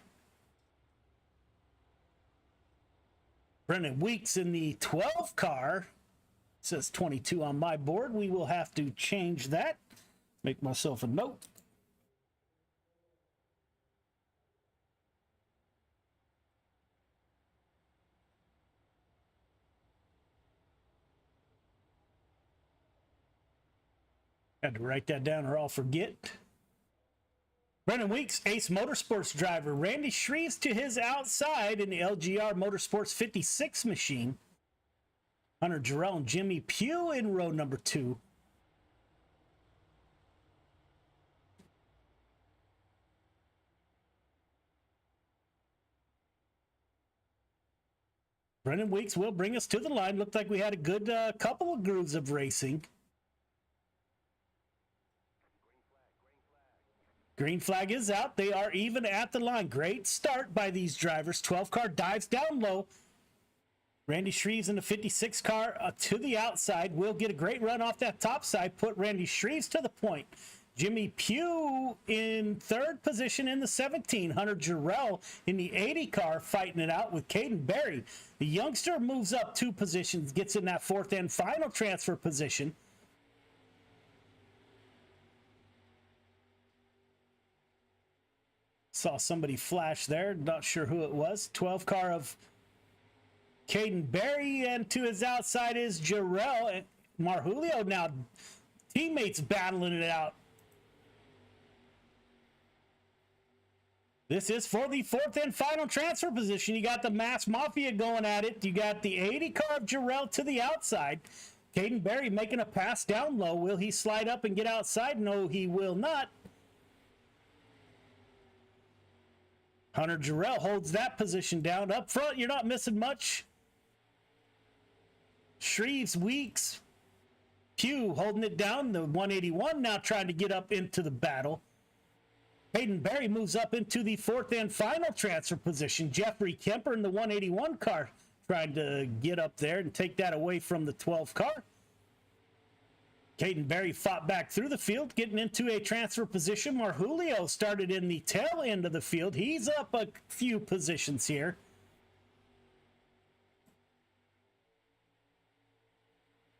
Brendan Weeks in the 12 car. It says 22 on my board. We will have to change that. Make myself a note. Had to write that down or I'll forget. Brendan Weeks, Ace Motorsports driver. Randy Shreves to his outside in the LGR Motorsports 56 machine. Hunter Jarrell and Jimmy Pugh in row number 2. Brendan Weeks will bring us to the line. Looked like we had a good couple of grooves of racing. Green flag is out. They are even at the line. Great start by these drivers. 12 car dives down low. Randy Shreves in the 56 car to the outside. Will get a great run off that top side. Put Randy Shreves to the point. Jimmy Pugh in 3rd position in the 17. Hunter Jarrell in the 80 car fighting it out with Caden Berry. The youngster moves up 2 positions, gets in that 4th and final transfer position. Saw somebody flash there, not sure who it was. 12 car of Caden Berry, and to his outside is Jarrell. And Marjulio now, teammates battling it out. This is for the 4th and final transfer position. You got the Mass Mafia going at it. You got the 80 car of Jarrell to the outside. Caden Berry making a pass down low. Will he slide up and get outside? No, he will not. Hunter Jarrell holds that position down. Up front, you're not missing much. Shreves, Weeks, Pugh holding it down. The 181 now trying to get up into the battle. Hayden Berry moves up into the 4th and final transfer position. Jeffrey Kemper in the 181 car trying to get up there and take that away from the 12 car. Caden Berry fought back through the field, getting into a transfer position. Marjulio started in the tail end of the field. He's up a few positions here.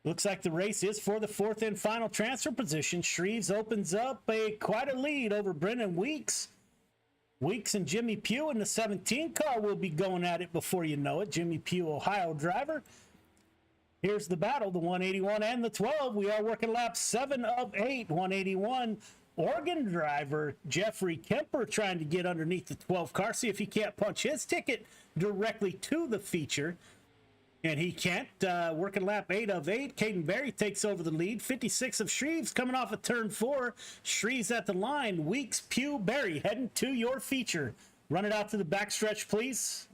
Looks like the race is for the 4th and final transfer position. Shreves opens up quite a lead over Brendan Weeks. Weeks and Jimmy Pugh in the 17 car will be going at it before you know it. Jimmy Pugh, Ohio driver. Here's the battle, the 181 and the 12. We are working lap 7 of 8. 181, Oregon driver Jeffrey Kemper trying to get underneath the 12 car. See if he can't punch his ticket directly to the feature. And he can't. Working lap 8 of 8. Caden Berry takes over the lead. 56 of Shreves coming off of turn 4. Shreves at the line. Weeks, Pugh, Berry heading to your feature. Run it out to the backstretch, please.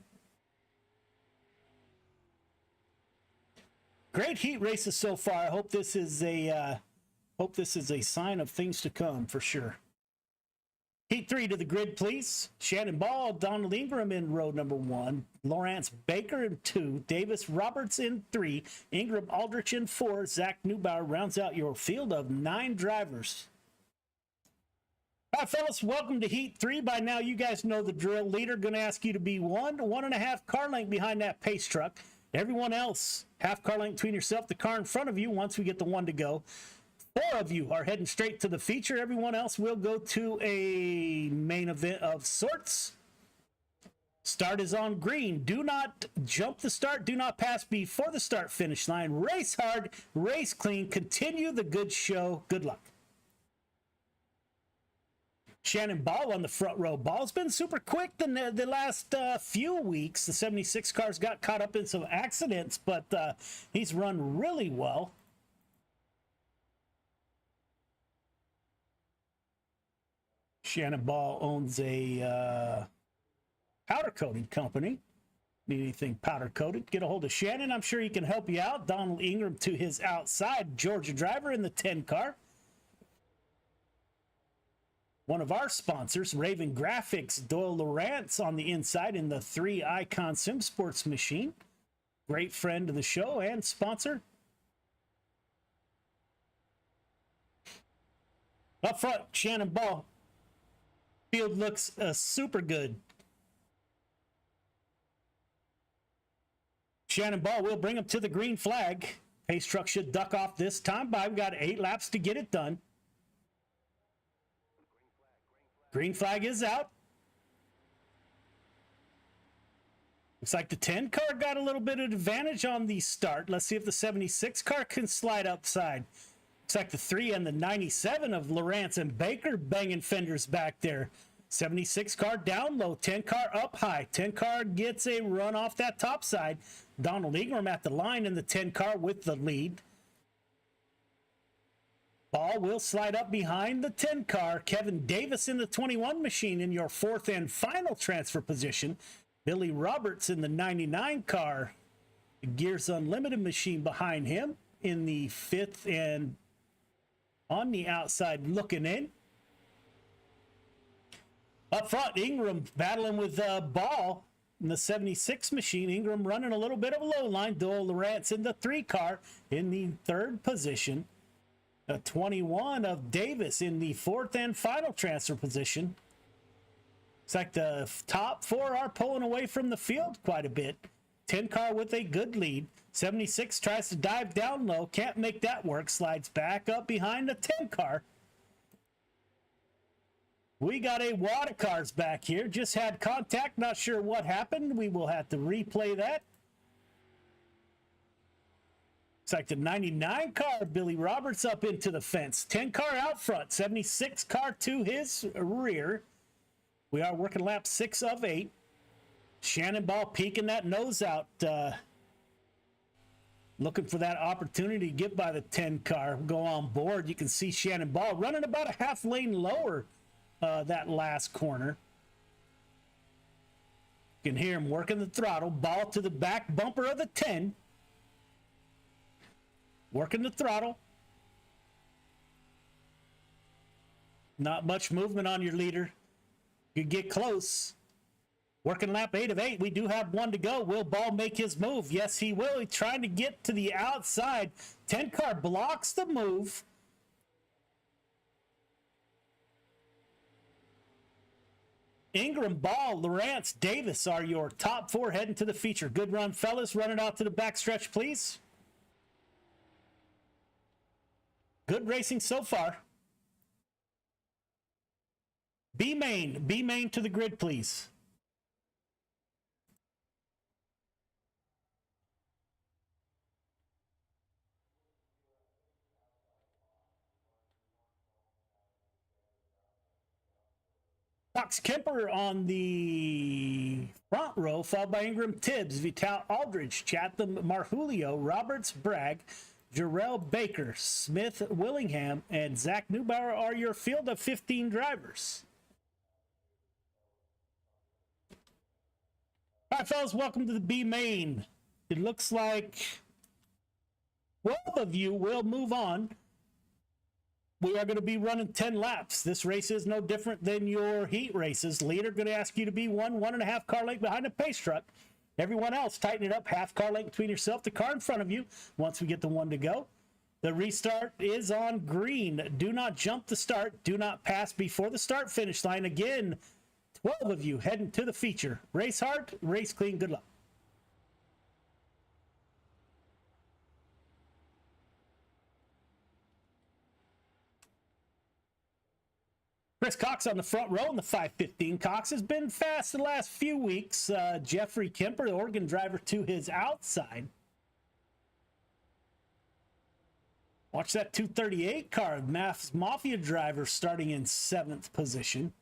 Great heat races so far. I hope this is a sign of things to come for sure. Heat 3 to the grid, please. Shannon Ball, Donald Ingram in row number 1. Lawrence Baker in 2. Davis Roberts in 3. Ingram Aldrich in 4. Zach Neubauer rounds out your field of 9 drivers. All right, fellas, welcome to Heat 3. By now, you guys know the drill. Leader going to ask you to be 1 to 1.5 car length behind that pace truck. Everyone else, half car length between yourself, the car in front of you once we get the 1 to go. 4 of you are heading straight to the feature. Everyone else will go to a main event of sorts. Start is on green. Do not jump the start. Do not pass before the start finish line. Race hard, race clean. Continue the good show. Good luck. Shannon Ball on the front row. Ball's been super quick the last few weeks. The 76 cars got caught up in some accidents, but he's run really well. Shannon Ball owns a powder coating company. Need anything powder coated? Get a hold of Shannon. I'm sure he can help you out. Donald Ingram to his outside. Georgia driver in the 10 car. One of our sponsors, Raven Graphics, Doyle Lawrence on the inside in the 3 Icon Sim Sports machine. Great friend of the show and sponsor. Up front, Shannon Ball. Field looks super good. Shannon Ball will bring him to the green flag. Pace truck should duck off this time, but we've got 8 laps to get it done. Green flag is out. Looks like the 10 car got a little bit of advantage on the start. Let's see if the 76 car can slide outside. Looks like the 3 and the 97 of Lawrence and Baker banging fenders back there. 76 car down low, 10 car up high. 10 car gets a run off that top side. Donald Ingram at the line in the 10 car with the lead. Ball will slide up behind the 10 car. Kevin Davis in the 21 machine in your 4th and final transfer position. Billy Roberts in the 99 car. The Gears Unlimited machine behind him in the 5th and on the outside looking in. Up front, Ingram battling with Ball in the 76 machine. Ingram running a little bit of a low line. Doyle Lawrence in the 3 car in the 3rd position. The 21 of Davis in the 4th and final transfer position. It's like the top 4 are pulling away from the field quite a bit. 10 car with a good lead. 76 tries to dive down low. Can't make that work. Slides back up behind the 10 car. We got a wad of cars back here. Just had contact. Not sure what happened. We will have to replay that. It's like the 99 car. Billy Roberts up into the fence. 10 car out front. 76 car to his rear. We are working lap 6 of 8. Shannon Ball peeking that nose out. Looking for that opportunity to get by the 10 car. Go on board. You can see Shannon Ball running about a half lane lower that last corner. You can hear him working the throttle. Ball to the back bumper of the 10. Working the throttle. Not much movement on your leader. You get close. Working lap 8 of 8. We do have 1 to go. Will Ball make his move? Yes, he will. He's trying to get to the outside. 10 car blocks the move. Ingram, Ball, Lawrence, Davis are your top 4 heading to the feature. Good run, fellas. Run it out to the backstretch, please. Good racing so far. B main to the grid, please. Fox Kemper on the front row, followed by Ingram, Tibbs, Vital Aldridge, Chatham, Marjulio, Roberts, Bragg, Jarrell Baker, Smith, Willingham, and Zach Neubauer are your field of 15 drivers. All right, fellas, welcome to the B main. It looks like 12 of you will move on. We are going to be running 10 laps. This race is no different than your heat races. Leader going to ask you to be 1.5 car length behind the pace truck. Everyone else, tighten it up, half car length between yourself, the car in front of you. Once we get the 1 to go, the restart is on green. Do not jump the start. Do not pass before the start finish line. Again, 12 of you heading to the feature. Race hard, race clean. Good luck. Chris Cox on the front row in the 515. Cox has been fast the last few weeks. Jeffrey Kemper, the Oregon driver, to his outside. Watch that 238 car. Maths Mafia driver starting in 7th position.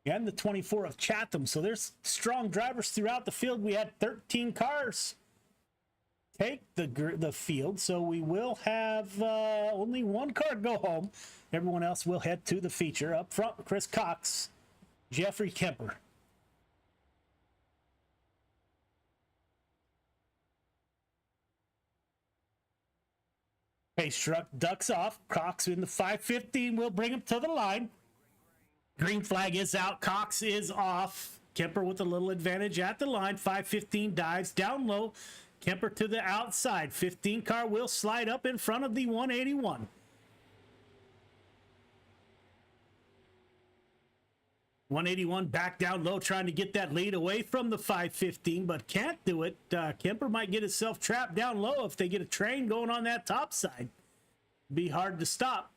And the 24 of Chatham. So there's strong drivers throughout the field. We had 13 cars take the field, so we will have only 1 car go home. Everyone else will head to the feature. Up front, Chris Cox, Jeffrey Kemper. Pace truck ducks off. Cox in the 515 will bring him to the line. Green flag is out. Cox is off. Kemper with a little advantage at the line. 515 dives down low. Kemper to the outside. 15 car will slide up in front of the 181. 181 back down low, trying to get that lead away from the 515, but can't do it. Kemper might get himself trapped down low if they get a train going on that top side. Be hard to stop.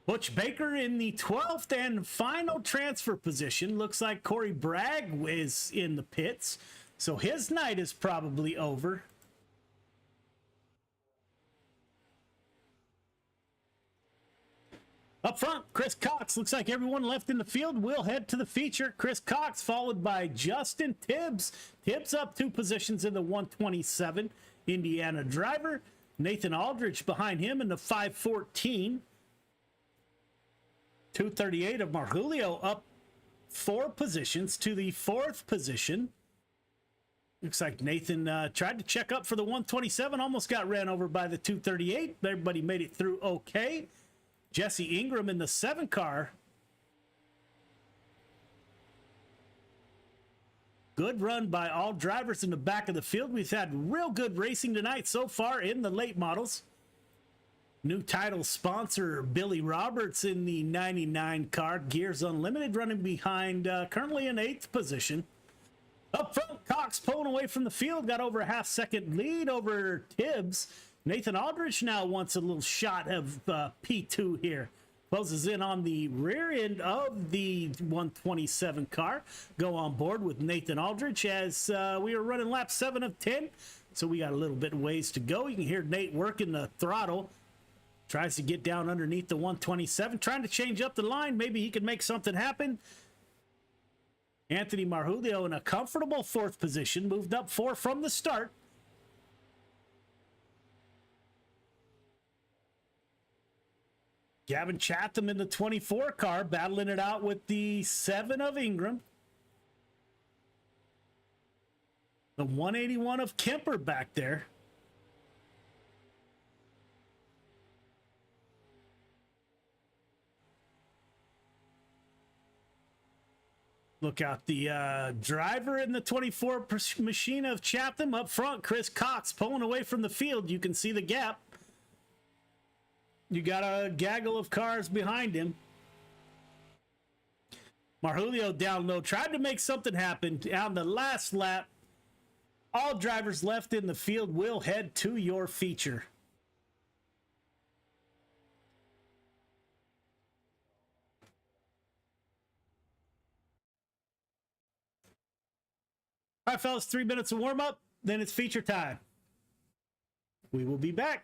Butch Baker in the 12th and final transfer position. Looks like Corey Bragg is in the pits, so his night is probably over. Up front, Chris Cox. Looks like everyone left in the field will head to the feature. Chris Cox followed by Justin Tibbs. Tibbs up 2 positions in the 127. Indiana driver. Nathan Aldridge behind him in the 514. 238 of Marjulio up 4 positions to the 4th position. Looks like Nathan tried to check up for the 127. Almost got ran over by the 238. Everybody made it through okay. Jesse Ingram in the 7 car. Good run by all drivers in the back of the field. We've had real good racing tonight so far in the late models. New title sponsor Billy Roberts in the 99 car. Gears Unlimited running behind, currently in 8th position. Up front, Cox pulling away from the field. Got over a half-second lead over Tibbs. Nathan Aldridge now wants a little shot of P2 here. Closes in on the rear end of the 127 car. Go on board with Nathan Aldridge as we are running lap 7 of 10. So we got a little bit ways to go. You can hear Nate working the throttle. Tries to get down underneath the 127. Trying to change up the line. Maybe he can make something happen. Anthony Marjulio in a comfortable 4th position. Moved up 4 from the start. Gavin Chatham in the 24 car, battling it out with the 7 of Ingram. The 181 of Kemper back there. Look out, the driver in the 24 machine of Chatham up front, Chris Cox pulling away from the field. You can see the gap. You got a gaggle of cars behind him. Marjulio down low, tried to make something happen on the last lap. All drivers left in the field will head to your feature. All right, fellas, 3 minutes of warm-up, then it's feature time. We will be back.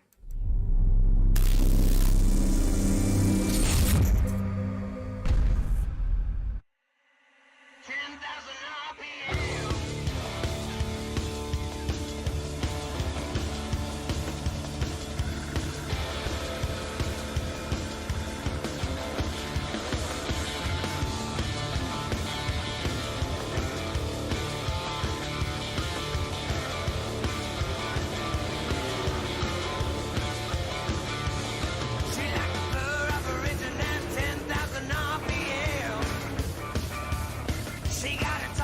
She got a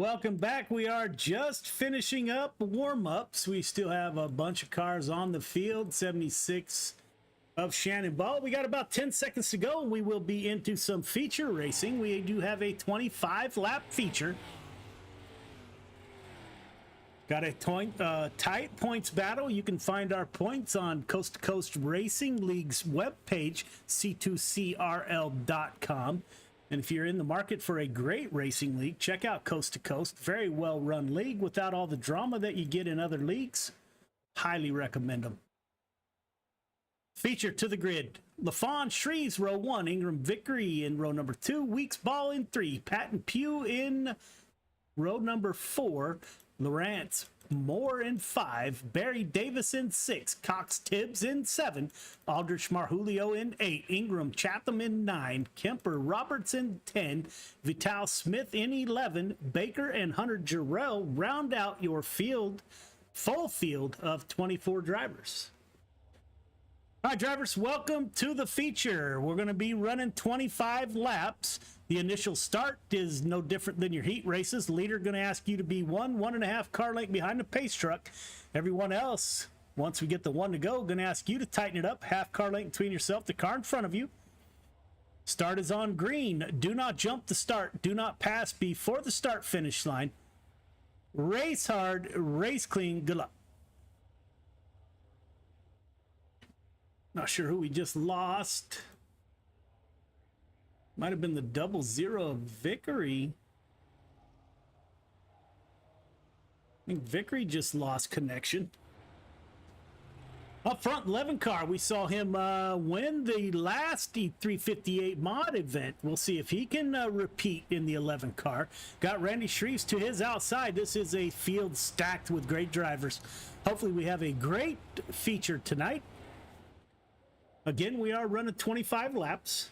Welcome back. We are just finishing up warm-ups. We still have a bunch of cars on the field. 76 of Shannon Ball. We got about 10 seconds to go. We will be into some feature racing. We do have a 25-lap feature. Got a tight points battle. You can find our points on Coast to Coast Racing League's webpage, c2crl.com. And if you're in the market for a great racing league, check out Coast to Coast. Very well-run league without all the drama that you get in other leagues. Highly recommend them. Feature to the grid. LaFawn Shreves, row 1. Ingram Vickery in row number 2. Weeks Ball in 3. Patton Pugh in row number 4. Lawrence Moore in 5. Barry Davis in 6. Cox Tibbs in 7. Aldrich Marjulio in 8. Ingram Chatham in 9. Kemper Roberts in 10. Vital Smith in 11. Baker and Hunter Jarrell round out your field, full field of 24 drivers. All right, drivers, welcome to the feature. We're going to be running 25 laps. The initial start is no different than your heat races. The leader going to ask you to be 1.5 car length behind the pace truck. Everyone else, once we get the one to go, going to ask you to tighten it up. Half car length between yourself, the car in front of you. Start is on green. Do not jump the start. Do not pass before the start finish line. Race hard, race clean. Good luck. Not sure who we just lost. Might have been the 00 of Vickery. I think Vickery just lost connection. Up front, 11 car. We saw him win the last E358 mod event. We'll see if he can repeat in the 11 car. Got Randy Shreves to his outside. This is a field stacked with great drivers. Hopefully we have a great feature tonight. Again, we are running 25 laps.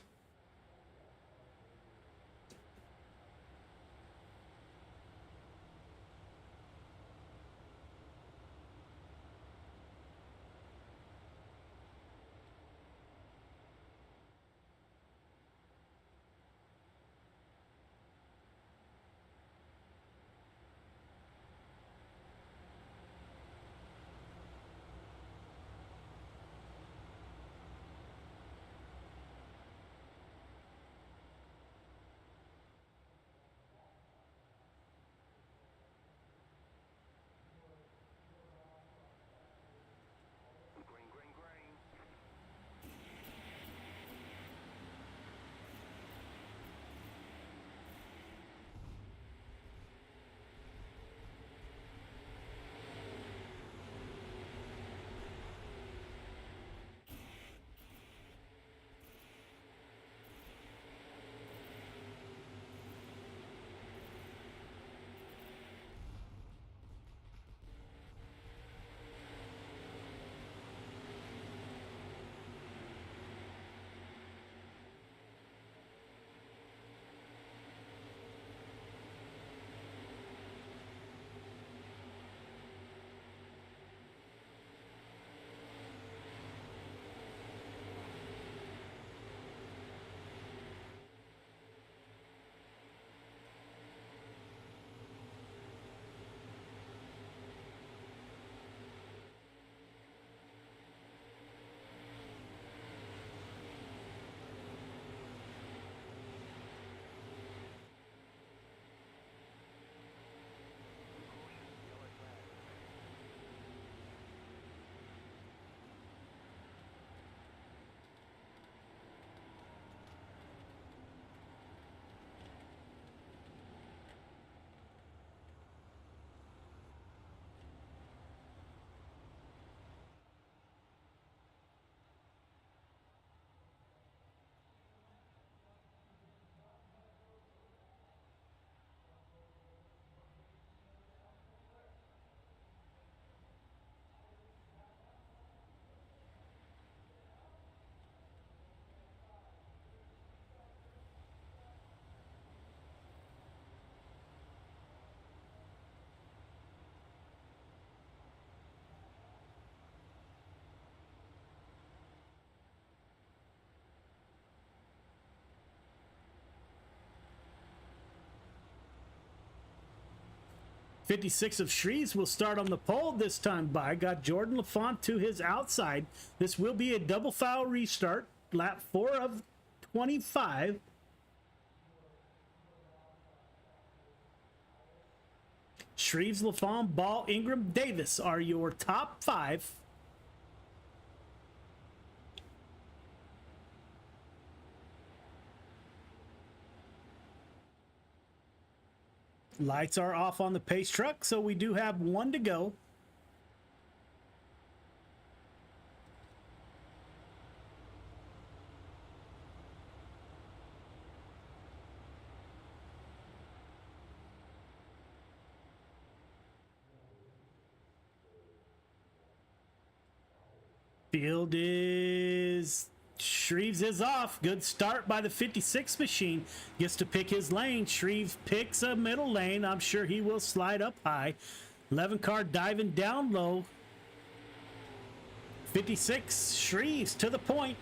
56 of Shreves will start on the pole this time by. Got Jordan LaFont to his outside. This will be a double foul restart. Lap 4 of 25. Shreves, LaFont, Ball, Ingram, Davis are your top 5. Lights are off on the pace truck, so we do have 1 to go. Field is... Shreves is off. Good start by the 56 machine. Gets to pick his lane. Shreves picks a middle lane. I'm sure he will slide up high. 11 car diving down low. 56 Shreves to the point.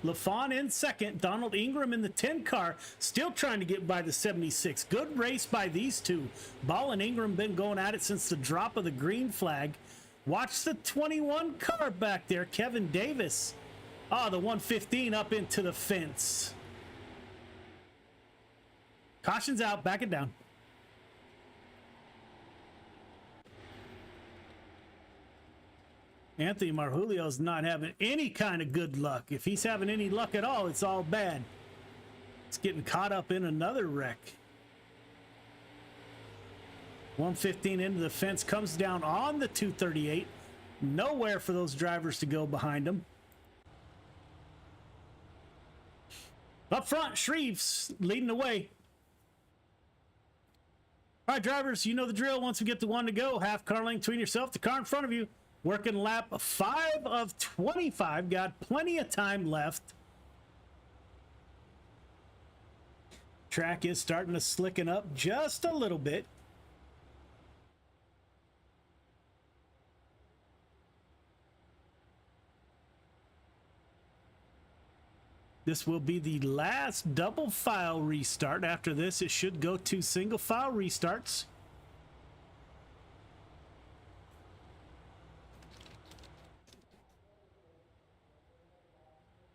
LaFont in second. Donald Ingram in the 10 car. Still trying to get by the 76. Good race by these two. Ball and Ingram been going at it since the drop of the green flag. Watch the 21 car back there. Kevin Davis. Ah, the 115 up into the fence. Caution's out. Back it down. Anthony Marjulio's not having any kind of good luck. If he's having any luck at all, it's all bad. It's getting caught up in another wreck. 115 into the fence, comes down on the 238. Nowhere for those drivers to go behind him. Up front, Shreves leading the way. All right, drivers, you know the drill. Once we get the 1 to go, half car length between yourself, the car in front of you. Working lap 5 of 25. Got plenty of time left. Track is starting to slicken up just a little bit. This will be the last double file restart. After this, it should go to single file restarts.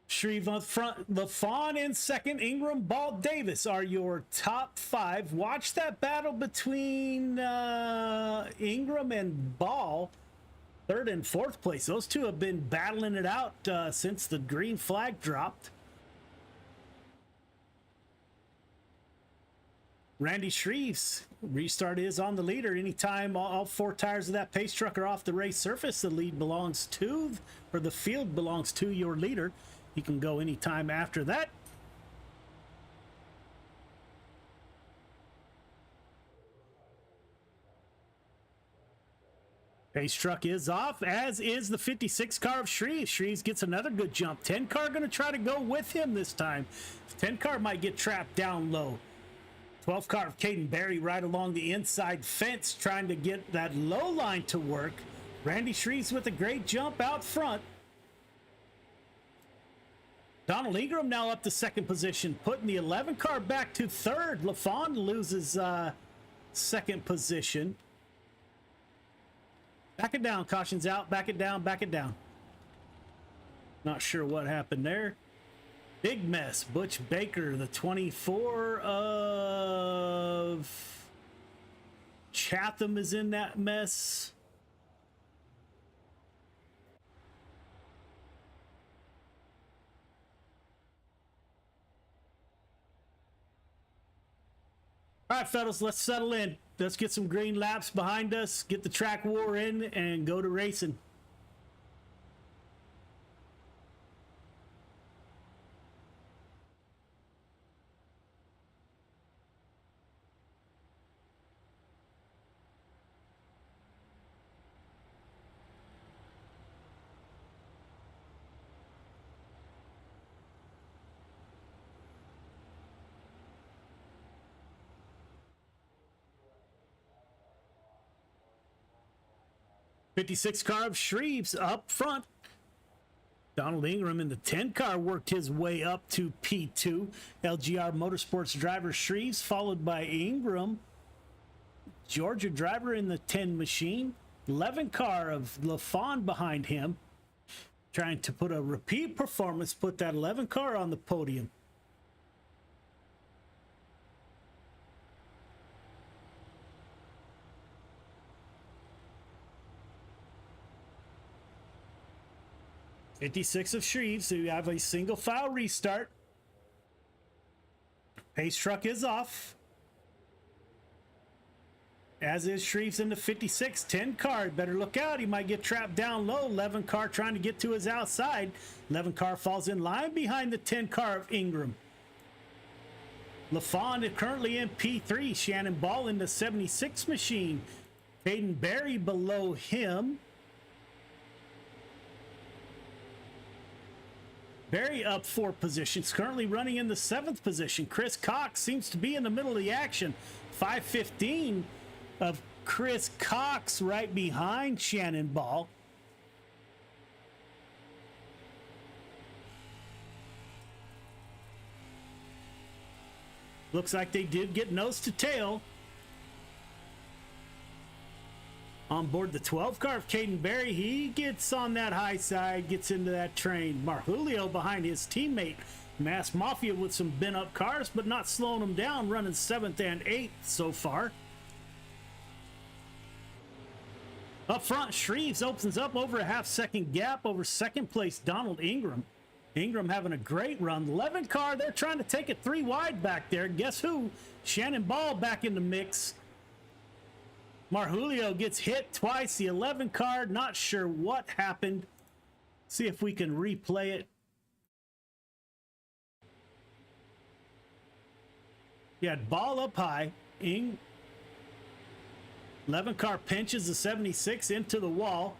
Shreve on front, LaFont in second, Ingram, Ball, Davis are your top 5. Watch that battle between Ingram and Ball. 3rd and 4th place. Those two have been battling it out since the green flag dropped. Randy Shreves, restart is on the leader. Anytime all 4 tires of that pace truck are off the race surface, the lead belongs to, or the field belongs to your leader. He can go anytime after that. Pace truck is off, as is the 56 car of Shreves. Shreves gets another good jump. 10 car going to try to go with him this time. 10 car might get trapped down low. 12 car of Caden Berry right along the inside fence trying to get that low line to work. Randy Shreves with a great jump out front. Donald Ingram now up to 2nd position, putting the 11 car back to 3rd. LaFont loses 2nd position. Back it down, caution's out, back it down, back it down. Not sure what happened there. Big mess. Butch Baker, the 24 of Chatham is in that mess. All right, fellas, let's settle in. Let's get some green laps behind us, get the track war in, and go to racing. '56 car of Shreves up front. Donald Ingram in the 10 car worked his way up to P2. LGR Motorsports driver Shreves, followed by Ingram. Georgia driver in the 10 machine. 11 car of LaFawn behind him. Trying to put a repeat performance, put that 11 car on the podium. '56 of Shreve, so you have a single file restart. Pace truck is off. As is Shreve's in the 56. 10 car, better look out. He might get trapped down low. 11 car trying to get to his outside. 11 car falls in line behind the 10 car of Ingram. LaFawn is currently in P3. Shannon Ball in the 76 machine. Hayden Berry below him. Berry up 4 positions, currently running in the 7th position. Chris Cox seems to be in the middle of the action. 5:15 of Chris Cox right behind Shannon Ball. Looks like they did get nose to tail. On board the 12 car of Caden Berry, he gets on that high side, gets into that train. Marjulio behind his teammate. Mass Mafia with some bent up cars, but not slowing them down, running 7th and 8th so far. Up front, Shreves opens up over a half-second gap over second place Donald Ingram. Ingram having a great run. 11 car, they're trying to take it 3 wide back there. Guess who? Shannon Ball back in the mix. Marjulio gets hit twice. The 11 car, not sure what happened. See if we can replay it. You had Ball up high. 11 car pinches the 76 into the wall.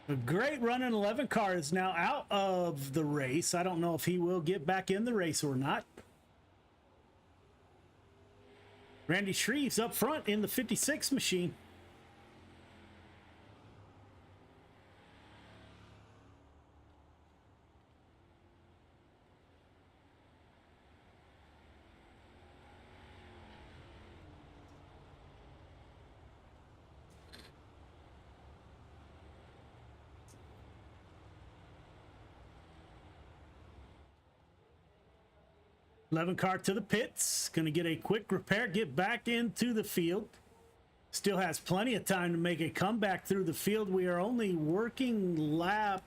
A great run in 11 car is now out of the race. I don't know if he will get back in the race or not. Randy Shreves up front in the 56 machine. Eleven car to the pits. Going to get a quick repair, get back into the field. Still has plenty of time to make a comeback through the field. We are only working lap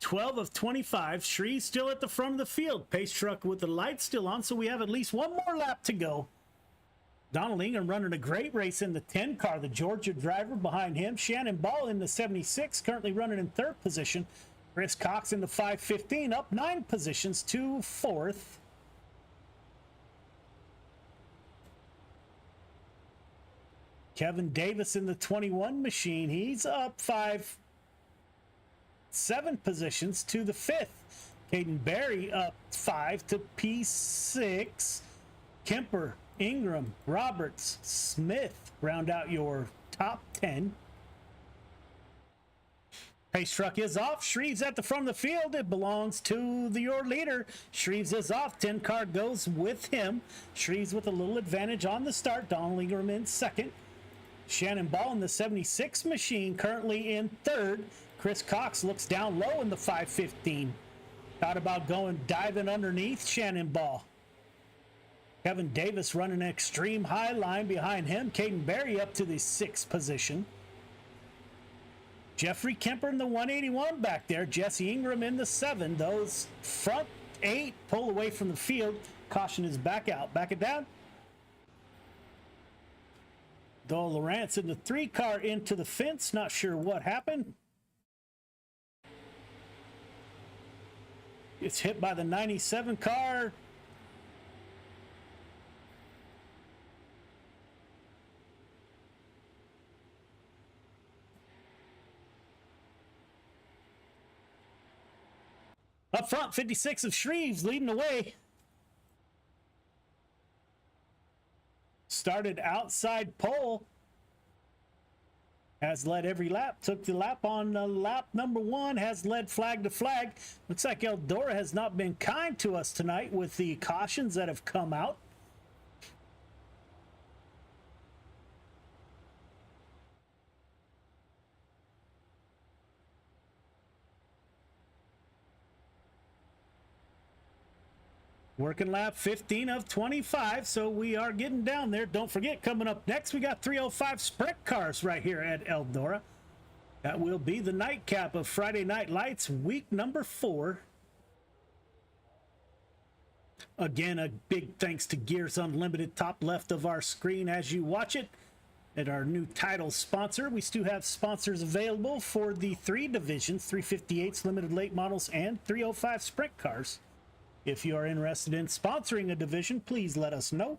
12 of 25. Shree still at the front of the field. Pace truck with the lights still on, so we have at least one more lap to go. Donald Ingram running a great race in the 10 car. The Georgia driver behind him. Shannon Ball in the 76, currently running in 3rd position. Chris Cox in the 515, up 9 positions to 4th. Kevin Davis in the 21 machine. He's up 7 positions to the 5th. Caden Berry up 5 to P6. Kemper, Ingram, Roberts, Smith round out your top 10. Pace truck is off. Shreves at the front of the field. It belongs to your leader. Shreves is off. 10 car goes with him. Shreves with a little advantage on the start. Donald Ingram in 2nd. Shannon Ball in the 76 machine currently in 3rd. Chris Cox looks down low in the 515. Thought about going diving underneath Shannon Ball. Kevin Davis running an extreme high line behind him. Caden Berry up to the 6th position. Jeffrey Kemper in the 181 back there. Jesse Ingram in the 7. Those front 8 pull away from the field. Caution is back out. Back it down. Dole Lawrence in the 3 car into the fence. Not sure what happened. It's hit by the 97 car. Up front, 56 of Shreves leading the way. Started outside pole. has led every lap, took the lap on lap number 1, has led flag to flag. Looks like Eldora has not been kind to us tonight with the cautions that have come out. Working lap 15 of 25, so we are getting down there. Don't forget, coming up next, we got 305 sprint cars right here at Eldora. That will be the nightcap of Friday Night Lights, week number 4. Again, a big thanks to Gears Unlimited, top left of our screen as you watch it. And our new title sponsor. We still have sponsors available for the 3 divisions, 358s, limited late models, and 305 sprint cars. If you are interested in sponsoring a division, please let us know.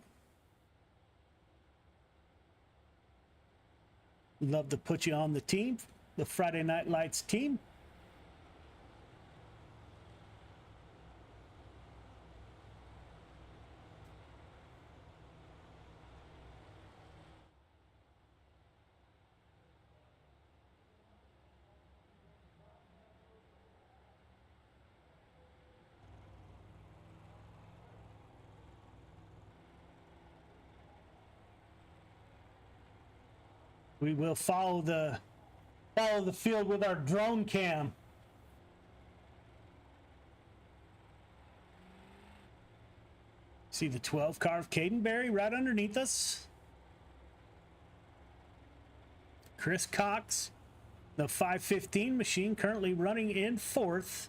Love to put you on the team, the Friday Night Lights team. We will follow the field with our drone cam. See the 12 car of Caden Berry right underneath us. Chris Cox, the 515 machine, currently running in 4th.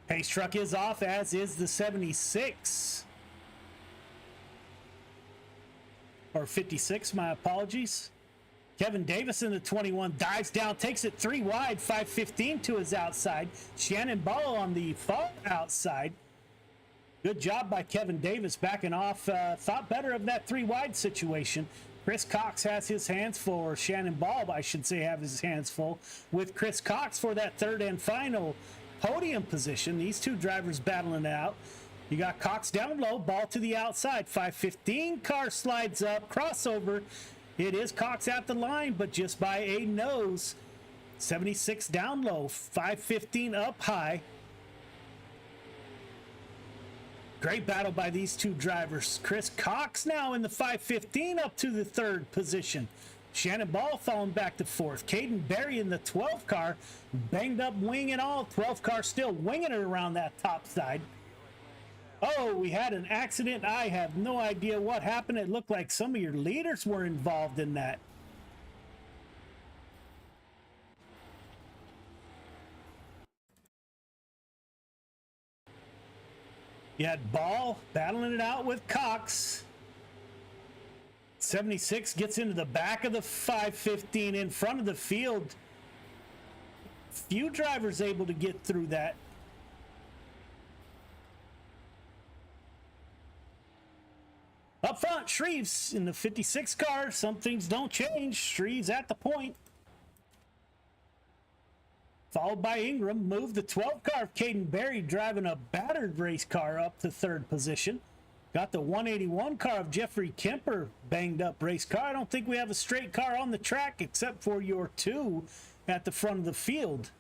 Pace truck is off, as is the 76. Or 56, my apologies. Kevin Davis in the 21 dives down, takes it 3 wide, 515 to his outside. Shannon Ball on the far outside. Good job by Kevin Davis backing off. Thought better of that 3 wide situation. Chris Cox has his hands full, or Shannon Ball, I should say, have his hands full with Chris Cox for that 3rd and final podium position. These 2 drivers battling it out. You got Cox down low, Ball to the outside. 515 car slides up, crossover. It is Cox at the line, but just by a nose. 76 down low, 515 up high. Great battle by these 2 drivers. Chris Cox now in the 515 up to the 3rd position. Shannon Ball falling back to 4th. Caden Berry in the 12 car, banged up wing and all. 12 car still winging it around that top side. Oh, we had an accident. I have no idea what happened. It looked like some of your leaders were involved in that. You had Ball battling it out with Cox. 76 gets into the back of the 515 in front of the field. Few drivers able to get through that. Up front, Shreves in the 56 car. Some things don't change. Shreves at the point. Followed by Ingram. Moved the 12 car of Caden Berry driving a battered race car up to 3rd position. Got the 181 car of Jeffrey Kemper, banged up race car. I don't think we have a straight car on the track except for your 2 at the front of the field.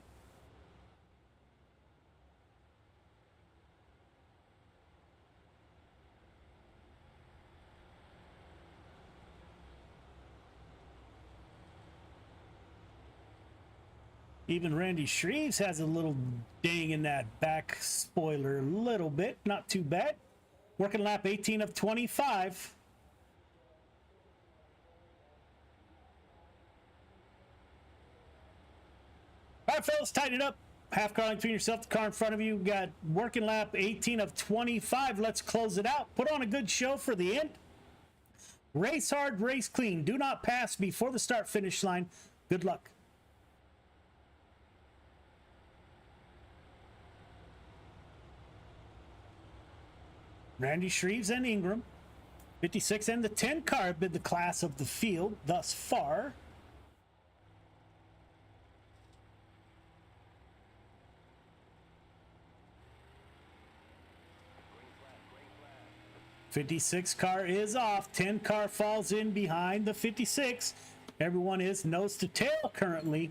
Even Randy Shreves has a little ding in that back spoiler a little bit. Not too bad. Working lap 18 of 25. All right, fellas, tighten it up. Half car line between yourself, the car in front of you. Got working lap 18 of 25. Let's close it out. Put on a good show for the end. Race hard, race clean. Do not pass before the start finish line. Good luck. Randy Shreves and Ingram. 56 and the 10 car have been the class of the field thus far. 56 car is off. 10 car falls in behind the 56. Everyone is nose to tail currently.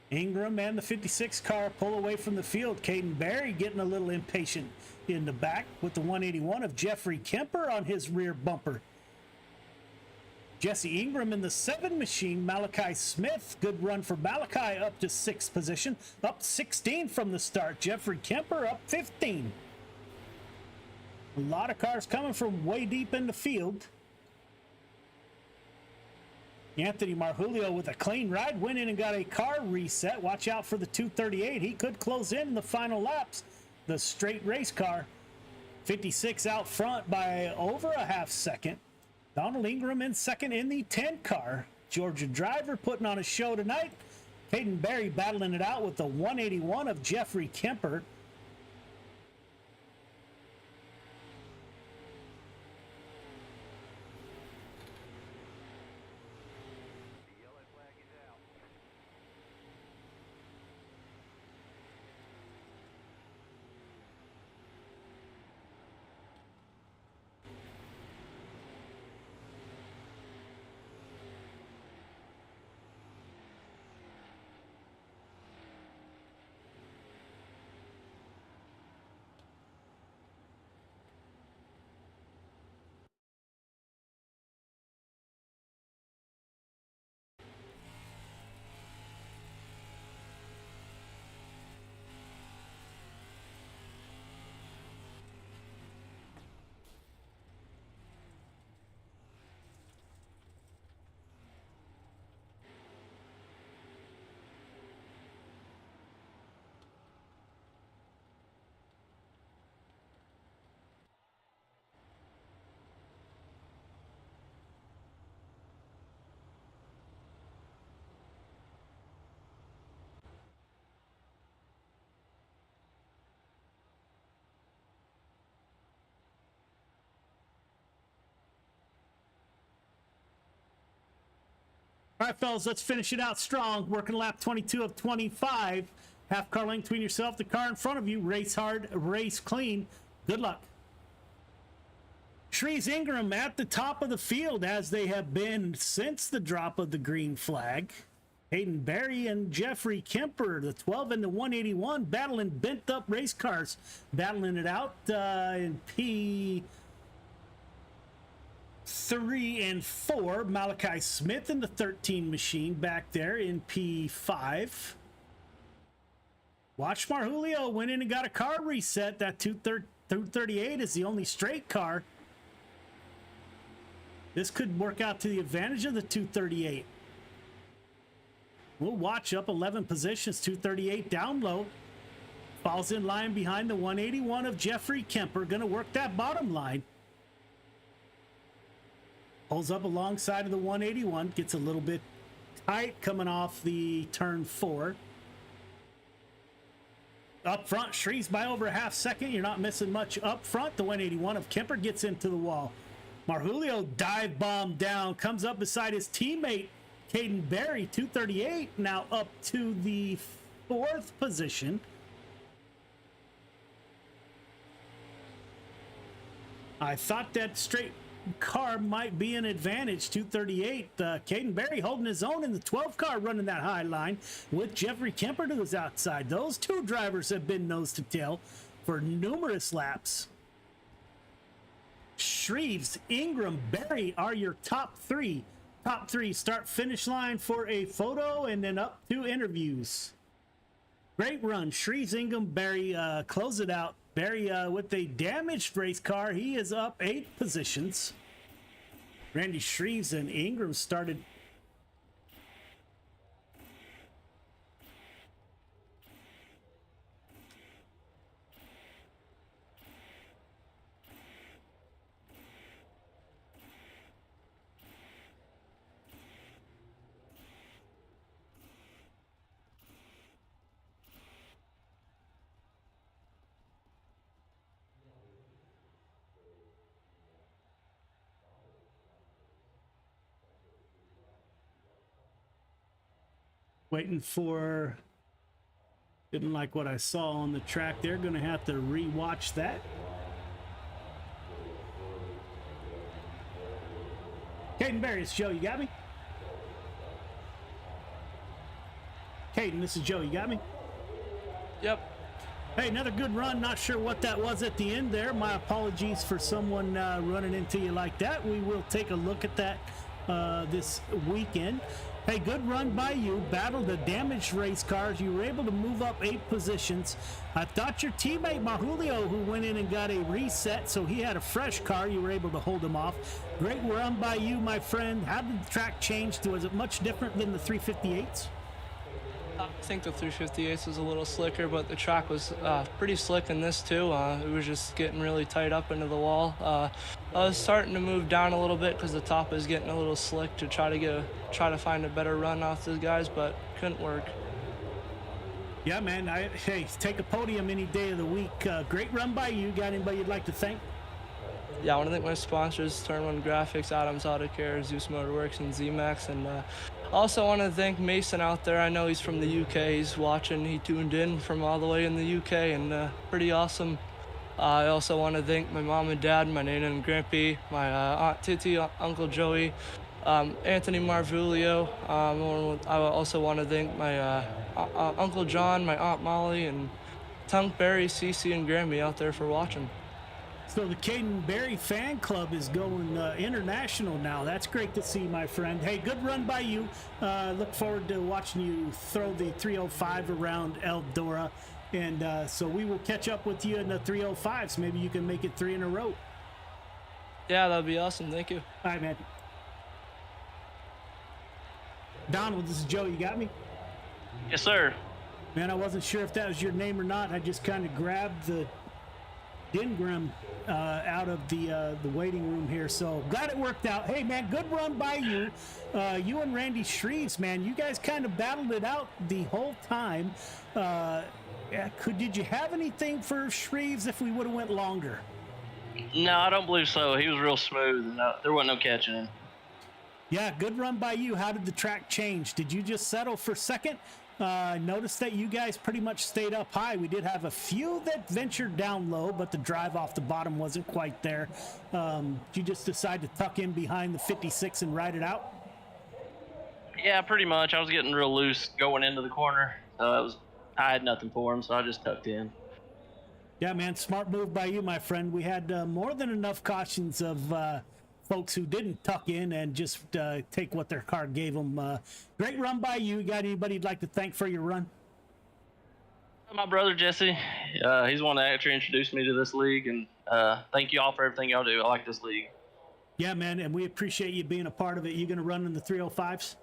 Ingram and the 56 car pull away from the field. Caden Berry getting a little impatient in the back with the 181 of Jeffrey Kemper on his rear bumper. Jesse Ingram in the 7 machine. Malachi Smith, good run for Malachi, up to 6th position. Up 16 from the start. Jeffrey Kemper up 15. A lot of cars coming from way deep in the field. Anthony Marjulio with a clean ride, went in and got a car reset. Watch out for the 238. He could close in the final laps. The straight race car. 56 out front by over a half second. Donald Ingram in second in the 10 car. Georgia driver putting on a show tonight. Caden Berry battling it out with the 181 of Jeffrey Kemper. All right, fellas, let's finish it out strong. Working lap 22 of 25. Half car length between yourself, the car in front of you. Race hard, race clean. Good luck. Shrees Ingram at the top of the field, as they have been since the drop of the green flag. Hayden Berry and Jeffrey Kemper, the 12 and the 181, battling bent up race cars, battling it out in P3 and 4. Malachi Smith in the 13 machine back there in P5. Watch Marjulio went in and got a car reset. That 238 is the only straight car. This could work out to the advantage of the 238. We'll watch up 11 positions. 238 down low. Falls in line behind the 181 of Jeffrey Kemper. Going to work that bottom line. Pulls up alongside of the 181. Gets a little bit tight coming off the turn 4. Up front, Shrees by over a half second. You're not missing much up front. The 181 of Kemper gets into the wall. Marjulio dive bomb down. Comes up beside his teammate, Caden Berry. 238 now up to the 4th position. I thought that straight car might be an advantage. 238. Caden Berry holding his own in the 12 car, running that high line with Jeffrey Kemper to his outside. Those two drivers have been nose to tail for numerous laps. Shreves, Ingram, Berry are your top 3. Top 3 start finish line for a photo and then up to interviews. Great run. Shreves, Ingram, Berry close it out. Berry with a damaged race car. He is up 8 positions. Randy Shreves and Ingram started. Waiting for, didn't like what I saw on the track there. Gonna have to re-watch that. Barry, it's Joe. You got me? Caden, this is Joe. You got me? Yep. Hey, another good run. Not sure what that was at the end there. My apologies for someone running into you like that. We will take a look at that this weekend. Hey, good run by you. Battled the damaged race cars. You were able to move up 8 positions. I thought your teammate Marjulio, who went in and got a reset, so he had a fresh car, you were able to hold him off. Great run by you, my friend. How did the track change? Was it much different than the 358s? I think the 358 was a little slicker, but the track was pretty slick in this too. It was just getting really tight up into the wall. I was starting to move down a little bit because the top was getting a little slick to try to find a better run off those guys, but couldn't work. Yeah, man. Hey, take a podium any day of the week. Great run by you. Got anybody you'd like to thank? Yeah, I want to thank my sponsors, Turn 1 Graphics, Adams Auto Care, Zeus Motorworks, and Z-Max. And also want to thank Mason out there. I know he's from the UK. He's watching. He tuned in from all the way in the UK, and pretty awesome. I also want to thank my mom and dad, my Nana and Grampy, my Aunt Titi, Uncle Joey, Anthony Marvulio. I also want to thank my Uncle John, my Aunt Molly, and Tunk, Barry, Cece, and Grammy out there for watching. So the Caden Barry fan club is going international now. That's great to see, my friend. Hey, good run by you. Look forward to watching you throw the 305 around Eldora. And so we will catch up with you in the 305s. Maybe you can make it 3 in a row. Yeah, that'd be awesome. Thank you. All right, man. Donald, this is Joe. You got me? Yes, sir. Man, I wasn't sure if that was your name or not. I just kind of grabbed the Dingram out of the waiting room here, so glad it worked out. Hey, man, good run by you. You and Randy Shreves, man, you guys kind of battled it out the whole time. Did you have anything for Shreves if we would have went longer? No, I don't believe so. He was real smooth, and there wasn't no catching him. Yeah, good run by you. How did the track change? Did you just settle for second? Noticed that you guys pretty much stayed up high. We did have a few that ventured down low, but the drive off the bottom wasn't quite there. Did you just decide to tuck in behind the 56 and ride it out? Yeah, pretty much. I was getting real loose going into the corner. I had nothing for him, so I just tucked in. Yeah, man, smart move by you, my friend. We had more than enough cautions of folks who didn't tuck in and just take what their car gave them. Great run by you. Got anybody you'd like to thank for your run? My brother, Jesse, he's the one that actually introduced me to this league, and thank you all for everything y'all do. I like this league. Yeah, man, and we appreciate you being a part of it. You going to run in the 305s?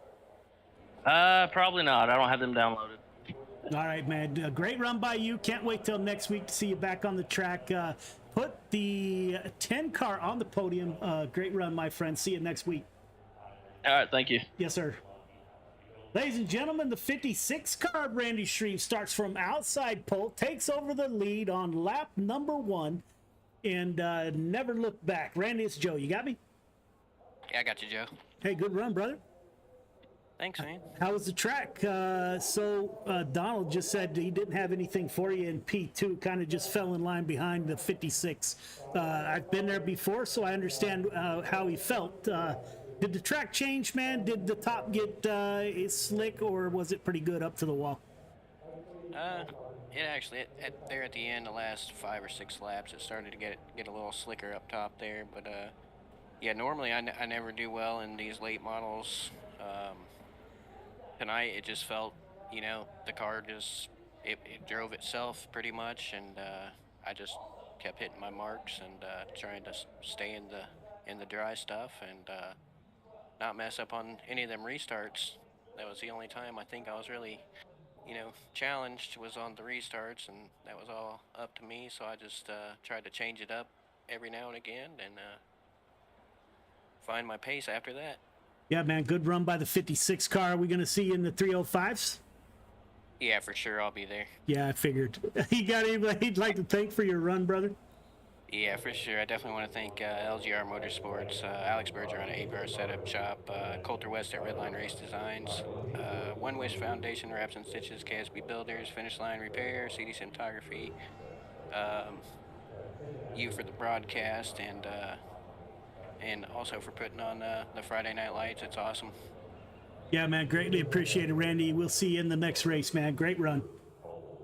Probably not. I don't have them downloaded. All right, man. Great run by you. Can't wait till next week to see you back on the track. Put the 10 car on the podium. Great run, my friend. See you next week. All right, thank you. Yes, sir. Ladies and gentlemen, the 56 car Randy Shreve starts from outside pole, takes over the lead on lap number 1, and never looked back. Randy, it's Joe. You got me? Yeah, I got you, Joe. Hey, good run, brother. Thanks, man. How was the track? Donald just said he didn't have anything for you in P2, kind of just fell in line behind the 56. I've been there before, so I understand how he felt. Did the track change, man? Did the top get slick, or was it pretty good up to the wall? It actually, there at the end, the last 5 or 6 laps, it started to get a little slicker up top there. But yeah, normally I never do well in these late models. Tonight it just felt, the car just it drove itself pretty much, and I just kept hitting my marks and trying to stay in the dry stuff and not mess up on any of them restarts. That was the only time I think I was really, challenged, was on the restarts, and that was all up to me. So I just tried to change it up every now and again and find my pace after that. Yeah, man, good run by the 56 car. Are we going to see you in the 305s? Yeah, for sure, I'll be there. Yeah, I figured. You got anybody you'd like to thank for your run, brother? Yeah, for sure. I definitely want to thank LGR Motorsports, Alex Berger on ABR Setup Shop, Coulter West at Redline Race Designs, One Wish Foundation, Wraps and Stitches, KSB Builders, Finish Line Repair, CD Cinematography, you for the broadcast, and and also for putting on the Friday Night Lights. It's awesome. Yeah, man, greatly appreciated, Randy. We'll see you in the next race, man. Great run.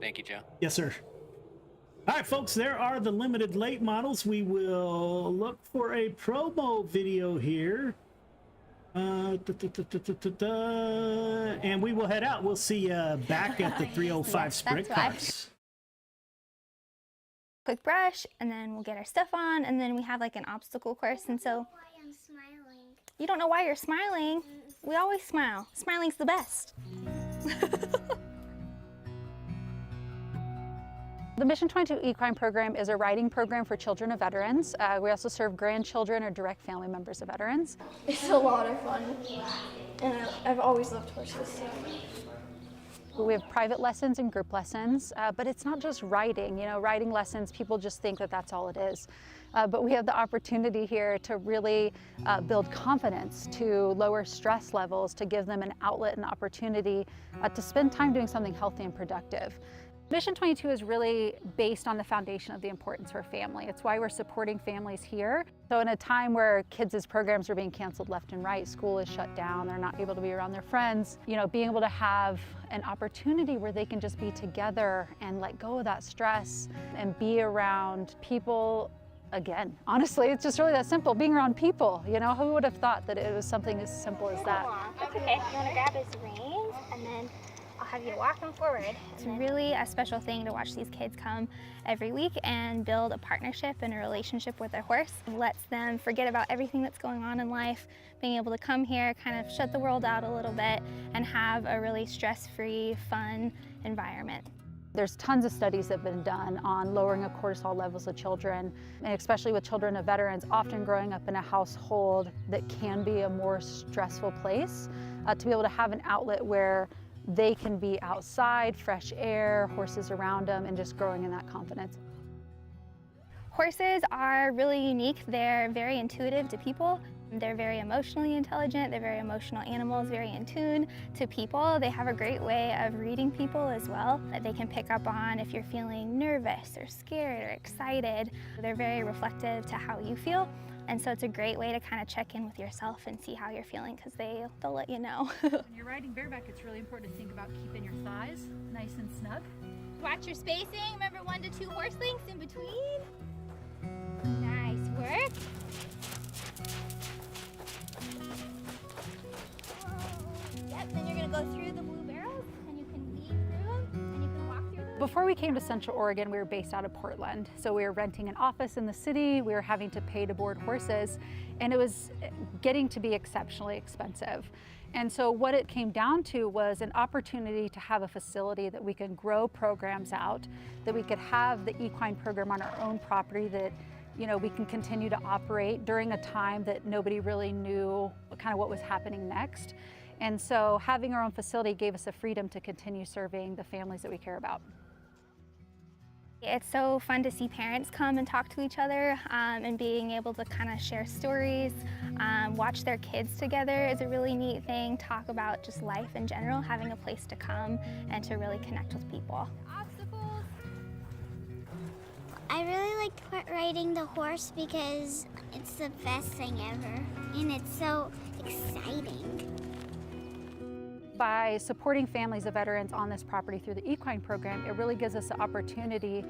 Thank you, Joe. Yes, sir. All right, folks, there are the limited late models. We will look for a promo video here. And we will head out. We'll see you back at the 305 Yes, sprint that's why. cars. Quick brush, and then we'll get our stuff on, and then we have like an obstacle course. And so I'm smiling. you don't know why you're smiling. We always smile. Smiling's the best. The Mission 22 Equine Program is a riding program for children of veterans. We also serve grandchildren or direct family members of veterans. It's a lot of fun, and I've always loved horses. We have private lessons and group lessons, but it's not just riding. You know, riding lessons, people just think that that's all it is. But we have the opportunity here to really build confidence, to lower stress levels, to give them an outlet and opportunity to spend time doing something healthy and productive. Mission 22 is really based on the foundation of the importance for family. It's why we're supporting families here. So in a time where kids' programs are being canceled left and right, school is shut down, they're not able to be around their friends, you know, being able to have an opportunity where they can just be together and let go of that stress and be around people. Again, honestly, it's just really that simple, being around people. You know, who would have thought that it was something as simple as that? That's okay. You want to grab his reins, and then I'll have you walk him forward. It's really a special thing to watch these kids come every week and build a partnership and a relationship with their horse. It lets them forget about everything that's going on in life, being able to come here, kind of shut the world out a little bit, and have a really stress-free, fun environment. There's tons of studies that have been done on lowering of cortisol levels of children, and especially with children of veterans, often growing up in a household that can be a more stressful place, to be able to have an outlet where they can be outside, fresh air, horses around them, and just growing in that confidence. Horses are really unique. They're very intuitive to people. They're very emotionally intelligent. They're very emotional animals, very in tune to people. They have a great way of reading people as well, that they can pick up on if you're feeling nervous or scared or excited. They're very reflective to how you feel. And so it's a great way to kind of check in with yourself and see how you're feeling, because they'll let you know. When you're riding bareback, it's really important to think about keeping your thighs nice and snug. Watch your spacing. Remember 1 to 2 horse lengths in between. Nice work. Yep, then you're gonna go through the blue barrels, and you can weave through them, and you can walk through them. Before we came to Central Oregon, we were based out of Portland. So we were renting an office in the city, we were having to pay to board horses, and it was getting to be exceptionally expensive. And so what it came down to was an opportunity to have a facility that we can grow programs out, that we could have the equine program on our own property, that we can continue to operate during a time that nobody really knew kind of what was happening next. And so having our own facility gave us the freedom to continue serving the families that we care about. It's so fun to see parents come and talk to each other, and being able to kind of share stories, watch their kids together is a really neat thing. Talk about just life in general, having a place to come and to really connect with people. Obstacles. I really like riding the horse because it's the best thing ever, and it's so exciting. By supporting families of veterans on this property through the equine program, it really gives us the opportunity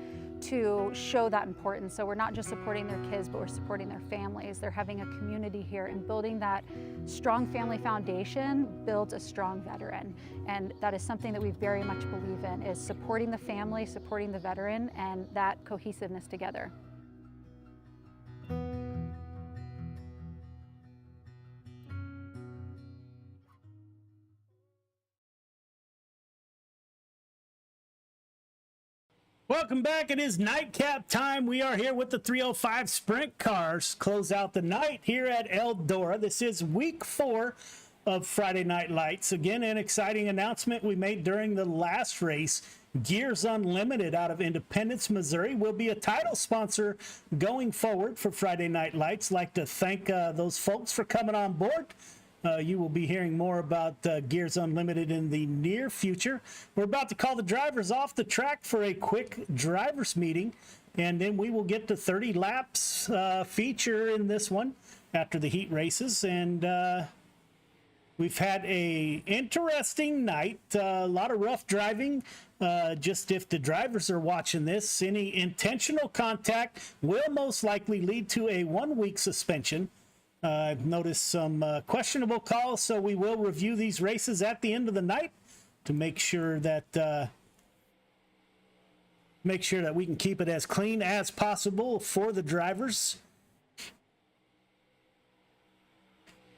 to show that importance. So we're not just supporting their kids, but we're supporting their families. They're having a community here, and building that strong family foundation builds a strong veteran. And that is something that we very much believe in, is supporting the family, supporting the veteran, and that cohesiveness together. Welcome back. It is nightcap time. We are here with the 305 Sprint Cars. Close out the night here at Eldora. This is week 4 of Friday Night Lights. Again, an exciting announcement we made during the last race. Gears Unlimited out of Independence, Missouri will be a title sponsor going forward for Friday Night Lights. Like to thank those folks for coming on board. You will be hearing more about Gears Unlimited in the near future. We're about to call the drivers off the track for a quick drivers meeting, and then we will get to 30 laps feature in this one after the heat races, and we've had a interesting night. A lot of rough driving. Just if the drivers are watching this, any intentional contact will most likely lead to a 1-week suspension. I've noticed some questionable calls, so we will review these races at the end of the night to make sure that we can keep it as clean as possible for the drivers.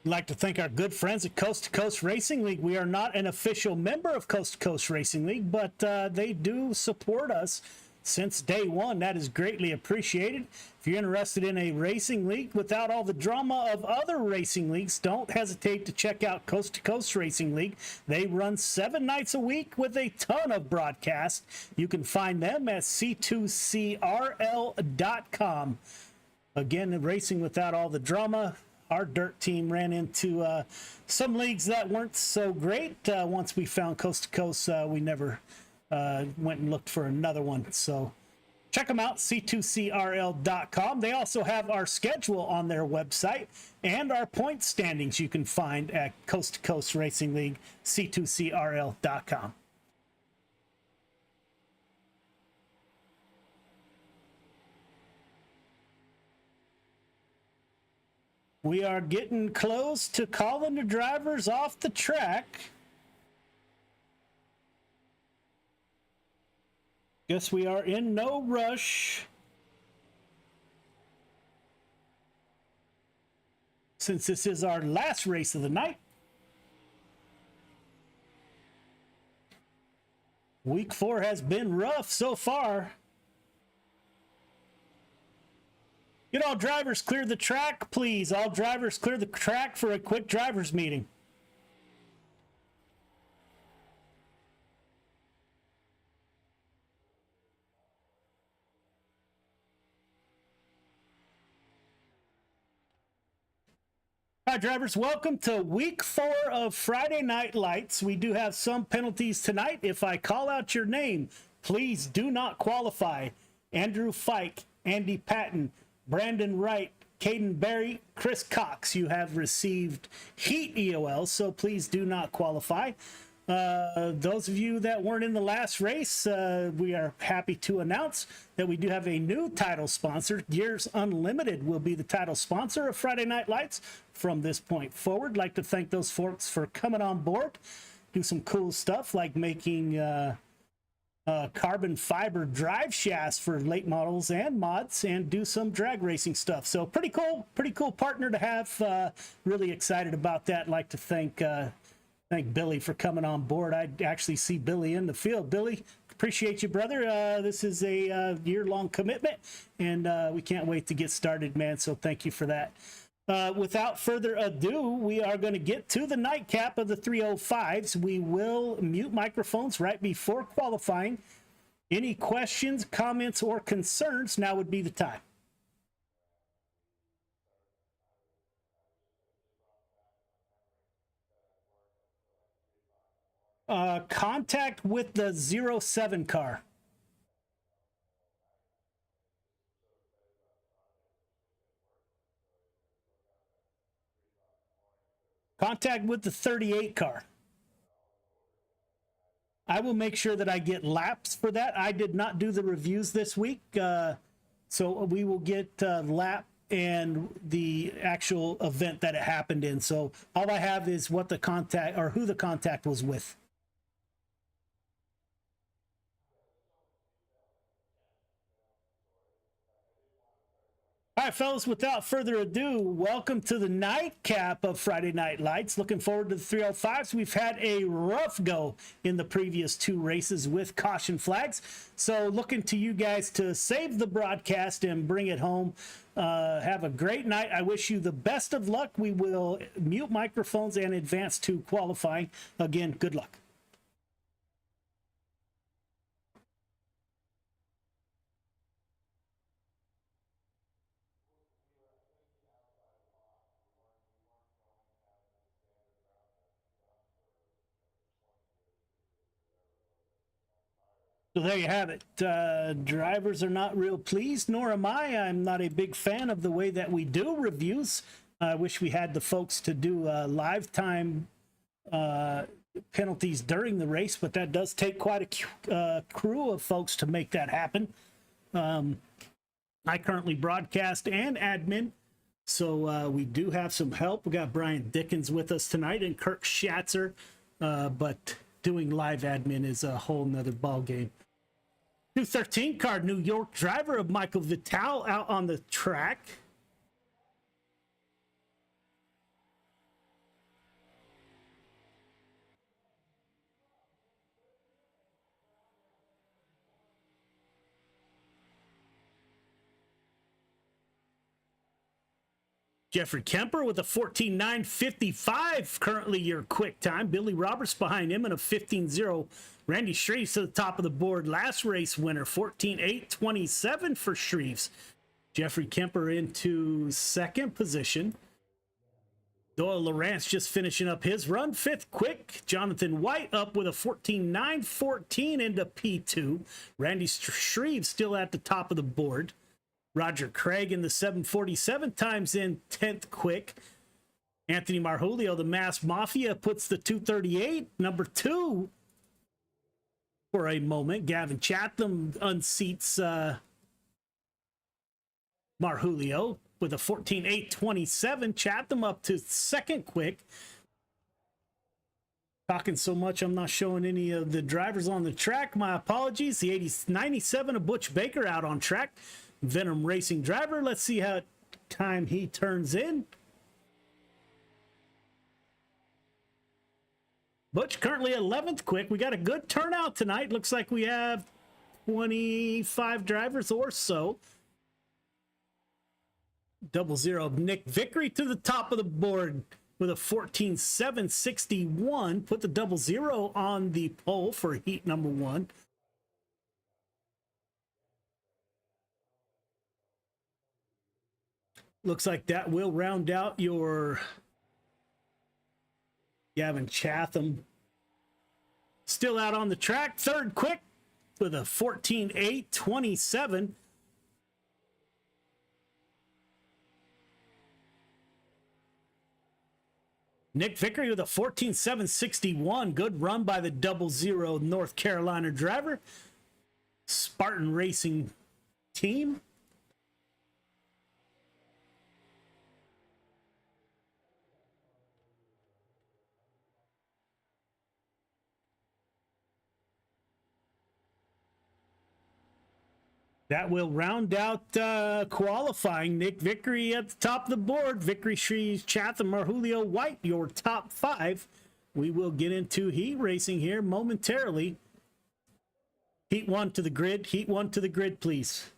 I'd like to thank our good friends at Coast to Coast Racing League. We are not an official member of Coast to Coast Racing League, but they do support us since day one. That is greatly appreciated. If you're interested in a racing league without all the drama of other racing leagues, don't hesitate to check out Coast to Coast Racing League. They run 7 nights a week with a ton of broadcasts. You can find them at c2crl.com. Again, racing without all the drama. Our dirt team ran into some leagues that weren't so great. Once we found Coast to Coast, we never went and looked for another one. So check them out, c2crl.com. They also have our schedule on their website and our point standings you can find at Coast to Coast Racing League, c2crl.com. We are getting close to calling the drivers off the track. Guess we are in no rush. Since this is our last race of the night. Week 4 has been rough so far. Get all drivers clear the track, please. All drivers clear the track for a quick drivers meeting. Hi, drivers. Welcome to week 4 of Friday Night Lights. We do have some penalties tonight. If I call out your name, please do not qualify. Andrew Fike, Andy Patton, Brandon Wright, Caden Berry, Chris Cox, you have received heat EOL, so please do not qualify. Those of you that weren't in the last race, we are happy to announce that we do have a new title sponsor. Gears Unlimited will be the title sponsor of Friday Night Lights from this point forward. I'd like to thank those folks for coming on board, do some cool stuff like making carbon fiber drive shafts for late models and mods, and do some drag racing stuff. So pretty cool partner to have. Really excited about that. I'd like to thank Billy for coming on board. I actually see Billy in the field. Billy, appreciate you, brother. This is a year-long commitment, and we can't wait to get started, man. So thank you for that. Without further ado, we are going to get to the nightcap of the 305s. We will mute microphones right before qualifying. Any questions, comments, or concerns, now would be the time. Contact with the 07 car. Contact with the 38 car. I will make sure that I get laps for that. I did not do the reviews this week, so we will get lap and the actual event that it happened in. So all I have is what the contact, or who the contact was with. All right, fellas, without further ado, welcome to the nightcap of Friday Night Lights. Looking forward to the 305s. We've had a rough go in the previous 2 races with caution flags. So looking to you guys to save the broadcast and bring it home. Have a great night. I wish you the best of luck. We will mute microphones and advance to qualifying. Again, good luck. So there you have it. Drivers are not real pleased, nor am I. I'm not a big fan of the way that we do reviews. I wish we had the folks to do live time penalties during the race, but that does take quite a crew of folks to make that happen. I currently broadcast and admin, so we do have some help. We got Brian Dickens with us tonight and Kirk Schatzer, but doing live admin is a whole nother ball game. 213 car, New York driver of Michael Vital out on the track. Jeffrey Kemper with a 14.955, currently your quick time. Billy Roberts behind him in a 15.0. Randy Shreves to the top of the board. Last race winner, 14.827 for Shreves. Jeffrey Kemper into second position. Doyle Lawrence just finishing up his run. Fifth quick. Jonathan White up with a 14.914 into P2. Randy Shreves still at the top of the board. Roger Craig in the 747 times in 10th quick. Anthony Marjulio, the Mass Mafia, puts the 238, number 2 for a moment. Gavin Chatham unseats Marjulio with a 14.827. Chatham up to second quick. Talking so much, I'm not showing any of the drivers on the track. My apologies. The 97 of Butch Baker out on track. Venom Racing driver. Let's see how time he turns in. Butch currently 11th quick. We got a good turnout tonight. Looks like we have 25 drivers or so. 00 Nick Vickery to the top of the board with a 14.761. Put the 00 on the pole for heat number 1. Looks like that will round out your Gavin Chatham. Still out on the track, third quick with a 14.827. Nick Vickery with a 14.761. Good run by the 00 North Carolina driver. Spartan Racing team. That will round out qualifying. Nick Vickery at the top of the board. Vickery, Shreves, Chatham, Marjulio, White, your top 5. We will get into heat racing here momentarily. Heat 1 to the grid. Heat 1 to the grid, please.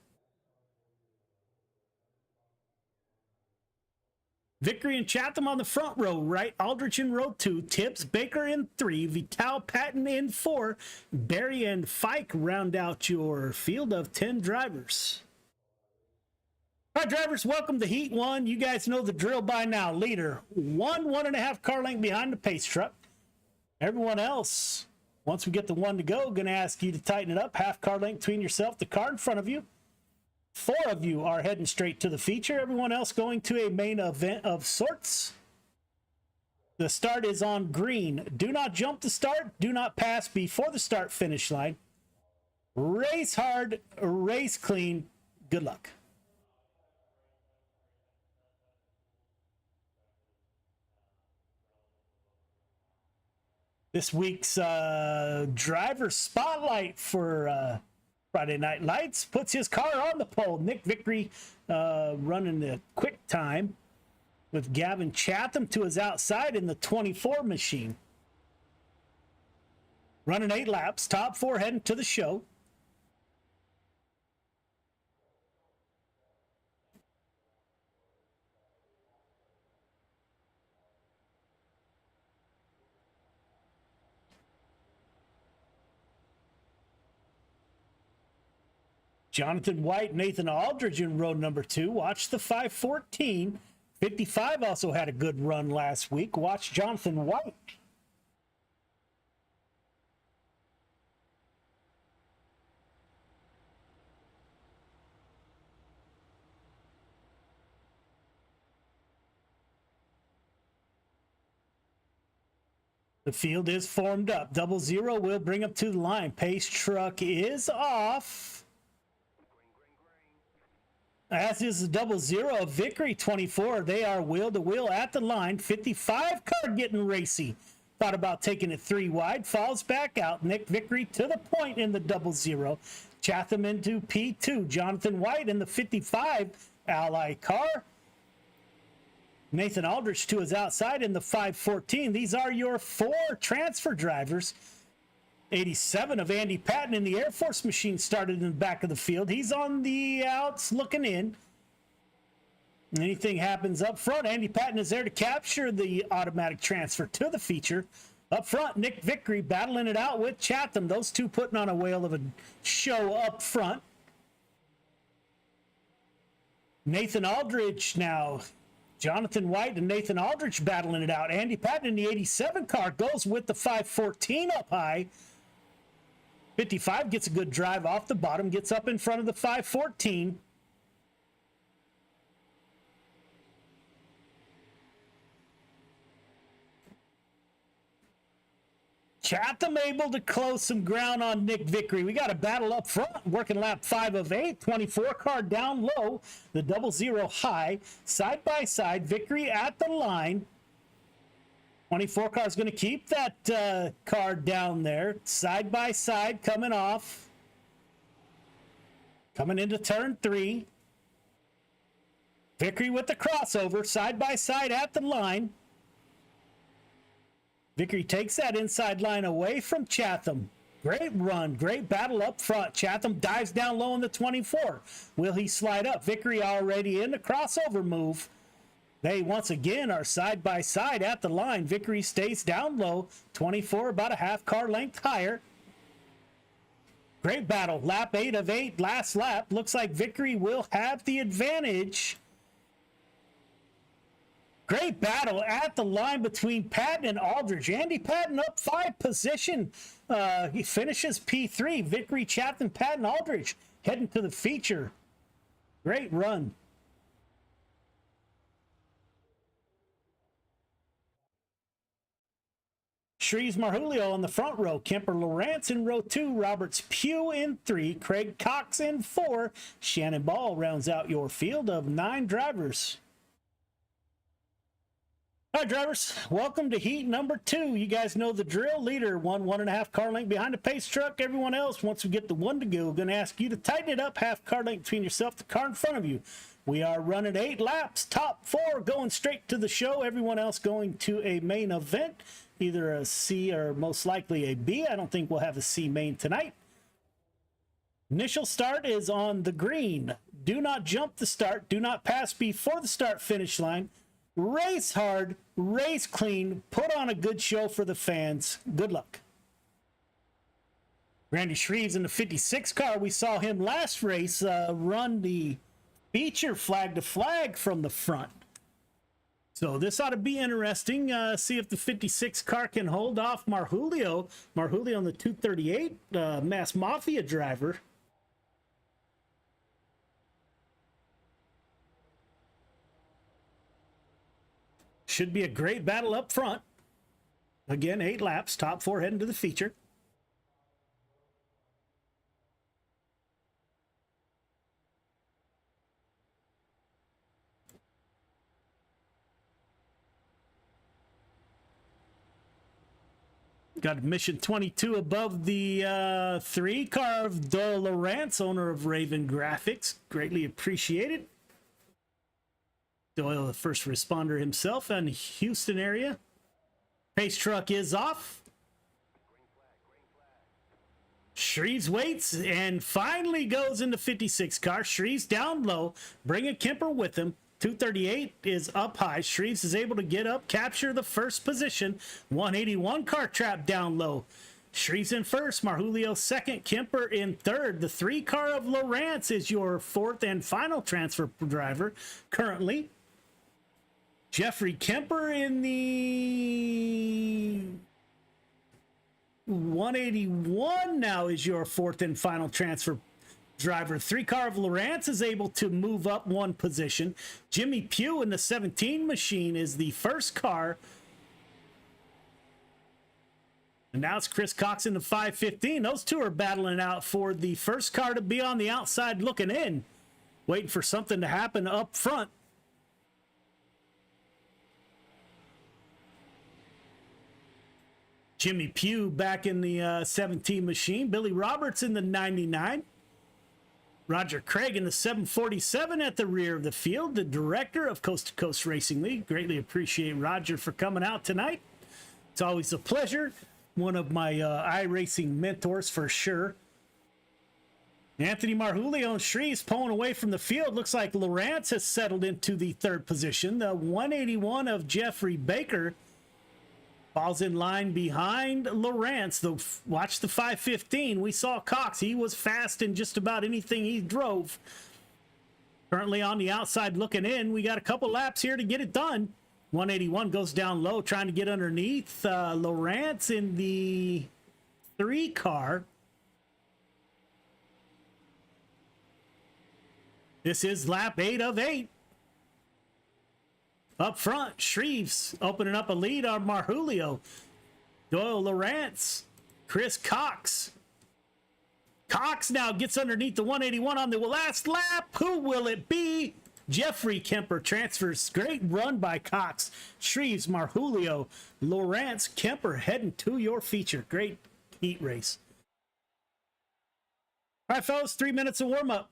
Vickery and Chatham on the front row, right? Aldrich in row 2, Tibbs, Baker in 3, Vital, Patton in 4, Barry and Fike round out your field of 10 drivers. All right, drivers, welcome to Heat 1. You guys know the drill by now. Leader, 1.5 car length behind the pace truck. Everyone else, once we get the 1 to go, going to ask you to tighten it up. Half car length between yourself, the car in front of you. 4 of you are heading straight to the feature. Everyone else going to a main event of sorts. The start is on green. Do not jump the start. Do not pass before the start finish line. Race hard, race clean. Good luck. This week's driver spotlight for Friday Night Lights puts his car on the pole. Nick Vickery running the quick time with Gavin Chatham to his outside in the 24 machine. Running 8 laps, top 4 heading to the show. Jonathan White, Nathan Aldridge in row number 2. Watch the 514. 55 also had a good run last week. Watch Jonathan White. The field is formed up. 00 will bring up to the line. Pace truck is off. As is the 00 Vickery 24. They are wheel to wheel at the line. 55 car getting racy. Thought about taking it 3 wide. Falls back out. Nick Vickery to the point in the 00. Chatham into P2. Jonathan White in the 55 Ally car. Nathan Aldrich to his outside in the 514. These are your 4 transfer drivers. 87 of Andy Patton in the Air Force machine started in the back of the field. He's on the outs looking in. Anything happens up front, Andy Patton is there to capture the automatic transfer to the feature. Up front, Nick Vickery battling it out with Chatham. Those two putting on a whale of a show up front. Nathan Aldrich now. Jonathan White and Nathan Aldrich battling it out. Andy Patton in the 87 car goes with the 514 up high. 55 gets a good drive off the bottom, gets up in front of the 514. Chatham able to close some ground on Nick Vickery. We got a battle up front, working lap 5 of 8. 24 car down low, the 00 high. Side by side, Vickery at the line. 24 car is going to keep that car down there. Side by side, coming off. Coming into turn 3. Vickery with the crossover, side by side at the line. Vickery takes that inside line away from Chatham. Great run, great battle up front. Chatham dives down low in the 24. Will he slide up? Vickery already in the crossover move. They once again are side by side at the line. Vickery stays down low. 24, about a half car length higher. Great battle. Lap 8 of 8, last lap. Looks like Vickery will have the advantage. Great battle at the line between Patton and Aldridge. Andy Patton up 5 position. He finishes P3. Vickery, Chatham, Patton, Aldridge heading to the feature. Great run. Shreves Marjulio in the front row. Kemper Lawrence in row 2. Roberts Pugh in 3. Craig Cox in 4. Shannon Ball rounds out your field of 9 drivers. All right, drivers, welcome to heat number 2. You guys know the drill. Leader, 1.5 car length behind the pace truck. Everyone else, once we get the 1 to go, we're going to ask you to tighten it up. Half car length between yourself, the car in front of you. We are running 8 laps. Top 4 going straight to the show. Everyone else going to a main event, either a C or most likely a B. I don't think we'll have a C main tonight. Initial start is on the green. Do not jump the start. Do not pass before the start finish line. Race hard, race clean, put on a good show for the fans. Good luck. Randy Shreves in the 56 car. We saw him last race run the feature flag to flag from the front. So this ought to be interesting. See if the 56 car can hold off Marjulio. Marjulio on the 238 Mass Mafia driver. Should be a great battle up front. Again, 8 laps, top 4 heading to the feature. Got mission 22 above the 3 car of Doyle Lawrence, owner of Raven Graphics. Greatly appreciated. Doyle, the first responder himself in the Houston area. Pace truck is off. Shreves waits and finally goes into 56 car. Shreves down low, bring a Kemper with him. 238 is up high. Shreves is able to get up, capture the first position. 181 car trap down low. Shreves in first, Marjulio second, Kemper in third. The 3 car of Lawrence is your 4th and final transfer driver currently. Jeffrey Kemper in the 181 now is your 4th and final transfer driver. 3 car of Lawrence is able to move up 1 position. Jimmy Pugh in the 17 machine is the first car And now it's Chris Cox in the 515. Those two are battling out for the first car to be on the outside looking in, waiting for something to happen up front. Jimmy Pugh back in the 17 machine. Billy Roberts in the 99. Roger Craig in the 747 at the rear of the field, the director of Coast to Coast Racing League. Greatly appreciate Roger for coming out tonight. It's always a pleasure. One of my iRacing mentors for sure. Anthony Marjulio and Shreves pulling away from the field. Looks like Lawrence has settled into the third position. The 181 of Jeffrey Baker falls in line behind Lawrence. Watch the 515. We saw Cox. He was fast in just about anything he drove. Currently on the outside looking in. We got a couple laps here to get it done. 181 goes down low, trying to get underneath. Lawrence in the 3 car. This is lap 8 of 8. Up front, Shreves opening up a lead on Marjulio. Doyle Lawrence, Chris Cox. Cox now gets underneath the 181 on the last lap. Who will it be? Jeffrey Kemper transfers. Great run by Cox. Shreves, Marjulio, Lawrence, Kemper heading to your feature. Great heat race. All right, fellas, 3 minutes of warm-up.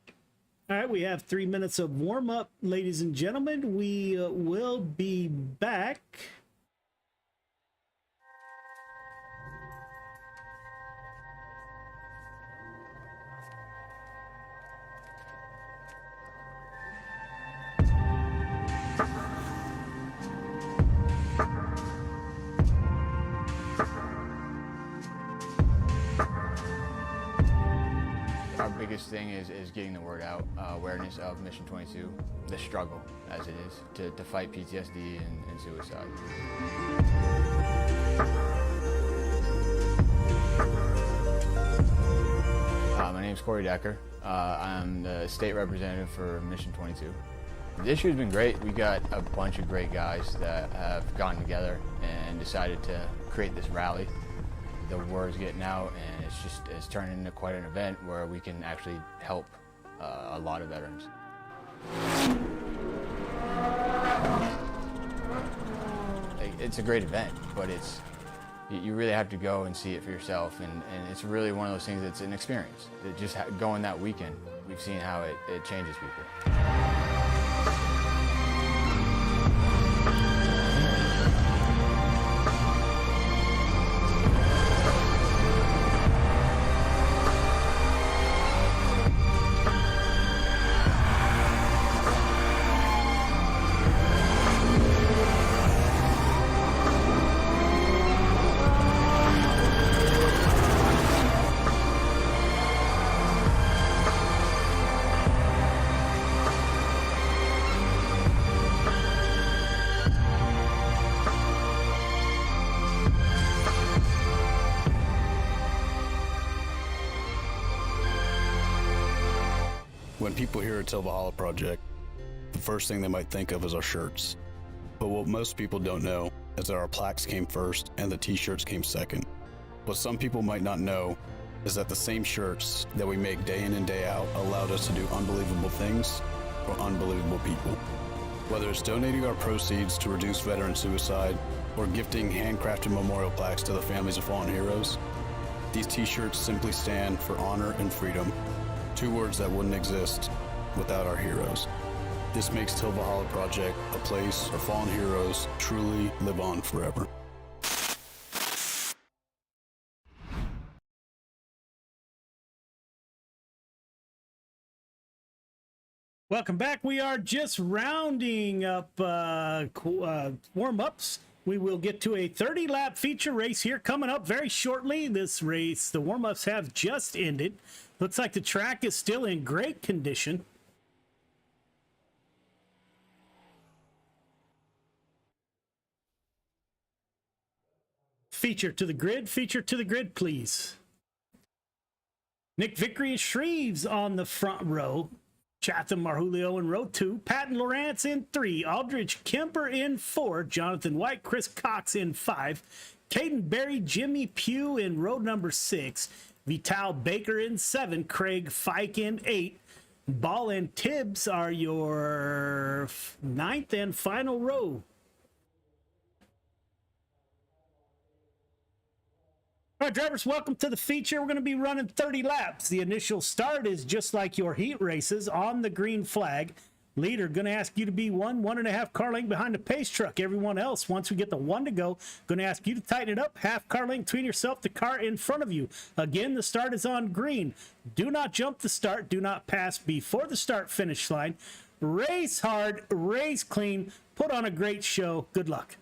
All right, we have 3 minutes of warm-up, ladies and gentlemen. We will be back. Our biggest thing is getting the word out, awareness of Mission 22, the struggle as it is to fight PTSD and suicide. My name's Corey Decker. I'm the state representative for Mission 22. This year's been great. We got a bunch of great guys that have gotten together and decided to create this rally. The word's getting out, and it's turned into quite an event where we can actually help a lot of veterans. It's a great event, but you really have to go and see it for yourself, and it's really one of those things that's an experience. Just going that weekend, we've seen how it changes people. When people hear Till Valhalla Project, the first thing they might think of is our shirts. But what most people don't know is that our plaques came first and the t-shirts came second. What some people might not know is that the same shirts that we make day in and day out allowed us to do unbelievable things for unbelievable people. Whether it's donating our proceeds to reduce veteran suicide or gifting handcrafted memorial plaques to the families of fallen heroes, these t-shirts simply stand for honor and freedom. 2 words that wouldn't exist without our heroes. This makes Till Valhalla Project a place where fallen heroes truly live on forever. Welcome back. We are just rounding up warm-ups. We will get to a 30-lap feature race here coming up very shortly. This race, the warm-ups have just ended. Looks like the track is still in great condition. Feature to the grid, please. Nick Vickery and Shreves on the front row. Chatham Marjulio in row 2. Patton Lawrence in 3. Aldridge Kemper in 4. Jonathan White, Chris Cox in 5. Caden Berry, Jimmy Pugh in row number 6. Vital Baker in 7. Craig Fike in 8. Ball and Tibbs are your 9th and final row. All right, drivers, welcome to the feature. We're going to be running 30 laps. The initial start is just like your heat races on the green flag. Leader going to ask you to be 1.5 car length behind the pace truck. Everyone else, once we get the 1 to go, going to ask you to tighten it up. Half car length between yourself, the car in front of you. Again, the start is on green. Do not jump the start. Do not pass before the start finish line. Race hard, race clean, put on a great show. Good luck.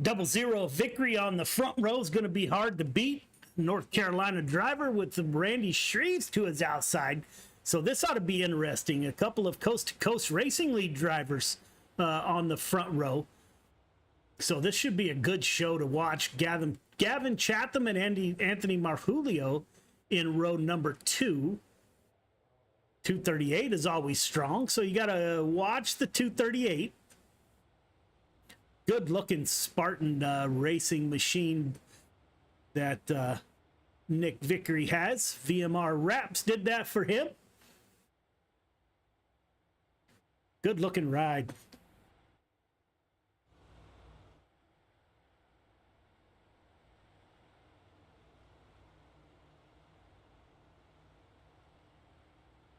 0-0 victory on the front row is going to be hard to beat. North Carolina driver with the Randy Shreves to his outside. So this ought to be interesting. A couple of coast-to-coast racing league drivers on the front row. So this should be a good show to watch. Gavin Chatham and Anthony Marjulio in row number 2. 238 is always strong, so you got to watch the 238. Good looking Spartan racing machine that Nick Vickery has. VMR Wraps did that for him. Good looking ride.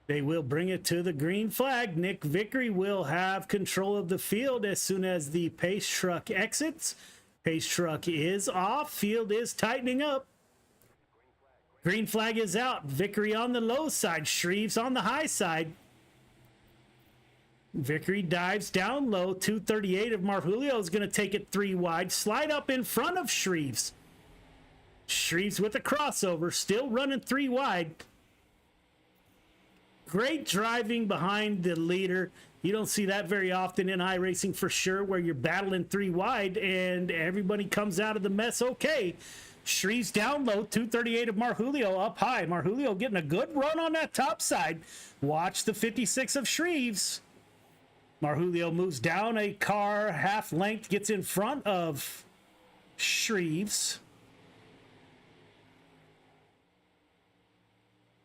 They will bring it to the green flag. Nick Vickery will have control of the field as soon as the pace truck exits. Pace truck is off. Field is tightening up. Green flag is out. Vickery on the low side. Shreves on the high side. Vickery dives down low. 238 of Marjulio is going to take it 3 wide. Slide up in front of Shreves. Shreves with a crossover. Still running 3 wide. Great driving behind the leader. You don't see that very often in iRacing for sure, where you're battling 3 wide and everybody comes out of the mess okay. Shreves down low, 238 of Marjulio up high. Marjulio getting a good run on that top side. Watch the 56 of Shreves. Marjulio moves down a car, half length, gets in front of Shreves.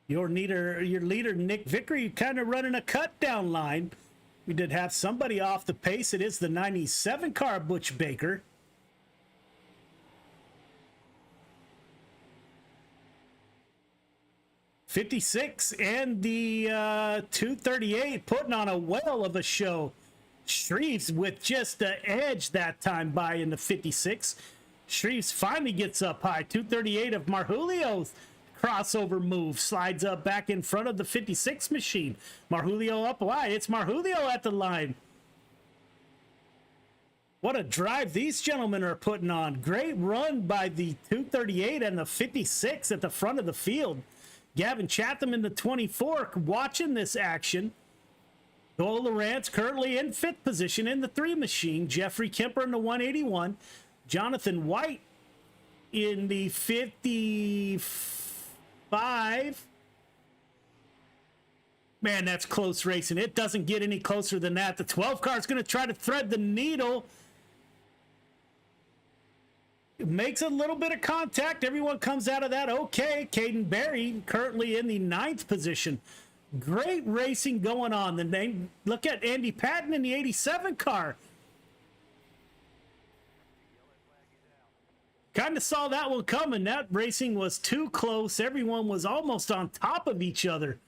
Your leader, Nick Vickery, kind of running a cut down line. We did have somebody off the pace. It is the 97 car, Butch Baker. '56 and the 238 putting on a whale of a show. Shreves with just the edge that time by in the 56. Shreves finally gets up high. 238 of Marjulio's crossover move slides up back in front of the 56 machine. Marjulio up high. It's Marjulio at the line. What a drive these gentlemen are putting on. Great run by the 238 and the 56 at the front of the field. Gavin Chatham in the 24 watching this action. Joel Lawrence currently in 5th position in the 3 machine. Jeffrey Kemper in the 181. Jonathan White in the 55. Man, that's close racing. It doesn't get any closer than that. The 12 car is going to try to thread the needle. It makes a little bit of contact. Everyone comes out of that okay. Caden Berry currently in the 9th position. Great racing going on. Look at Andy Patton in the 87 car. Kind of saw that one coming. That racing was too close. Everyone was almost on top of each other.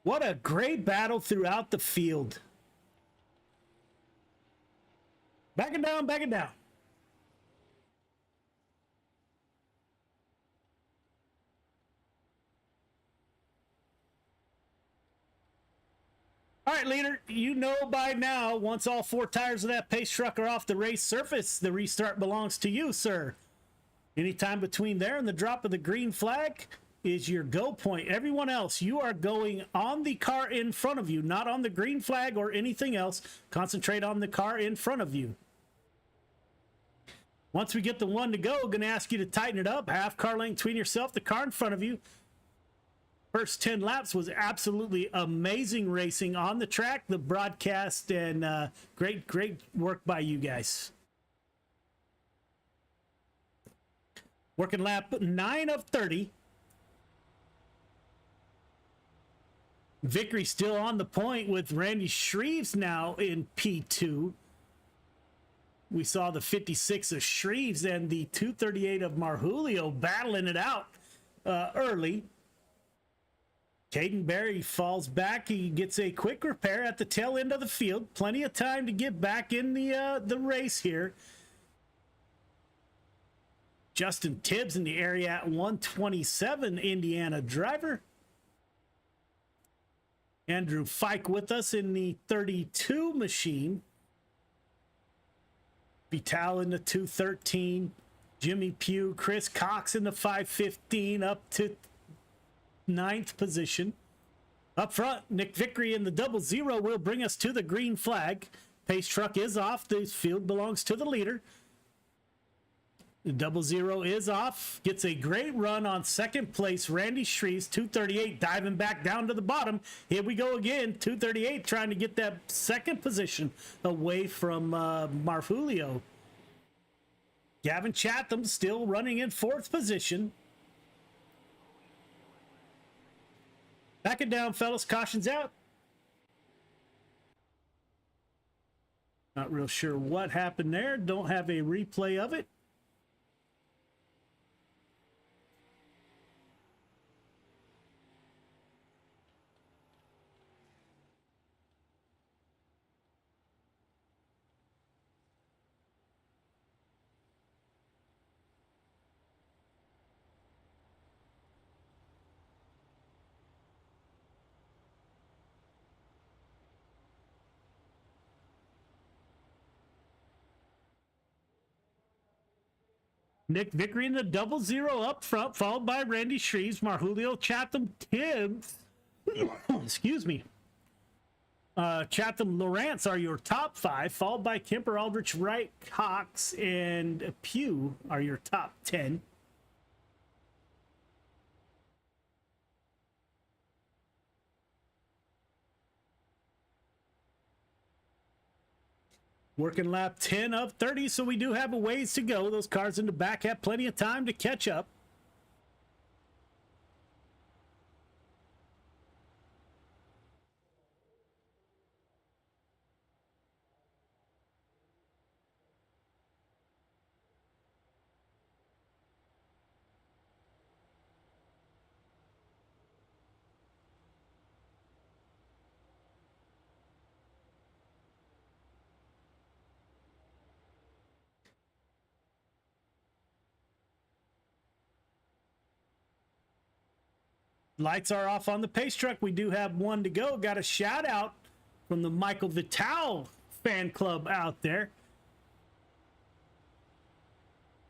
What a great battle throughout the field. Backing down, backing down. All right, leader, you know by now, once all 4 tires of that pace truck are off the race surface, the restart belongs to you, sir. Anytime between there and the drop of the green flag is your go point. Everyone else, you are going on the car in front of you, not on the green flag or anything else. Concentrate on the car in front of you. Once we get the 1 to go, I'm going to ask you to tighten it up. Half car length between yourself, the car in front of you. First 10 laps was absolutely amazing racing on the track, the broadcast, and great work by you guys. Working lap 9 of 30. Vickery still on the point with Randy Shreves now in P2. We saw the 56 of Shreves and the 238 of Marjulio battling it out early. Caden Berry falls back. He gets a quick repair at the tail end of the field. Plenty of time to get back in the race here. Justin Tibbs in the area at 127, Indiana driver. Andrew Fike with us in the 32 machine. Vital in the 213. Jimmy Pugh, Chris Cox in the 515 up to 9th position. Up front, Nick Vickery in the 00 will bring us to the green flag. Pace truck is off. The field belongs to the leader. The 00 is off. Gets a great run on second place. Randy Shreves, 238, diving back down to the bottom. Here we go again. 238 trying to get that second position away from Marjulio. Gavin Chatham still running in 4th position. Back it down, fellas. Caution's out. Not real sure what happened there. Don't have a replay of it. Nick Vickery in the 00 up front, followed by Randy Shreves, Marjulio, Chatham, Tibbs. Excuse me. Chatham, Lawrence are your top 5, followed by Kemper, Aldrich, Wright, Cox, and Pugh are your top 10. Working lap 10 of 30, so we do have a ways to go. Those cars in the back have plenty of time to catch up. Lights are off on the pace truck. We do have one to go. Got a shout out from the Michael Vital fan club out there.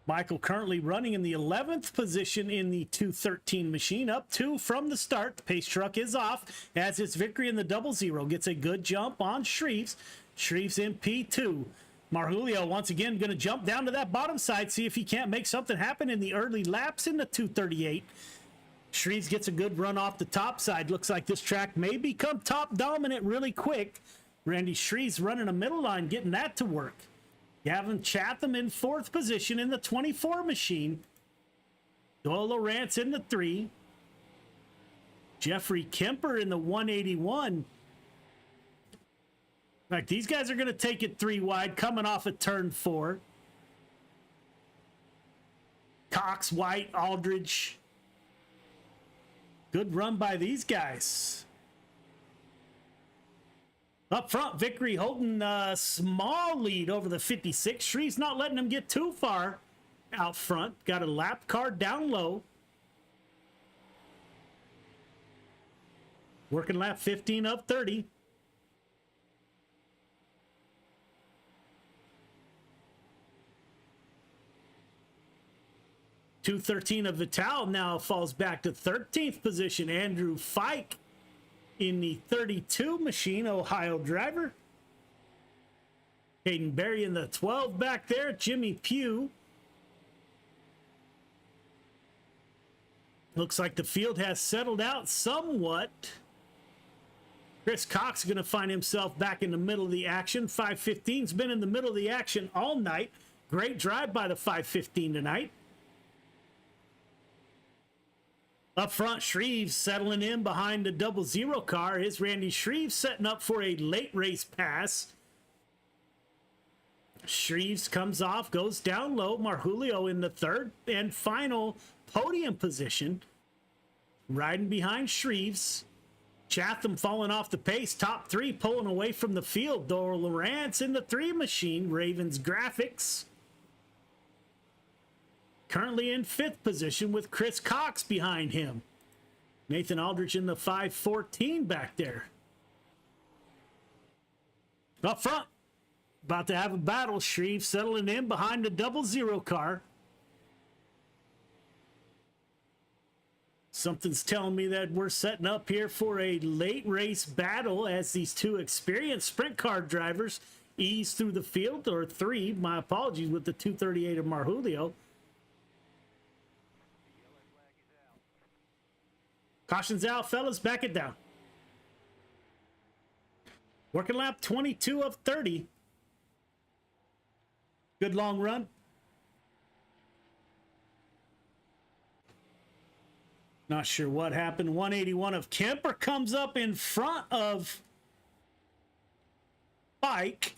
Michael currently running in the 11th position in the 213 machine, up 2 from the start. The pace truck is off, as is Vickery in the 00. Gets a good jump on Shreves. Shreves in P2. Marjulio once again going to jump down to that bottom side, see if he can't make something happen in the early laps in the 238. Shreves gets a good run off the top side. Looks like this track may become top dominant really quick. Randy Shreves running a middle line, getting that to work. Gavin Chatham in 4th position in the 24 machine. Doyle Lawrence in the 3. Jeffrey Kemper in the 181. In fact, these guys are going to take it 3 wide, coming off at turn 4. Cox, White, Aldridge. Good run by these guys. Up front, Vickery holding a small lead over the 56. Shreves not letting him get too far out front. Got a lap car down low. Working lap 15 of 30. .213 of Vital now falls back to 13th position. Andrew Fike in the 32 machine, Ohio driver. Caden Berry in the 12 back there. Jimmy Pugh. Looks like the field has settled out somewhat. Chris Cox is going to find himself back in the middle of the action. 515's been in the middle of the action all night. Great drive by the 515 tonight. Up front, Shreves settling in behind the 00 car. Is Randy Shreves setting up for a late race pass. Shreves comes off, goes down low. Marjulio in the third and final podium position. Riding behind Shreves. Chatham falling off the pace. Top three pulling away from the field. Dora Lawrence in the 3 machine. Ravens Graphics. Currently in 5th position with Chris Cox behind him. Nathan Aldrich in the 514 back there. Up front, about to have a battle. Shreve settling in behind the 00 car. Something's telling me that we're setting up here for a late race battle as these two experienced sprint car drivers ease through the field, or 3, my apologies, with the 238 of Marjulio. Caution's out, fellas. Back it down. Working lap 22 of 30. Good long run. Not sure what happened. 181 of Kemper comes up in front of Pike.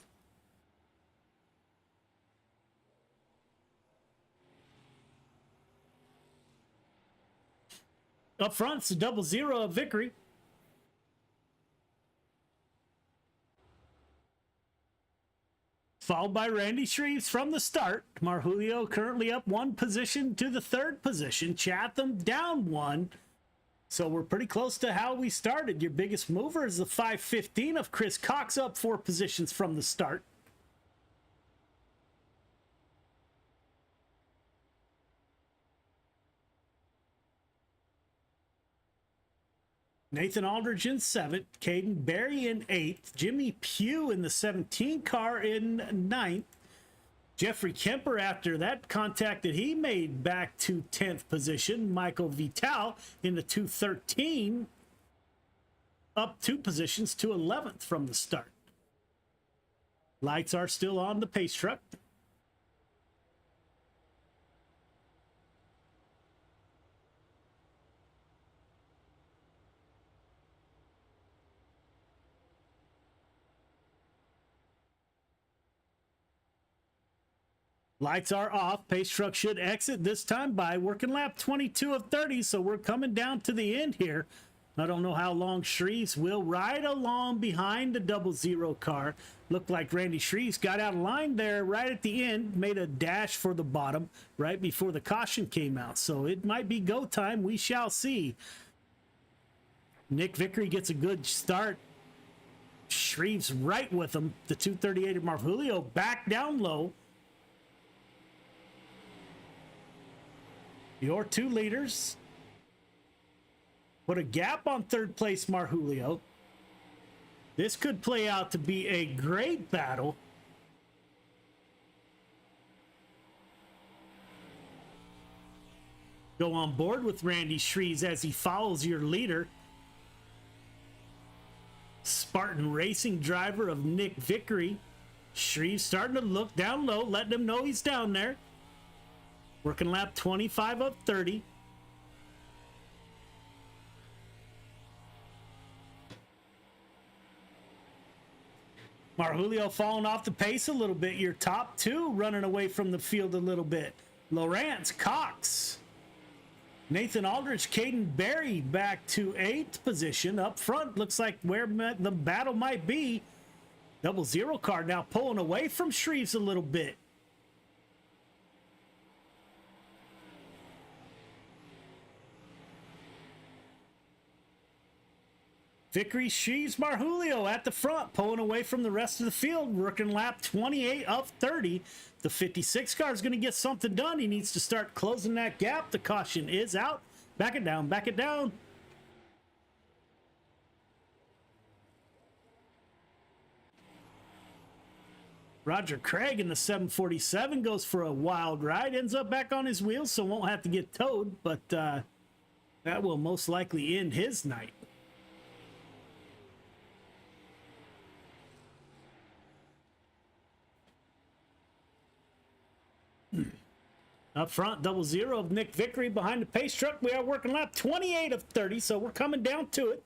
Up front, it's a 00 of Vickery. Followed by Randy Shreves from the start. Marjulio currently up 1 position to the 3rd position. Chatham down 1. So we're pretty close to how we started. Your biggest mover is the 515 of Chris Cox, up 4 positions from the start. Nathan Aldridge in 7th, Caden Berry in 8th, Jimmy Pugh in the 17 car in 9th, Jeffrey Kemper, after that contact that he made, back to 10th position, Michael Vital in the 213, up 2 positions to 11th from the start. Lights are still on the pace truck. Lights are off. Pace truck should exit this time by working lap 22 of 30, so we're coming down to the end here. I don't know how long Shreves will ride along behind the 00 car. Looked like Randy Shreves got out of line there right at the end, made a dash for the bottom right before the caution came out. So it might be go time. We shall see. Nick Vickery gets a good start. Shreves right with him. The 238 of Marjulio back down low. Your 2 leaders put a gap on 3rd place Marjulio. This could play out to be a great battle. Go on board with Randy Shreves as he follows your leader. Spartan Racing driver of Nick Vickery. Shreves starting to look down low, letting him know he's down there. Working lap 25 of 30. Marjulio falling off the pace a little bit. Your top 2 running away from the field a little bit. Lawrence, Cox. Nathan Aldrich, Caden Berry back to 8th position. Up front, looks like where the battle might be. 00 car now pulling away from Shreves a little bit. Vickery, Shreves, Marjulio at the front, pulling away from the rest of the field, working lap 28 of 30. The 56 car is going to get something done. He needs to start closing that gap. The caution is out. Back it down, back it down. Roger Craig in the 747 goes for a wild ride, ends up back on his wheels, so won't have to get towed, but that will most likely end his night. Up front, 00 of Nick Vickery behind the pace truck. We are working lap 28 of 30, so we're coming down to it.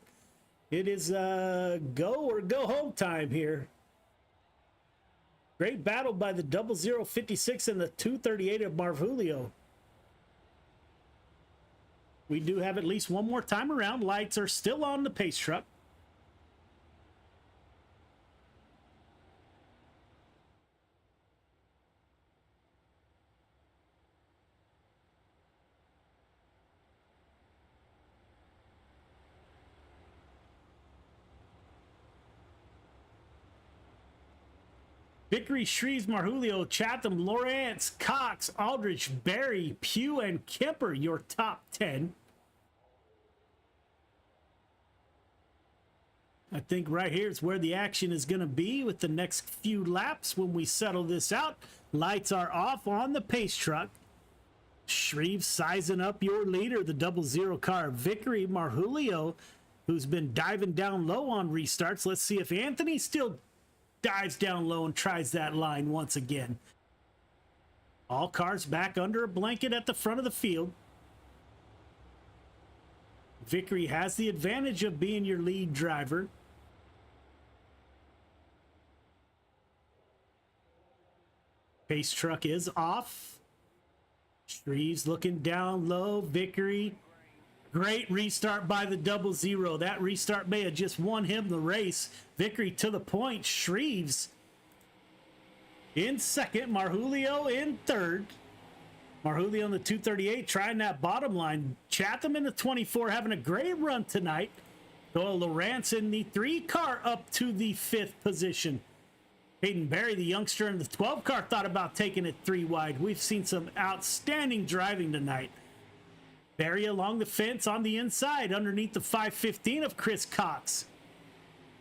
It is go or go home time here. Great battle by the 0056 and the 238 of Marvulio. We do have at least one more time around. Lights are still on the pace truck. Vickery, Shreves, Marjulio, Chatham, Lawrence, Cox, Aldrich, Barry, Pugh, and Kemper, your top 10. I think right here is where the action is going to be with the next few laps when we settle this out. Lights are off on the pace truck. Shreves sizing up your leader, the 00 car. Vickery, Marjulio, who's been diving down low on restarts. Let's see if Anthony still dives down low and tries that line once again. All cars back under a blanket at the front of the field. Vickery has the advantage of being your lead driver. Pace truck is off. Shreves looking down low. Vickery. Great restart by the 00. That restart may have just won him the race. Vickery to the point. Shreves in second. Marjulio in third. Marjulio in the 238 trying that bottom line. Chatham in the 24 having a great run tonight. Doyle Lawrence in the 3 car up to the 5th position. Hayden Barry, the youngster in the 12 car, thought about taking it 3 wide. We've seen some outstanding driving tonight. Barry along the fence on the inside underneath the 515 of Chris Cox.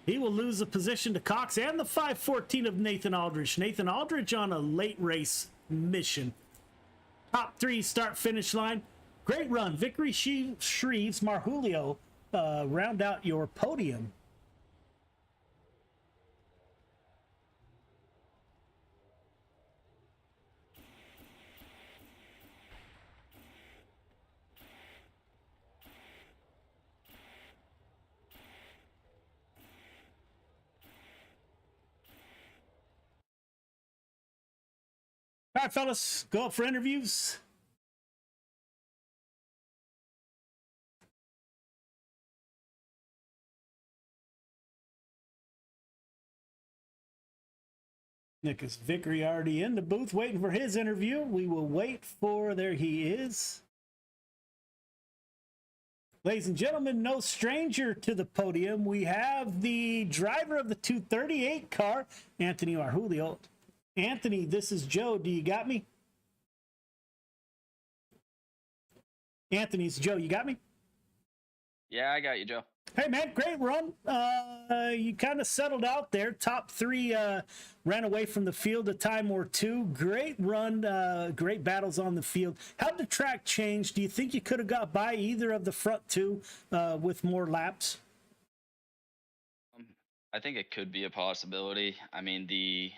He will lose a position to Cox and the 514 of Nathan Aldrich. Nathan Aldrich on a late race mission. Top 3 start finish line. Great run. Vickery, Shreves, Marjulio round out your podium. All right, fellas, go up for interviews. Nicholas Vickery already in the booth waiting for his interview. We will wait for, there he is. Ladies and gentlemen, no stranger to the podium. We have the driver of the 238 car, Anthony Marjulio. Anthony, this is Joe. Do you got me? Anthony, it's Joe. You got me? Yeah, I got you, Joe. Hey, man, great run. You kind of settled out there. Top 3 ran away from the field a time or 2. Great run, great battles on the field. How'd the track change? Do you think you could have got by either of the front 2 with more laps? I think it could be a possibility. I mean, the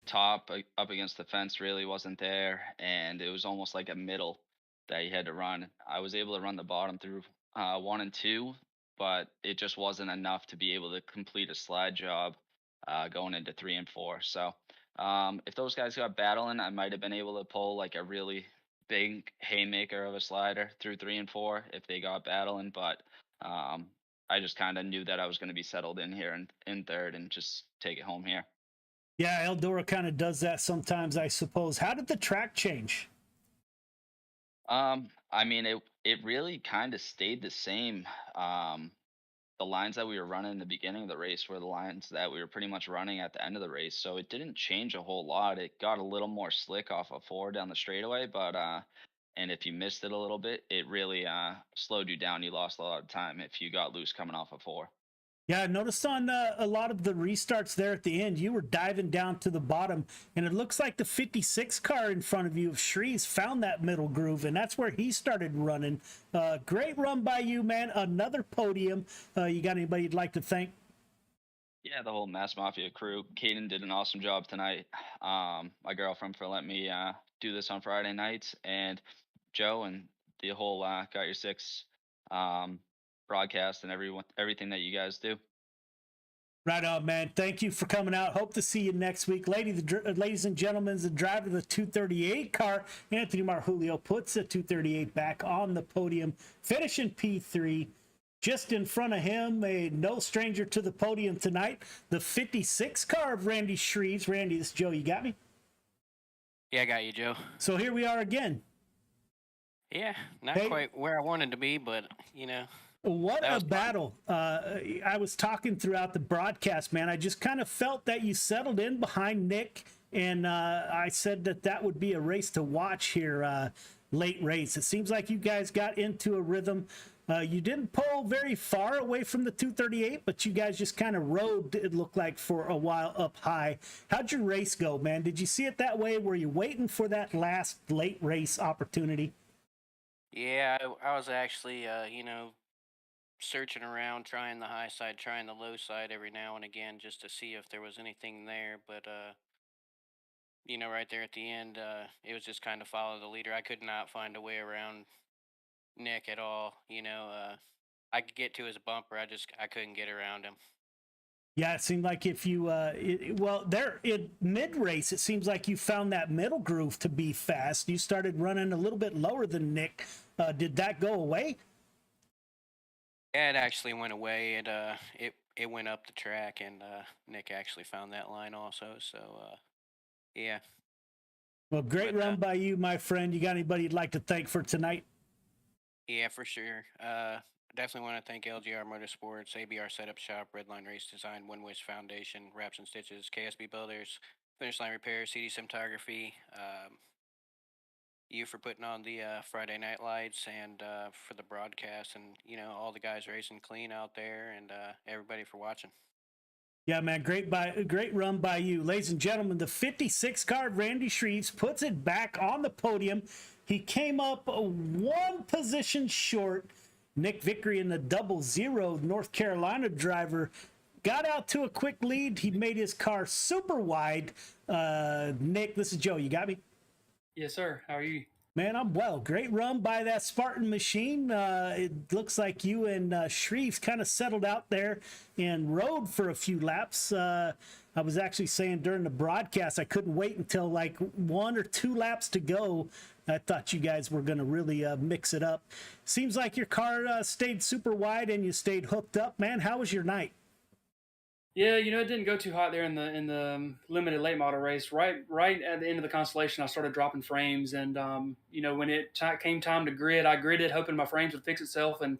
top up against the fence really wasn't there, and it was almost like a middle that you had to run. I was able to run the bottom through 1 and 2, but it just wasn't enough to be able to complete a slide job going into 3 and 4. So if those guys got battling, I might have been able to pull like a really big haymaker of a slider through 3 and 4 if they got battling. But I just kind of knew that I was going to be settled in here in third and just take it home here. Yeah, Eldora kind of does that sometimes, I suppose. How did the track change? I mean, it really kind of stayed the same. The lines that we were running in the beginning of the race were the lines that we were pretty much running at the end of the race, so it didn't change a whole lot. It got a little more slick off of 4 down the straightaway, but and if you missed it a little bit, it really slowed you down. You lost a lot of time if you got loose coming off of 4. Yeah, I noticed on a lot of the restarts there at the end, you were diving down to the bottom, and it looks like the 56 car in front of you of Shreves found that middle groove, and that's where he started running. Great run by you, man. Another podium. You got anybody you'd like to thank? Yeah, the whole Mass Mafia crew. Caden did an awesome job tonight. My girlfriend for letting me do this on Friday nights. And Joe and the whole Got Your Six broadcast and everything that you guys do. Right on, man. Thank you for coming out. Hope to see you next week. Ladies and gentlemen, the driver of the 238 car, Anthony Marjulio, puts the 238 back on the podium, finishing P3. Just in front of him, a no stranger to the podium tonight, the 56 car of Randy Shreves. Randy, this is Joe. You got me? Yeah, I got you, Joe. So here we are again. Yeah, not quite where I wanted to be, but, you know. What a battle. I was talking throughout the broadcast, man. I just kind of felt that you settled in behind Nick, and I said that would be a race to watch here, late race. It seems like you guys got into a rhythm. You didn't pull very far away from the 238, but you guys just kind of rode, it looked like, for a while up high. How'd your race go, man? Did you see it that way? Were you waiting for that last late race opportunity? Yeah, I was actually, you know, searching around, trying the high side, trying the low side every now and again just to see if there was anything there. But, you know, right there at the end, it was just kind of follow the leader. I could not find a way around Nick at all. You know, I could get to his bumper. I couldn't get around him. Yeah, it seemed like if you, there in mid race, it seems like you found that middle groove to be fast. You started running a little bit lower than Nick. Did that go away? Yeah, it actually went away. It went up the track, and Nick actually found that line also. So, yeah. Well, great run by you, my friend. You got anybody you'd like to thank for tonight? Yeah, for sure. Definitely want to thank LGR Motorsports, ABR Setup Shop, Redline Race Design, One Wish Foundation, Wraps and Stitches, KSB Builders, Finish Line Repair, CD Cinematography, you for putting on the Friday Night Lights, and for the broadcast, and, you know, all the guys racing clean out there, and everybody for watching. Yeah, man, great run by you. Ladies and gentlemen, the 56 car Randy Shreves puts it back on the podium. He came up one position short. Nick Vickery in the 00 North Carolina driver got out to a quick lead. He made his car super wide. Nick, this is Joe. You got me? Yes, sir. How are you? Man, I'm well. Great run by that Spartan machine. It looks like you and Shreves kind of settled out there and rode for a few laps. I was actually saying during the broadcast, I couldn't wait until like 1 or 2 laps to go. I thought you guys were going to really mix it up. Seems like your car stayed super wide and you stayed hooked up. Man, how was your night? Yeah, you know, it didn't go too hot there in the limited late model race. Right at the end of the Constellation, I started dropping frames, and you know, when it came time to grid, I gridded hoping my frames would fix itself, and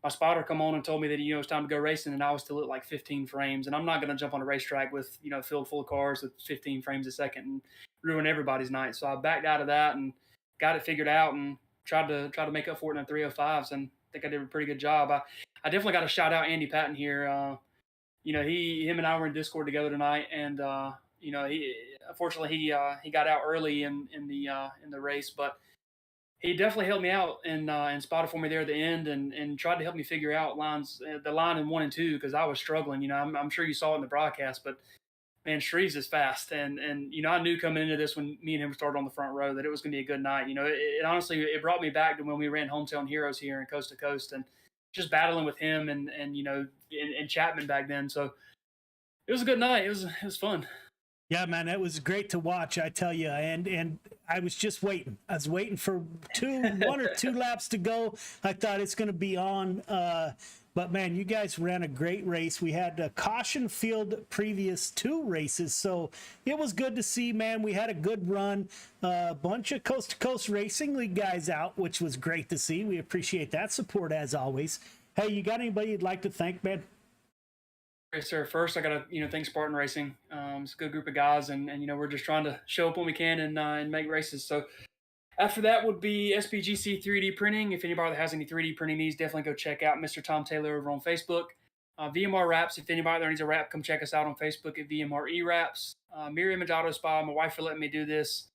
my spotter come on and told me that, you know, it's time to go racing, and I was still at like 15 frames, and I'm not going to jump on a racetrack with, you know, filled full of cars with 15 frames a second and ruin everybody's night. So I backed out of that and got it figured out and tried to make up for it in the 305s, and I think I did a pretty good job. I definitely got to shout out Andy Patton here. You know, him and I were in Discord together tonight, and you know, unfortunately he got out early in the race, but he definitely helped me out and spotted for me there at the end, and tried to help me figure out the line in 1 and 2, because I was struggling. You know, I'm sure you saw it in the broadcast, but man, Shreves is fast, and you know, I knew coming into this when me and him started on the front row that it was going to be a good night. You know, it honestly, it brought me back to when we ran Hometown Heroes here in Coast to Coast, and just battling with him and you know, and Chapman back then. So it was a good night. It was fun. Yeah, man, it was great to watch, I tell you. And I was just waiting. I was waiting for 1 or 2 laps to go. I thought it's going to be on. But man, you guys ran a great race. We had a caution field previous 2 races, so it was good to see, man. We had a good run. A bunch of Coast to Coast Racing League guys out, which was great to see. We appreciate that support as always. Hey, you got anybody you'd like to thank, man? Yes, sir. First, I gotta, you know, thank Spartan Racing. It's a good group of guys, and you know, we're just trying to show up when we can and make races. So after that would be SPGC 3D printing. If anybody that has any 3D printing needs, definitely go check out Mr. Tom Taylor over on Facebook. VMR Wraps. If anybody there needs a wrap, come check us out on Facebook at VMR E-Wraps. Mirror Image Auto Spa. My wife for letting me do this.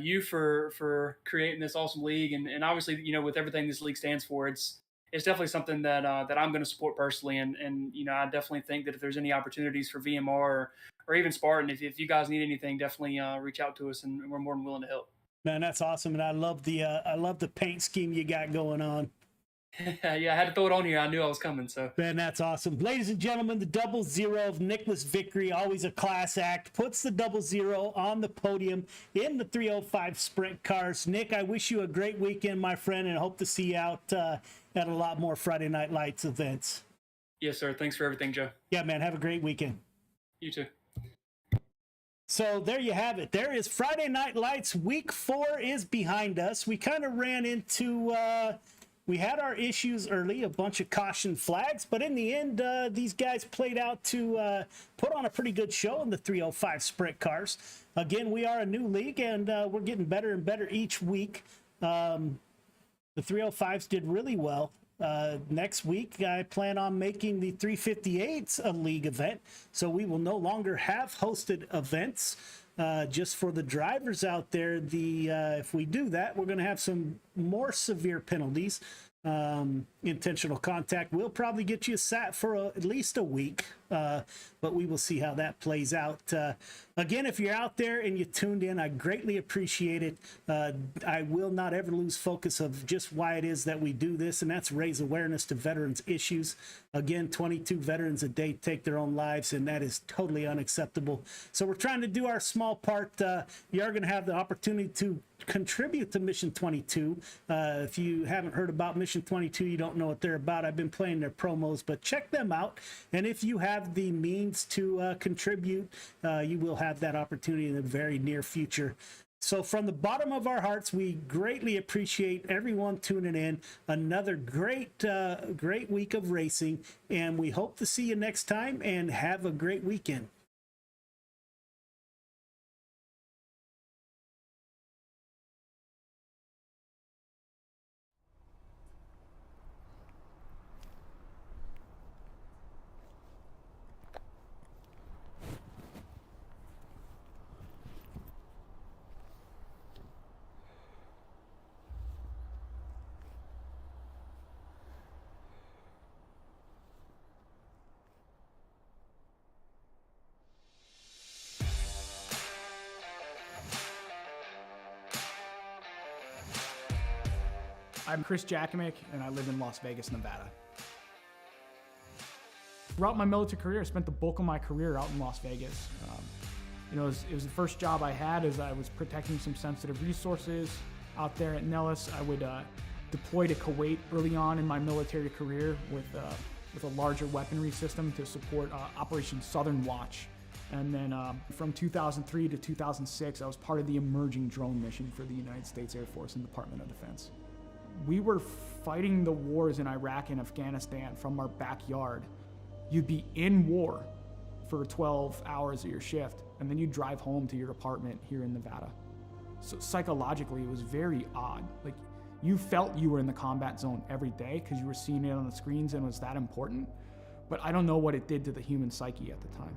You for creating this awesome league, and obviously, you know, with everything this league stands for, it's definitely something that I'm going to support personally, and you know, I definitely think that if there's any opportunities for VMR or even Spartan, if you guys need anything, definitely reach out to us, and we're more than willing to help. Man, that's awesome, and I love the paint scheme you got going on. Yeah, I had to throw it on here. I knew I was coming, so. Man, that's awesome. Ladies and gentlemen, the 00 of Nicholas Vickery, always a class act, puts the 00 on the podium in the 305 sprint cars. Nick, I wish you a great weekend, my friend, and hope to see you out at a lot more Friday Night Lights events. Yes, sir. Thanks for everything, Joe. Yeah, man, have a great weekend. You too. So there you have it. There is Friday Night Lights. Week 4 is behind us. We kind of ran into... we had our issues early, a bunch of caution flags, but in the end, these guys played out to put on a pretty good show in the 305 sprint cars. Again, we are a new league, and we're getting better and better each week. The 305s did really well. Next week, I plan on making the 358s a league event, so we will no longer have hosted events. Just for the drivers out there, if we do that, we're going to have some more severe penalties. Intentional contact will probably get you sat for at least a week, but we will see how that plays out. Again, if you're out there and you tuned in, I greatly appreciate it. I will not ever lose focus of just why it is that we do this, and that's raise awareness to veterans' issues. Again, 22 veterans a day take their own lives, and that is totally unacceptable. So we're trying to do our small part. You are going to have the opportunity to contribute to Mission 22. If you haven't heard about Mission 22, you don't know what they're about. I've been playing their promos, but check them out. And if you have the means to contribute, you will have that opportunity in the very near future. So from the bottom of our hearts, we greatly appreciate everyone tuning in. Another great week of racing, and we hope to see you next time, and have a great weekend. I'm Chris Jackamick, and I live in Las Vegas, Nevada. Throughout my military career, I spent the bulk of my career out in Las Vegas. It was the first job I had as I was protecting some sensitive resources out there at Nellis. I would deploy to Kuwait early on in my military career with a larger weaponry system to support Operation Southern Watch. And then from 2003 to 2006, I was part of the emerging drone mission for the United States Air Force and Department of Defense. We were fighting the wars in Iraq and Afghanistan from our backyard. You'd be in war for 12 hours of your shift, and then you'd drive home to your apartment here in Nevada. So psychologically, it was very odd. Like, you felt you were in the combat zone every day because you were seeing it on the screens and it was that important, but I don't know what it did to the human psyche at the time.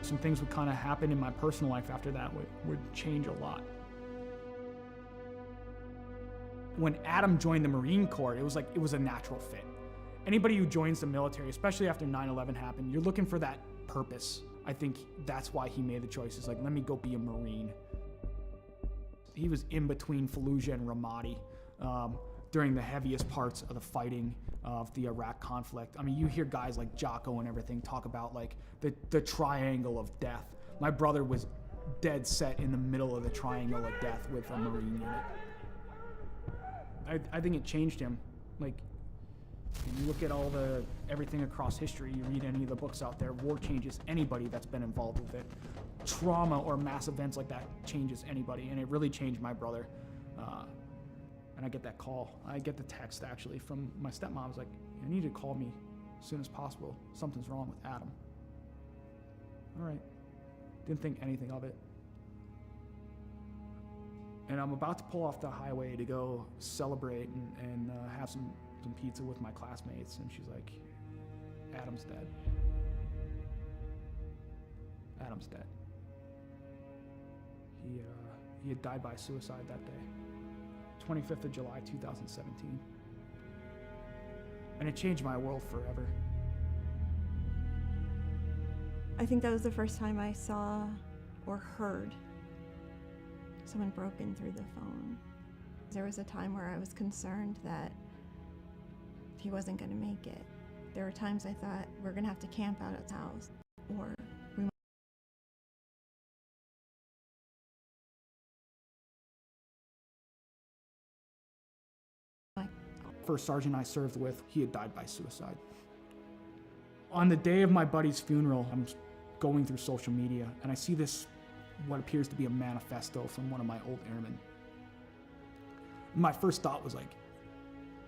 Some things would kind of happen in my personal life after that would change a lot. When Adam joined the Marine Corps, it was a natural fit. Anybody who joins the military, especially after 9/11 happened, you're looking for that purpose. I think that's why he made the choice. It's like, let me go be a Marine. He was in between Fallujah and Ramadi during the heaviest parts of the fighting of the Iraq conflict. I mean, you hear guys like Jocko and everything talk about like the triangle of death. My brother was dead set in the middle of the triangle of death with a Marine unit. I think it changed him. Like, you look at everything across history, you read any of the books out there, war changes anybody that's been involved with it. Trauma or mass events like that changes anybody, and it really changed my brother. And I get that call. I get the text actually from my stepmom. Was like, you need to call me as soon as possible. Something's wrong with Adam. All right. Didn't think anything of it. And I'm about to pull off the highway to go celebrate and have some pizza with my classmates. And she's like, Adam's dead. Adam's dead. He had died by suicide that day. 25th of July, 2017. And it changed my world forever. I think that was the first time I saw or heard someone broken through the phone. There was a time where I was concerned that he wasn't going to make it. There were times I thought we're going to have to camp out at the house, or we First sergeant I served with, he had died by suicide. On the day of my buddy's funeral, I'm going through social media and I see this, what appears to be a manifesto from one of my old airmen. My first thought was like,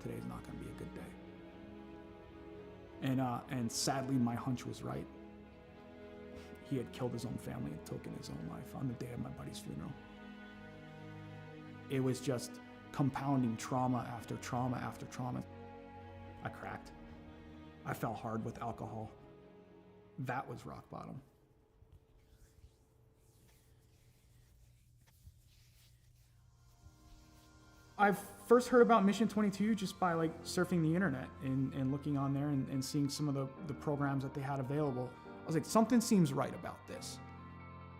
today's not going to be a good day. And sadly, my hunch was right. He had killed his own family and taken his own life on the day of my buddy's funeral. It was just compounding trauma after trauma after trauma. I cracked. I fell hard with alcohol. That was rock bottom. I first heard about Mission 22 just by like surfing the internet and looking on there and seeing some of the programs that they had available. I was like, something seems right about this.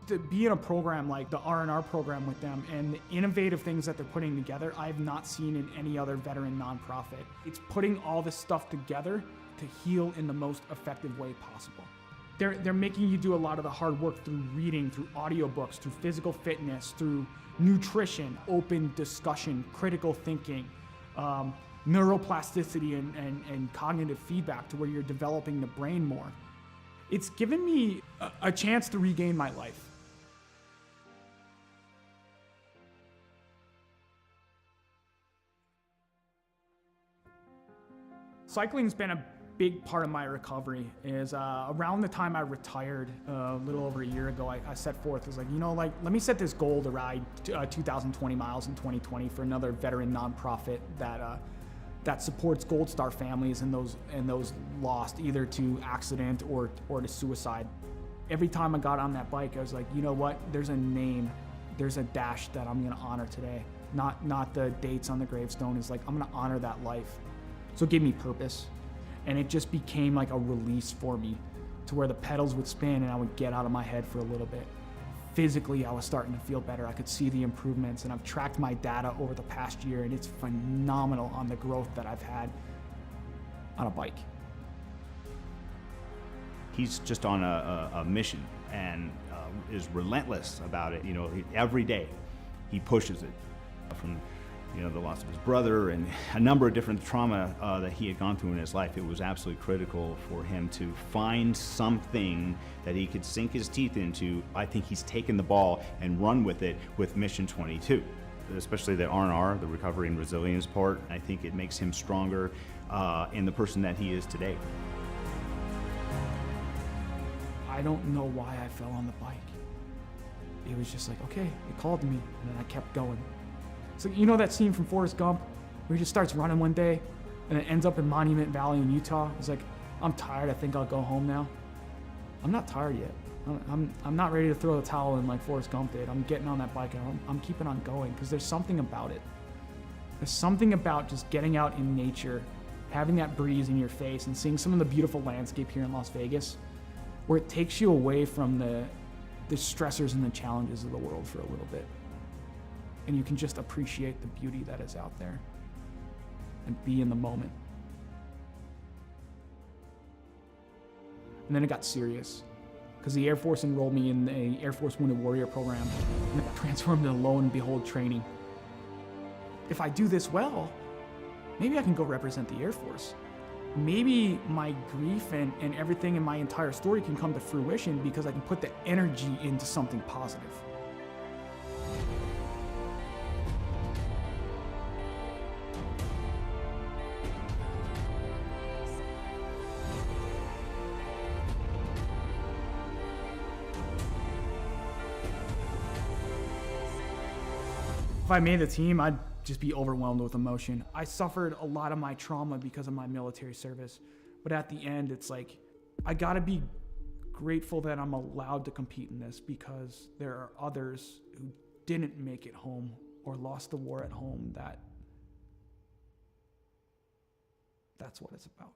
To be in a program like the R&R program with them and the innovative things that they're putting together, I have not seen in any other veteran nonprofit. It's putting all this stuff together to heal in the most effective way possible. They're making you do a lot of the hard work through reading, through audiobooks, through physical fitness, through nutrition, open discussion, critical thinking, neuroplasticity and cognitive feedback to where you're developing the brain more. It's given me a chance to regain my life. Cycling's been a big part of my recovery. Is around the time I retired, a little over a year ago, I set forth, was like, you know, like, let me set this goal to ride 2,020 miles in 2020 for another veteran nonprofit that supports Gold Star families and those lost either to accident or to suicide. Every time I got on that bike, I was like, you know what? There's a name, there's a dash that I'm gonna honor today. Not the dates on the gravestone. It's like, I'm gonna honor that life. So it gave me purpose. And it just became like a release for me to where the pedals would spin and I would get out of my head for a little bit. Physically, I was starting to feel better. I could see the improvements and I've tracked my data over the past year and it's phenomenal on the growth that I've had on a bike. He's just on a mission and is relentless about it. You know, every day he pushes it from, you know, the loss of his brother and a number of different trauma that he had gone through in his life. It was absolutely critical for him to find something that he could sink his teeth into. I think he's taken the ball and run with it with Mission 22, especially the R&R, the recovery and resilience part. I think it makes him stronger in the person that he is today. I don't know why I fell on the bike. It was just like, okay, it called to me, and then I kept going. So you know that scene from Forrest Gump where he just starts running one day and it ends up in Monument Valley in Utah? He's like, I'm tired, I think I'll go home now. I'm not tired yet. I'm not ready to throw the towel in like Forrest Gump did. I'm getting on that bike and I'm keeping on going because there's something about it. There's something about just getting out in nature, having that breeze in your face and seeing some of the beautiful landscape here in Las Vegas where it takes you away from the stressors and the challenges of the world for a little bit. And you can just appreciate the beauty that is out there and be in the moment. And then it got serious because the Air Force enrolled me in the Air Force Wounded Warrior program and it transformed into Lo and Behold training. If I do this well, maybe I can go represent the Air Force. Maybe my grief and everything in my entire story can come to fruition because I can put the energy into something positive. If I made the team, I'd just be overwhelmed with emotion. I suffered a lot of my trauma because of my military service. But at the end, it's like, I gotta be grateful that I'm allowed to compete in this because there are others who didn't make it home or lost the war at home that's what it's about.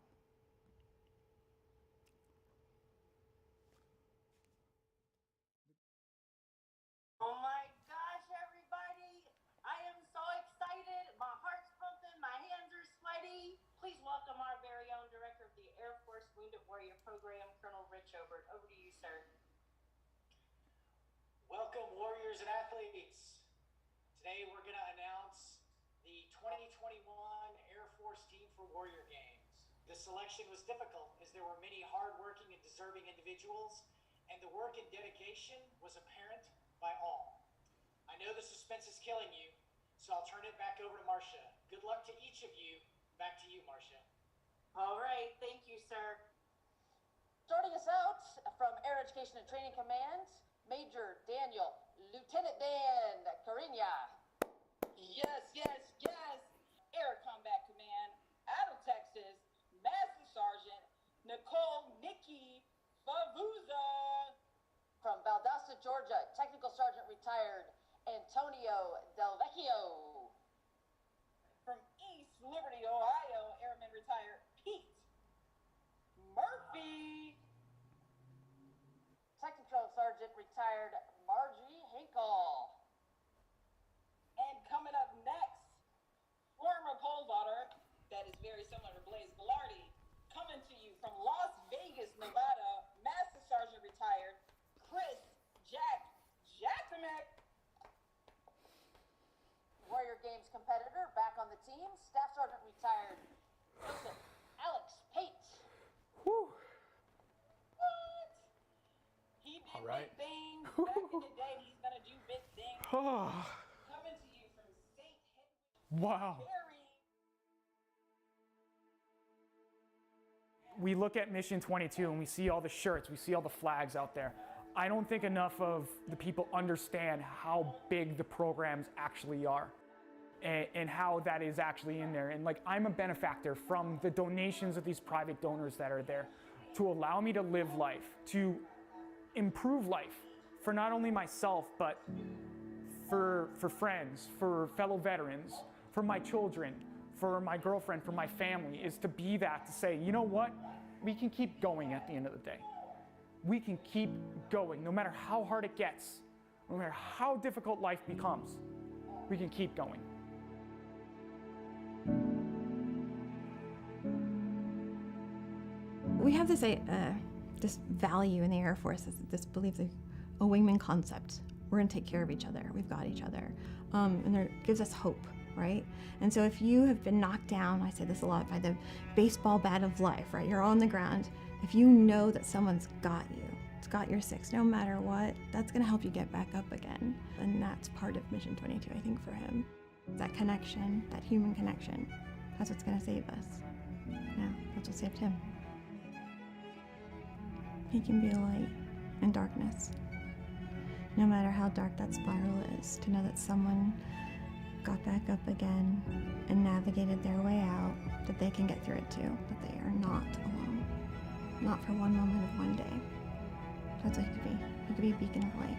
for Warrior Games. The selection was difficult as there were many hard-working and deserving individuals, and the work and dedication was apparent by all. I know the suspense is killing you, so I'll turn it back over to Marcia. Good luck to each of you. Back to you, Marcia. All right, thank you, sir. Starting us out from Air Education and Training Command, Major Daniel, Lieutenant Dan Cariña. Yes, yes, yes. Air Combat Command, out of Texas, Master Sergeant Nicole Nikki Favuza. From Valdosta, Georgia, Technical Sergeant retired Antonio Del Vecchio. From East Liberty, Ohio, Airman retired Pete Murphy. Technical Sergeant retired Margie Hinkle. And coming up next, former pole vaulter, that is very similar to Blaze Velarde, coming to you from Las Vegas, Nevada, Master Sergeant retired Chris Jack Jackamek. Warrior Games competitor back on the team, Staff Sergeant retired Joseph Alex Pate. Whew. What? He did All right. big things back in the day. He's gonna do big things. Coming to you from St. Hedwig. Wow. We look at Mission 22 and we see all the shirts, we see all the flags out there. I don't think enough of the people understand how big the programs actually are and how that is actually in there. And like, I'm a benefactor from the donations of these private donors that are there to allow me to live life, to improve life for not only myself, but for friends, for fellow veterans, for my children, for my girlfriend, for my family, is to be that, to say, you know what? We can keep going at the end of the day. We can keep going, no matter how hard it gets, no matter how difficult life becomes, we can keep going. We have this this value in the Air Force, this belief, a wingman concept. We're gonna take care of each other. We've got each other, and it gives us hope, right? And so if you have been knocked down, I say this a lot, by the baseball bat of life, right? You're on the ground. If you know that someone's got you, it's got your six, no matter what, that's gonna help you get back up again. And that's part of Mission 22, I think, for him. That connection, that human connection, that's what's gonna save us. Yeah, that's what saved him. He can be a light in darkness. No matter how dark that spiral is, to know that someone got back up again and navigated their way out, that they can get through it too, that they are not alone. Not for one moment of one day. That's what he could be. He could be a beacon of light.